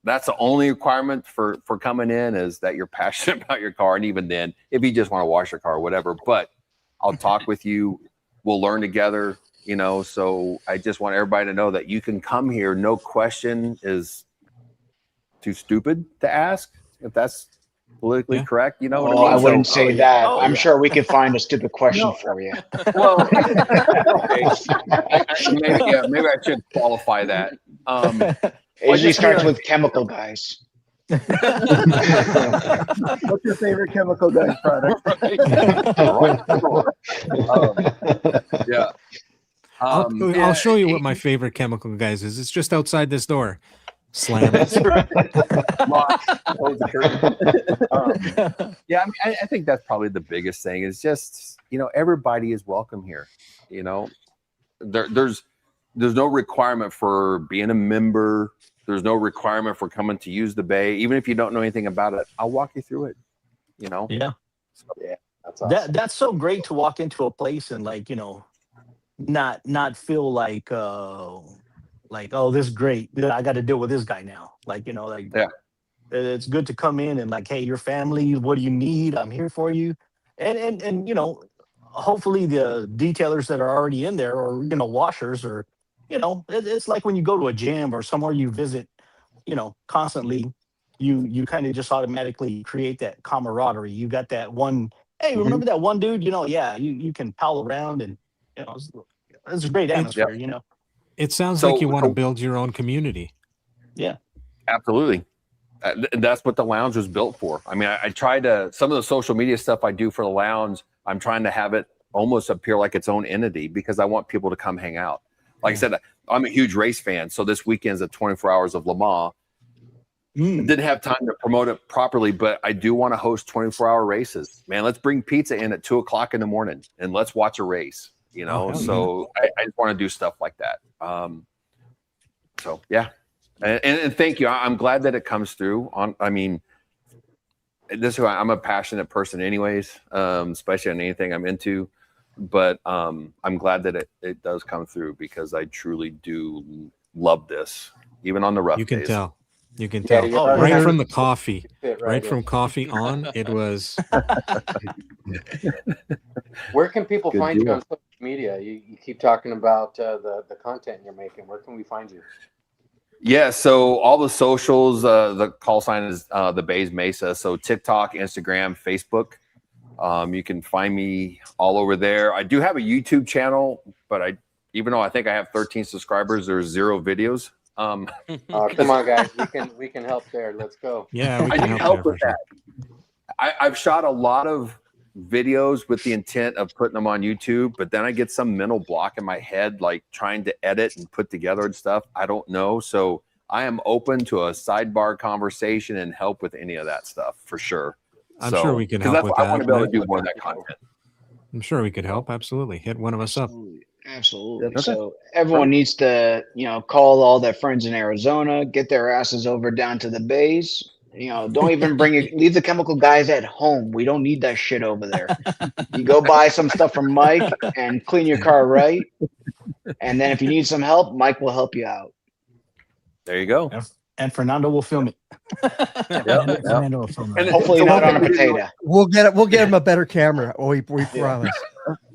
[SPEAKER 4] that's the only requirement for coming in, is that you're passionate about your car. And even then, if you just want to wash your car or whatever, but I'll talk with you. We'll learn together. So I just want everybody to know that you can come here. No question is too stupid to ask, if that's politically correct. You know what I mean?
[SPEAKER 3] I wouldn't say that.
[SPEAKER 8] Oh,
[SPEAKER 3] I'm
[SPEAKER 8] yeah.
[SPEAKER 3] sure we could find a stupid question for you.
[SPEAKER 4] Well, okay. Maybe I should qualify that.
[SPEAKER 3] It usually starts with chemical guys.
[SPEAKER 2] What's your favorite chemical guys product?
[SPEAKER 4] Yeah.
[SPEAKER 5] I'll show you what my favorite chemical guys is. It's just outside this door. Slam it.
[SPEAKER 4] I think that's probably the biggest thing, is just, everybody is welcome here. There's no requirement for being a member. There's no requirement for coming to use the bay. Even if you don't know anything about it, I'll walk you through it.
[SPEAKER 8] Yeah.
[SPEAKER 11] So, yeah, that's awesome.
[SPEAKER 8] That's so great to walk into a place and not feel like oh, this is great. I got to deal with this guy now. It's good to come in and hey, your family, what do you need? I'm here for you. And hopefully the detailers that are already in there, or washers, or it's like when you go to a gym or somewhere you visit, constantly, you kind of just automatically create that camaraderie. You got that one, hey, remember that one dude? You can pal around, and it's a great atmosphere.
[SPEAKER 5] It sounds like you want to build your own community.
[SPEAKER 8] Yeah,
[SPEAKER 4] absolutely. That's what the lounge was built for. I mean, I try to, some of the social media stuff I do for the lounge, I'm trying to have it almost appear like its own entity, because I want people to come hang out. Like I said, I'm a huge race fan. So this weekend's at 24 Hours of Le Mans. Didn't have time to promote it properly, but I do want to host 24-hour races. Man, let's bring pizza in at 2:00 in the morning and let's watch a race. I just want to do stuff like that. So yeah, and thank you. I'm glad that it comes through. I'm a passionate person, anyways, especially on anything I'm into. But I'm glad that it does come through, because I truly do love this, even on the rough days.
[SPEAKER 5] You can tell. You can
[SPEAKER 11] Yeah,
[SPEAKER 5] tell
[SPEAKER 11] you're
[SPEAKER 5] right
[SPEAKER 11] right.
[SPEAKER 5] from the coffee,
[SPEAKER 11] Fit
[SPEAKER 5] right
[SPEAKER 11] in.
[SPEAKER 5] from coffee on. It was.
[SPEAKER 11] Where can people
[SPEAKER 4] Good
[SPEAKER 11] find you
[SPEAKER 4] deal.
[SPEAKER 11] on social media? You keep talking about the content you're making. Where can we find you?
[SPEAKER 4] Yeah, so all the socials, the call sign is the Bays Mesa. So TikTok, Instagram, Facebook. You can find me all over there. I do have a YouTube channel, but even though I think I have 13 subscribers, there's 0 videos.
[SPEAKER 11] Come on, guys, we can help there. Let's go.
[SPEAKER 5] Yeah, we
[SPEAKER 4] I
[SPEAKER 5] can
[SPEAKER 4] need
[SPEAKER 5] help
[SPEAKER 4] help
[SPEAKER 5] there
[SPEAKER 4] with
[SPEAKER 5] for
[SPEAKER 4] that.
[SPEAKER 5] sure.
[SPEAKER 4] I've shot a lot of videos with the intent of putting them on YouTube, but then I get some mental block in my head, like trying to edit and put together and stuff. I don't know. So I am open to a sidebar conversation and help with any of that stuff for sure.
[SPEAKER 5] I'm sure we can
[SPEAKER 4] 'cause
[SPEAKER 5] help
[SPEAKER 4] that's
[SPEAKER 5] with
[SPEAKER 4] I want to
[SPEAKER 5] that.
[SPEAKER 4] be able to do more of that content.
[SPEAKER 5] I'm sure we could help. Absolutely. Hit one of us up.
[SPEAKER 3] Absolutely.
[SPEAKER 4] Okay.
[SPEAKER 3] So everyone needs to, call all their friends in Arizona, get their asses over down to the Bays. Don't even leave the chemical guys at home. We don't need that shit over there. You go buy some stuff from Mike and clean your car right. And then if you need some help, Mike will help you out.
[SPEAKER 4] There you go.
[SPEAKER 8] And Fernando will film it.
[SPEAKER 12] Fernando will film
[SPEAKER 4] And
[SPEAKER 12] it.
[SPEAKER 3] Hopefully
[SPEAKER 4] the
[SPEAKER 3] not
[SPEAKER 4] one
[SPEAKER 3] on a
[SPEAKER 4] thing we didn't
[SPEAKER 3] potato.
[SPEAKER 2] We'll get him a better camera. We promise.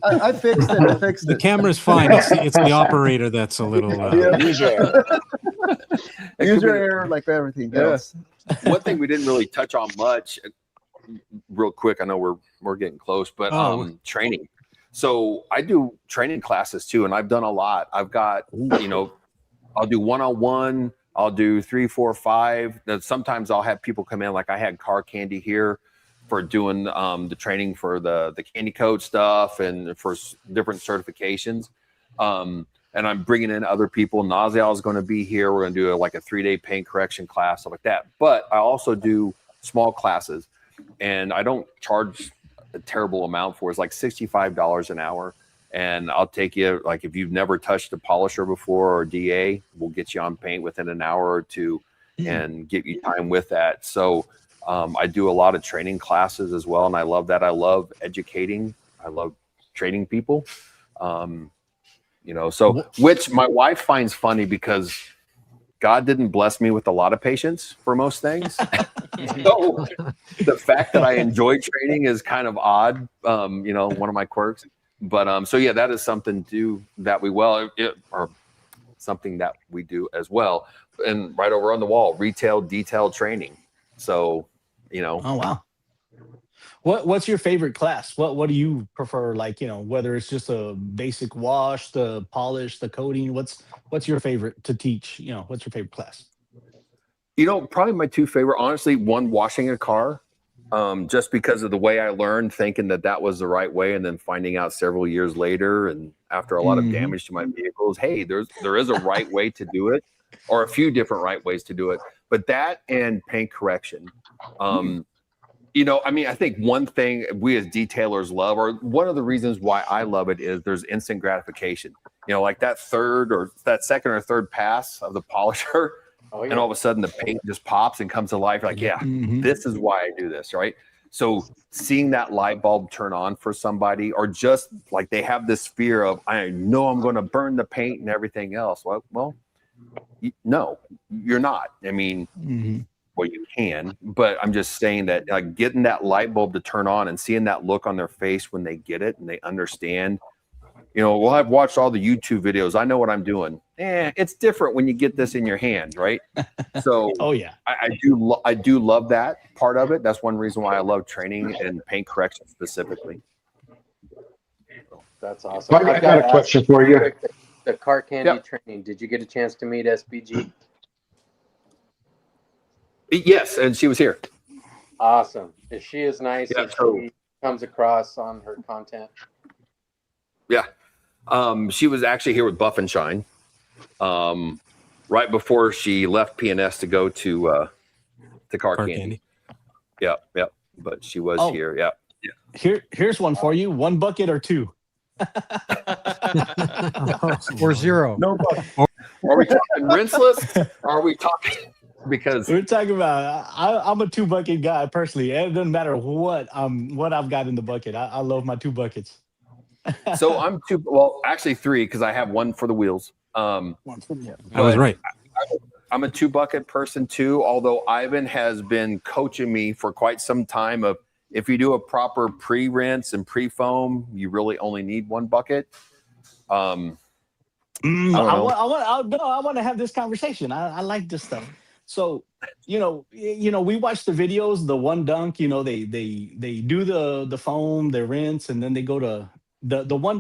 [SPEAKER 6] I fixed it. I fixed
[SPEAKER 5] The
[SPEAKER 6] it.
[SPEAKER 5] camera's fine. It's the operator that's a little.
[SPEAKER 3] Use your
[SPEAKER 6] User error like everything else.
[SPEAKER 4] One thing we didn't really touch on much, real quick. I know we're getting close, but training. So I do training classes too, and I've done a lot. I've got I'll do 1-on-1. I'll do 3, 4, 5. Then sometimes I'll have people come in, like I had Car Candy here for doing the training for the candy coat stuff and for different certifications. And I'm bringing in other people. Nazial is going to be here. We're going to do a 3-day paint correction class, stuff like that. But I also do small classes, and I don't charge a terrible amount for it. It's like $65 an hour. And I'll take you, like, if you've never touched a polisher before or DA, we'll get you on paint within an hour or two and give you time with that. So I do a lot of training classes as well. And I love that. I love educating. I love training people. So which my wife finds funny because God didn't bless me with a lot of patience for most things. So the fact that I enjoy training is kind of odd. One of my quirks. But so yeah, that is something that we or something that we do as well. And right over on the wall, retail detail training. So,
[SPEAKER 8] Oh wow. What's your favorite class? What do you prefer? Like, whether it's just a basic wash, the polish, the coating, what's your favorite to teach? What's your favorite class?
[SPEAKER 4] Probably my 2 favorite, honestly, one, washing a car. Just because of the way I learned, thinking that was the right way, and then finding out several years later, and after a lot of damage to my vehicles, hey, there is a right way to do it, or a few different right ways to do it. But that and paint correction, I think one thing we as detailers love, or one of the reasons why I love it, is there's instant gratification. Like that second or third pass of the polisher. Oh, yeah. And all of a sudden the paint just pops and comes to life. Like, yeah, this is why I do this, right? So seeing that light bulb turn on for somebody, or just like they have this fear of, I know I'm going to burn the paint and everything else. Well, no, you're not. I mean, well, you can, but I'm just saying that getting that light bulb to turn on and seeing that look on their face when they get it and they understand. I've watched all the YouTube videos. I know what I'm doing. It's different when you get this in your hand, right? So,
[SPEAKER 8] oh yeah,
[SPEAKER 4] I do love that part of it. That's one reason why I love training and paint correction specifically.
[SPEAKER 11] That's awesome.
[SPEAKER 9] I got a question for you.
[SPEAKER 11] The Car Candy training. Did you get a chance to meet SBG?
[SPEAKER 4] Yes, and she was here.
[SPEAKER 11] Awesome. She is nice. Yeah, she comes across on her content.
[SPEAKER 4] Yeah. She was actually here with Buff and Shine right before she left PNS to go to Car Candy. Yeah. But she was here. Yeah.
[SPEAKER 8] Here's one for you. 1 bucket or 2?
[SPEAKER 2] Or 0.
[SPEAKER 8] No bucket.
[SPEAKER 4] Are we talking rinseless? Are we talking? Because
[SPEAKER 8] we're talking about, I'm a 2 bucket guy personally. It doesn't matter what I've got in the bucket. I love my 2 buckets.
[SPEAKER 4] So I'm 2, well, actually 3, because I have 1 for the wheels.
[SPEAKER 5] I was right.
[SPEAKER 4] I'm a 2-bucket person too, although Ivan has been coaching me for quite some time of if you do a proper pre-rinse and pre-foam, you really only need 1 bucket. I don't know.
[SPEAKER 8] I want to have this conversation. I like this stuff. So, we watch the videos, the one dunk, they do the foam, they rinse, and then they go to the one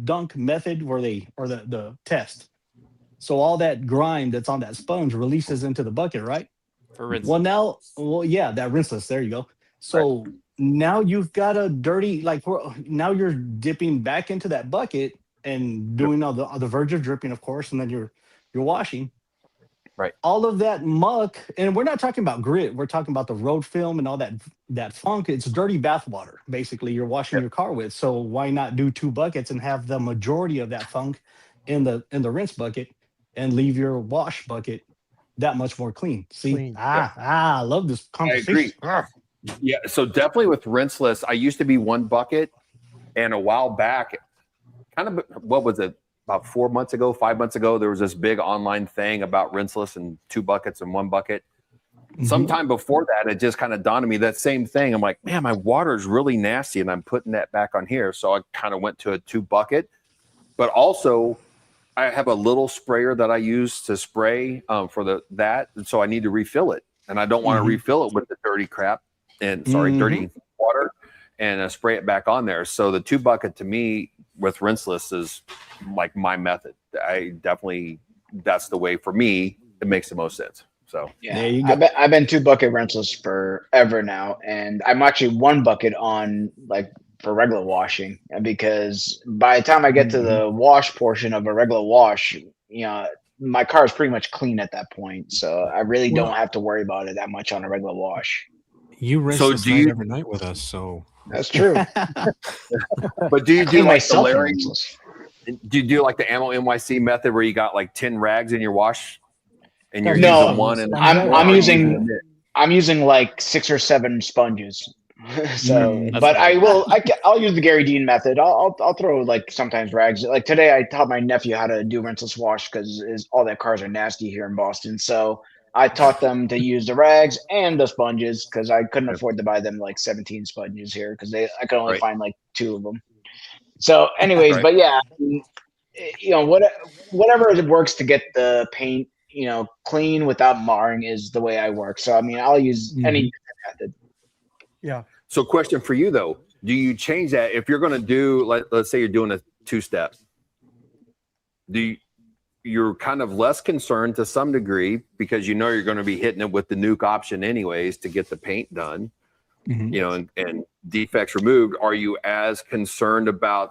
[SPEAKER 8] dunk method or the test. So all that grime that's on that sponge releases into the bucket, right?
[SPEAKER 7] For rinse.
[SPEAKER 8] That rinseless. There you go. So now you've got a dirty, now you're dipping back into that bucket and doing all the verge of dripping, of course, and then you're washing.
[SPEAKER 4] Right.
[SPEAKER 8] All of that muck, and we're not talking about grit. We're talking about the road film and all that funk. It's dirty bath water, basically. You're washing your car with. So why not do 2 buckets and have the majority of that funk in the rinse bucket, and leave your wash bucket that much more clean? See, I love this conversation.
[SPEAKER 4] I agree. Yeah, so definitely with rinseless, I used to be 1 bucket, and a while back, kind of, what was it? About 4 months ago, 5 months ago, there was this big online thing about rinseless and 2 buckets and 1 bucket. Sometime before that, it just kind of dawned on me that same thing. I'm like, man, my water is really nasty, and I'm putting that back on here. So I kind of went to a 2 bucket, but also I have a little sprayer that I use to spray for that, and so I need to refill it, and I don't want to refill it with the dirty crap and dirty water, and spray it back on there. So the 2 bucket to me with rinseless is like my method. That's the way for me. It makes the most sense. So
[SPEAKER 3] Yeah,
[SPEAKER 8] there you go.
[SPEAKER 3] I've been 2 bucket rinseless forever now, and I'm actually 1 bucket on for regular washing, because by the time I get to the wash portion of a regular wash, my car is pretty much clean at that point. So I really don't have to worry about it that much on a regular wash.
[SPEAKER 5] You rinse
[SPEAKER 4] So
[SPEAKER 5] this
[SPEAKER 4] do
[SPEAKER 5] night
[SPEAKER 4] you-
[SPEAKER 5] every night with us, so
[SPEAKER 3] That's true.
[SPEAKER 4] but do you do
[SPEAKER 3] Clean
[SPEAKER 4] like the
[SPEAKER 3] myself in
[SPEAKER 4] Larry?
[SPEAKER 3] rinseless.
[SPEAKER 4] Do you do like the Ammo NYC method where you got like 10 rags in your wash, and you're
[SPEAKER 3] No,
[SPEAKER 4] using one? And
[SPEAKER 3] I'm using like 6 or 7 sponges. So,
[SPEAKER 7] That's
[SPEAKER 3] but
[SPEAKER 7] fine.
[SPEAKER 3] I'll use the Gary Dean method. I'll throw sometimes rags. Like today, I taught my nephew how to do rinseless wash because all their cars are nasty here in Boston. So I taught them to use the rags and the sponges because I couldn't afford to buy them 17 sponges here because I could only find 2 of them. So, anyways, but yeah, whatever works to get the paint clean without marring is the way I work. So I mean, I'll use any method.
[SPEAKER 2] Yeah.
[SPEAKER 4] So question for you though, do you change that if you're going to do, let's say you're doing a 2-step, you're kind of less concerned to some degree because you're going to be hitting it with the nuke option anyways to get the paint done, and defects removed. Are you as concerned about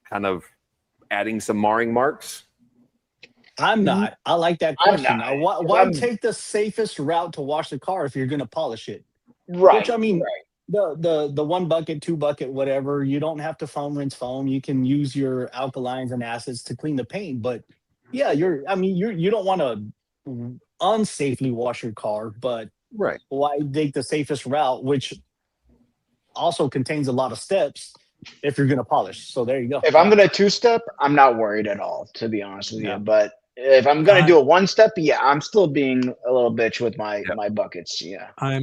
[SPEAKER 4] kind of adding some marring marks?
[SPEAKER 8] I'm not. I like that question. Why take the safest route to wash the car if you're going to polish it?
[SPEAKER 3] Right.
[SPEAKER 8] Which I mean, the 1 bucket, 2 bucket, whatever. You don't have to rinse foam. You can use your alkalines and acids to clean the paint. But yeah, you don't want to unsafely wash your car. But why take the safest route, which also contains a lot of steps, if you're going to polish? So there you go.
[SPEAKER 3] If I'm going to 2-step, I'm not worried at all, to be honest with you. But if I'm going to do a 1-step, I'm still being a little bitch with my buckets. Yeah.
[SPEAKER 5] I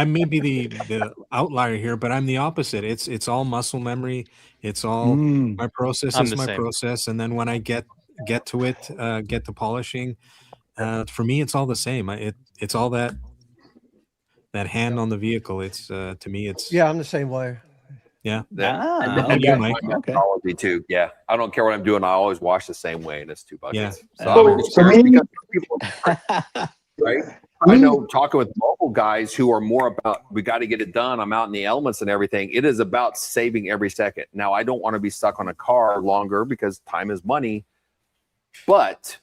[SPEAKER 5] may be the outlier here, but I'm the opposite. It's all muscle memory. It's all my process
[SPEAKER 7] I'm
[SPEAKER 5] is
[SPEAKER 7] the
[SPEAKER 5] my
[SPEAKER 7] same.
[SPEAKER 5] process, and then when I get to it, get to polishing, for me it's all the same. It's all that hand on the vehicle. It's to me it's
[SPEAKER 2] I'm the same way.
[SPEAKER 5] Yeah.
[SPEAKER 4] And
[SPEAKER 5] you,
[SPEAKER 4] that's
[SPEAKER 5] Mike.
[SPEAKER 4] my methodology too. Yeah. I don't care what I'm doing. I always wash the same way, and it's 2 buckets.
[SPEAKER 5] Yeah.
[SPEAKER 4] So I'm just curious because people, right? I know talking with mobile guys who are more about, we got to get it done. I'm out in the elements and everything. It is about saving every second. Now, I don't want to be stuck on a car longer because time is money, but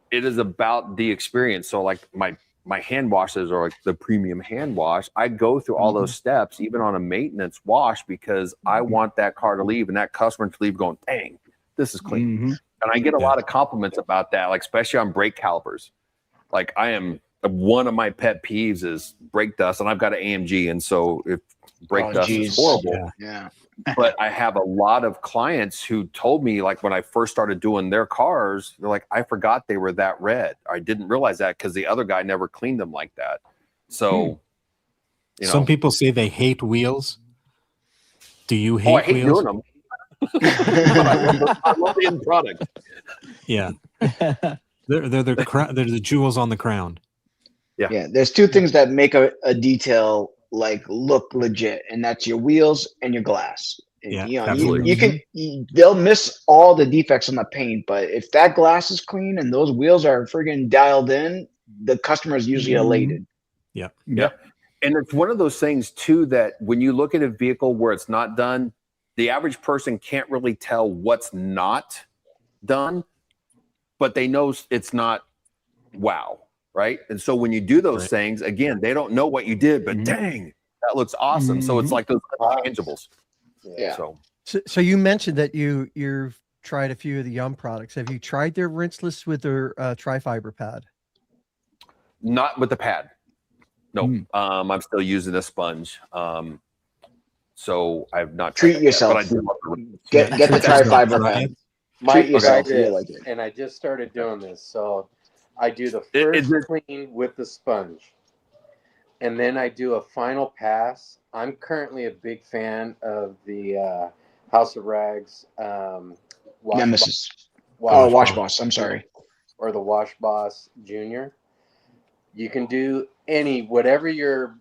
[SPEAKER 4] it is about the experience. So like my hand washes are like the premium hand wash. I go through all those steps, even on a maintenance wash, because I want that car to leave and that customer to leave going, dang, this is clean. And I get a lot of compliments about that, like especially on brake calipers. Like I am one of my pet peeves is brake dust, and I've got an AMG, and so if brake dust is horrible.
[SPEAKER 3] Yeah.
[SPEAKER 4] But I have a lot of clients who told me, like when I first started doing their cars, they're like, I forgot they were that red. I didn't realize that because the other guy never cleaned them like that. So, you know,
[SPEAKER 5] Some people say they hate wheels. Do you hate,
[SPEAKER 4] I hate
[SPEAKER 5] wheels?
[SPEAKER 4] doing them. But I love the end product.
[SPEAKER 5] Yeah. They're the jewels on the crown.
[SPEAKER 3] Yeah. There's two things that make a detail like look legit, and that's your wheels and your glass.
[SPEAKER 5] Yeah,
[SPEAKER 3] You know,
[SPEAKER 5] absolutely.
[SPEAKER 3] they'll miss all the defects on the paint, but if that glass is clean and those wheels are friggin' dialed in, the customer is usually elated.
[SPEAKER 5] Yeah.
[SPEAKER 4] And it's one of those things too that when you look at a vehicle where it's not done, the average person can't really tell what's not done, but they know it's not wow, right? And so when you do those things, again, they don't know what you did, but dang, that looks awesome. So it's like those intangibles.
[SPEAKER 3] Yeah.
[SPEAKER 2] So you mentioned that you've tried a few of the Yum products. Have you tried their rinseless with their tri-fiber pad?
[SPEAKER 4] Not with the pad. No, I'm still using a sponge. So I've not
[SPEAKER 3] Treat
[SPEAKER 4] tried
[SPEAKER 3] yourself.
[SPEAKER 4] Yet, but I do
[SPEAKER 3] Get the tri-fiber pad. Treat yourself.
[SPEAKER 11] I did, and I just started doing this. So I do the first clean with the sponge, and then I do a final pass. I'm currently a big fan of the House of Rags
[SPEAKER 3] Nemesis.
[SPEAKER 11] Wash
[SPEAKER 3] Boss. I'm sorry.
[SPEAKER 11] Or the Wash Boss Junior. You can do whatever your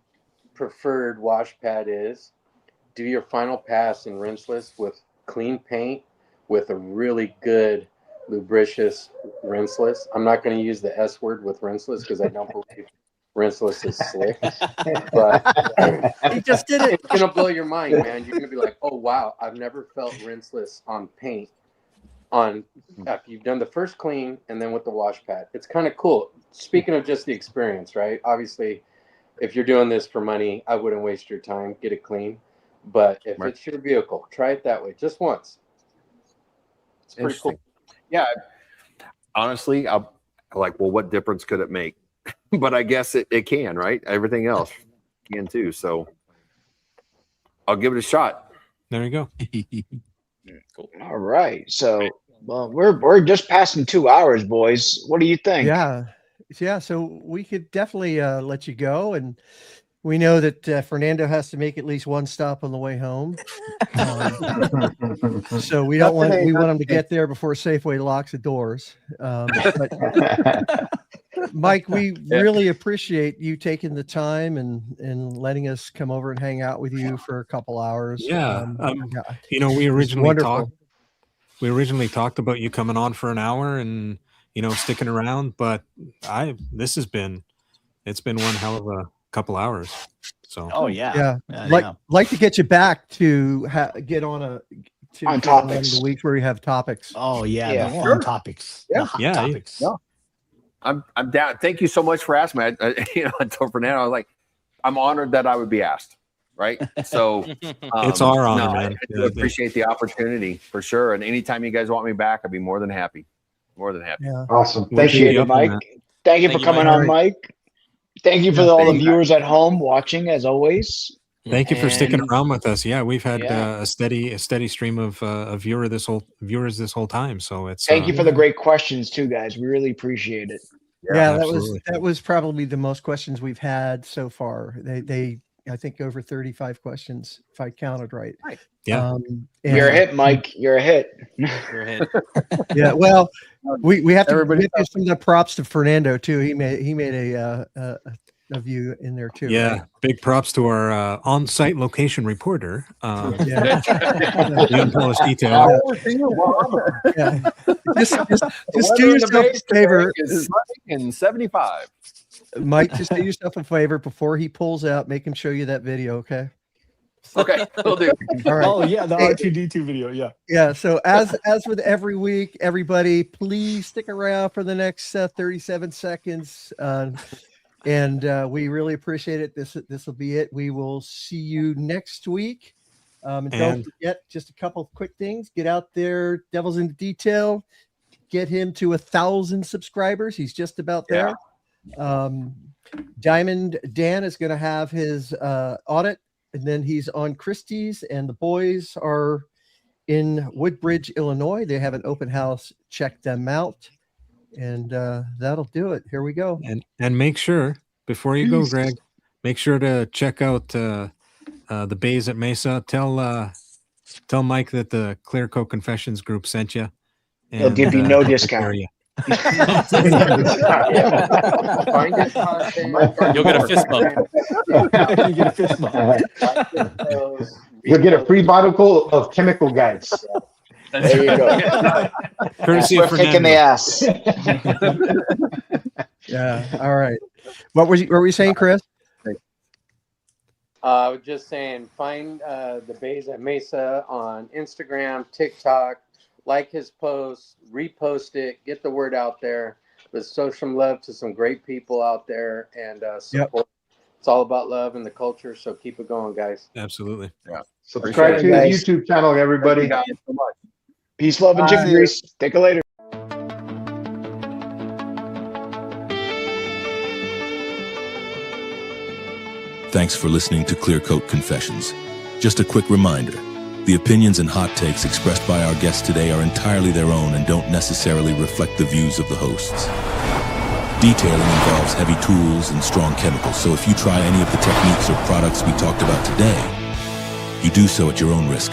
[SPEAKER 11] preferred wash pad is. Do your final pass in rinseless with clean paint with a really good lubricious rinseless. I'm not going to use the S word with rinseless because I don't believe rinseless is slick. But
[SPEAKER 2] he just did it.
[SPEAKER 11] It's going to blow your mind, man. You're going to be like, oh, wow, I've never felt rinseless on paint. After you've done the first clean and then with the wash pad. It's kind of cool. Speaking of just the experience, right? Obviously, if you're doing this for money, I wouldn't waste your time. Get it clean. But if it's your vehicle, try it that way just once. It's pretty cool.
[SPEAKER 4] Yeah. Honestly, I'm like, well, what difference could it make? But I guess it can, right? Everything else can too. So I'll give it a shot.
[SPEAKER 5] There you go.
[SPEAKER 3] Cool. All right. So, well, we're just passing 2 hours, boys. What do you think?
[SPEAKER 2] Yeah. So we could definitely let you go, and we know that Fernando has to make at least one stop on the way home. So we want him to get there before Safeway locks the doors. But Mike, we really appreciate you taking the time and letting us come over and hang out with you for a couple hours.
[SPEAKER 5] Yeah. We originally talked about you coming on for an hour and, sticking around, but it's been one hell of a couple hours. So,
[SPEAKER 2] like to get you back to get on
[SPEAKER 3] on topics.
[SPEAKER 2] The weeks where we have topics.
[SPEAKER 12] Oh
[SPEAKER 2] Sure.
[SPEAKER 12] On topics.
[SPEAKER 2] Yeah.
[SPEAKER 12] Topics.
[SPEAKER 4] Yeah. I'm down. Thank you so much for asking me. I told Fernando, I was like, I'm honored that I would be asked. Right. So
[SPEAKER 5] it's our honor, man.
[SPEAKER 4] I do appreciate the opportunity for sure. And anytime you guys want me back, I'd be more than happy. More than happy.
[SPEAKER 2] Yeah.
[SPEAKER 9] Awesome.
[SPEAKER 3] Thank you, Mike. Thank you for coming on, Mike. Thank you for all the viewers at home watching, as always.
[SPEAKER 5] Thank you for sticking around with us. Yeah, we've had a steady stream of viewers this whole time. So it's
[SPEAKER 3] thank you for the great questions too, guys. We really appreciate it.
[SPEAKER 2] Yeah, that was probably the most questions we've had so far. They I think over 35 questions, if I counted right.
[SPEAKER 5] Yeah.
[SPEAKER 3] You're a hit, Mike. You're a hit.
[SPEAKER 7] You're a hit.
[SPEAKER 2] Yeah. Well, we have to give some of the props to Fernando too. He made a view in there too.
[SPEAKER 5] Yeah.
[SPEAKER 2] Right?
[SPEAKER 5] Big props to our on-site location reporter. The unpolished detail.
[SPEAKER 2] Yeah. Just do yourself a favor.
[SPEAKER 4] In 75.
[SPEAKER 2] Mike, just do yourself a favor before he pulls out. Make him show you that video, okay?
[SPEAKER 4] Okay, we'll do.
[SPEAKER 2] All right.
[SPEAKER 8] Oh yeah, the R2D2 video. Yeah.
[SPEAKER 2] Yeah. So as with every week, everybody, please stick around for the next 37 seconds, and we really appreciate it. This will be it. We will see you next week. And don't forget, just a couple of quick things. Get out there, Devils in the Detail. Get him to 1,000 subscribers. He's just about there. Diamond Dan is going to have his audit, and then he's on Christie's, and the boys are in Woodbridge, Illinois. They have an open house. Check them out. And that'll do it. Here we go.
[SPEAKER 5] And make sure, before you go, Greg, make sure to check out the Bays at Mesa. Tell Mike that the Clearcoat Confessions group sent you.
[SPEAKER 3] He'll give you no discount.
[SPEAKER 11] Find his content.
[SPEAKER 7] You'll get a fist bump.
[SPEAKER 8] You get a fist bump.
[SPEAKER 9] You'll get a free bottle of chemical guys.
[SPEAKER 3] There you go.
[SPEAKER 5] Courtesy
[SPEAKER 3] We're
[SPEAKER 5] of
[SPEAKER 3] kicking the ass.
[SPEAKER 2] Yeah. All right. What were you saying, Chris?
[SPEAKER 11] I was just saying, find the Bays at Mesa on Instagram, TikTok, like his posts, repost it, get the word out there. Let's show some love to some great people out there and support. It's all about love and the culture, so keep it going, guys.
[SPEAKER 5] Absolutely.
[SPEAKER 4] Yeah.
[SPEAKER 9] Subscribe to his YouTube channel, everybody.
[SPEAKER 11] Thank you guys so much.
[SPEAKER 3] Peace, love, and chicken grease. Take you later.
[SPEAKER 13] Thanks for listening to Clearcoat Confessions. Just a quick reminder, the opinions and hot takes expressed by our guests today are entirely their own and don't necessarily reflect the views of the hosts. Detailing involves heavy tools and strong chemicals, so if you try any of the techniques or products we talked about today, you do so at your own risk.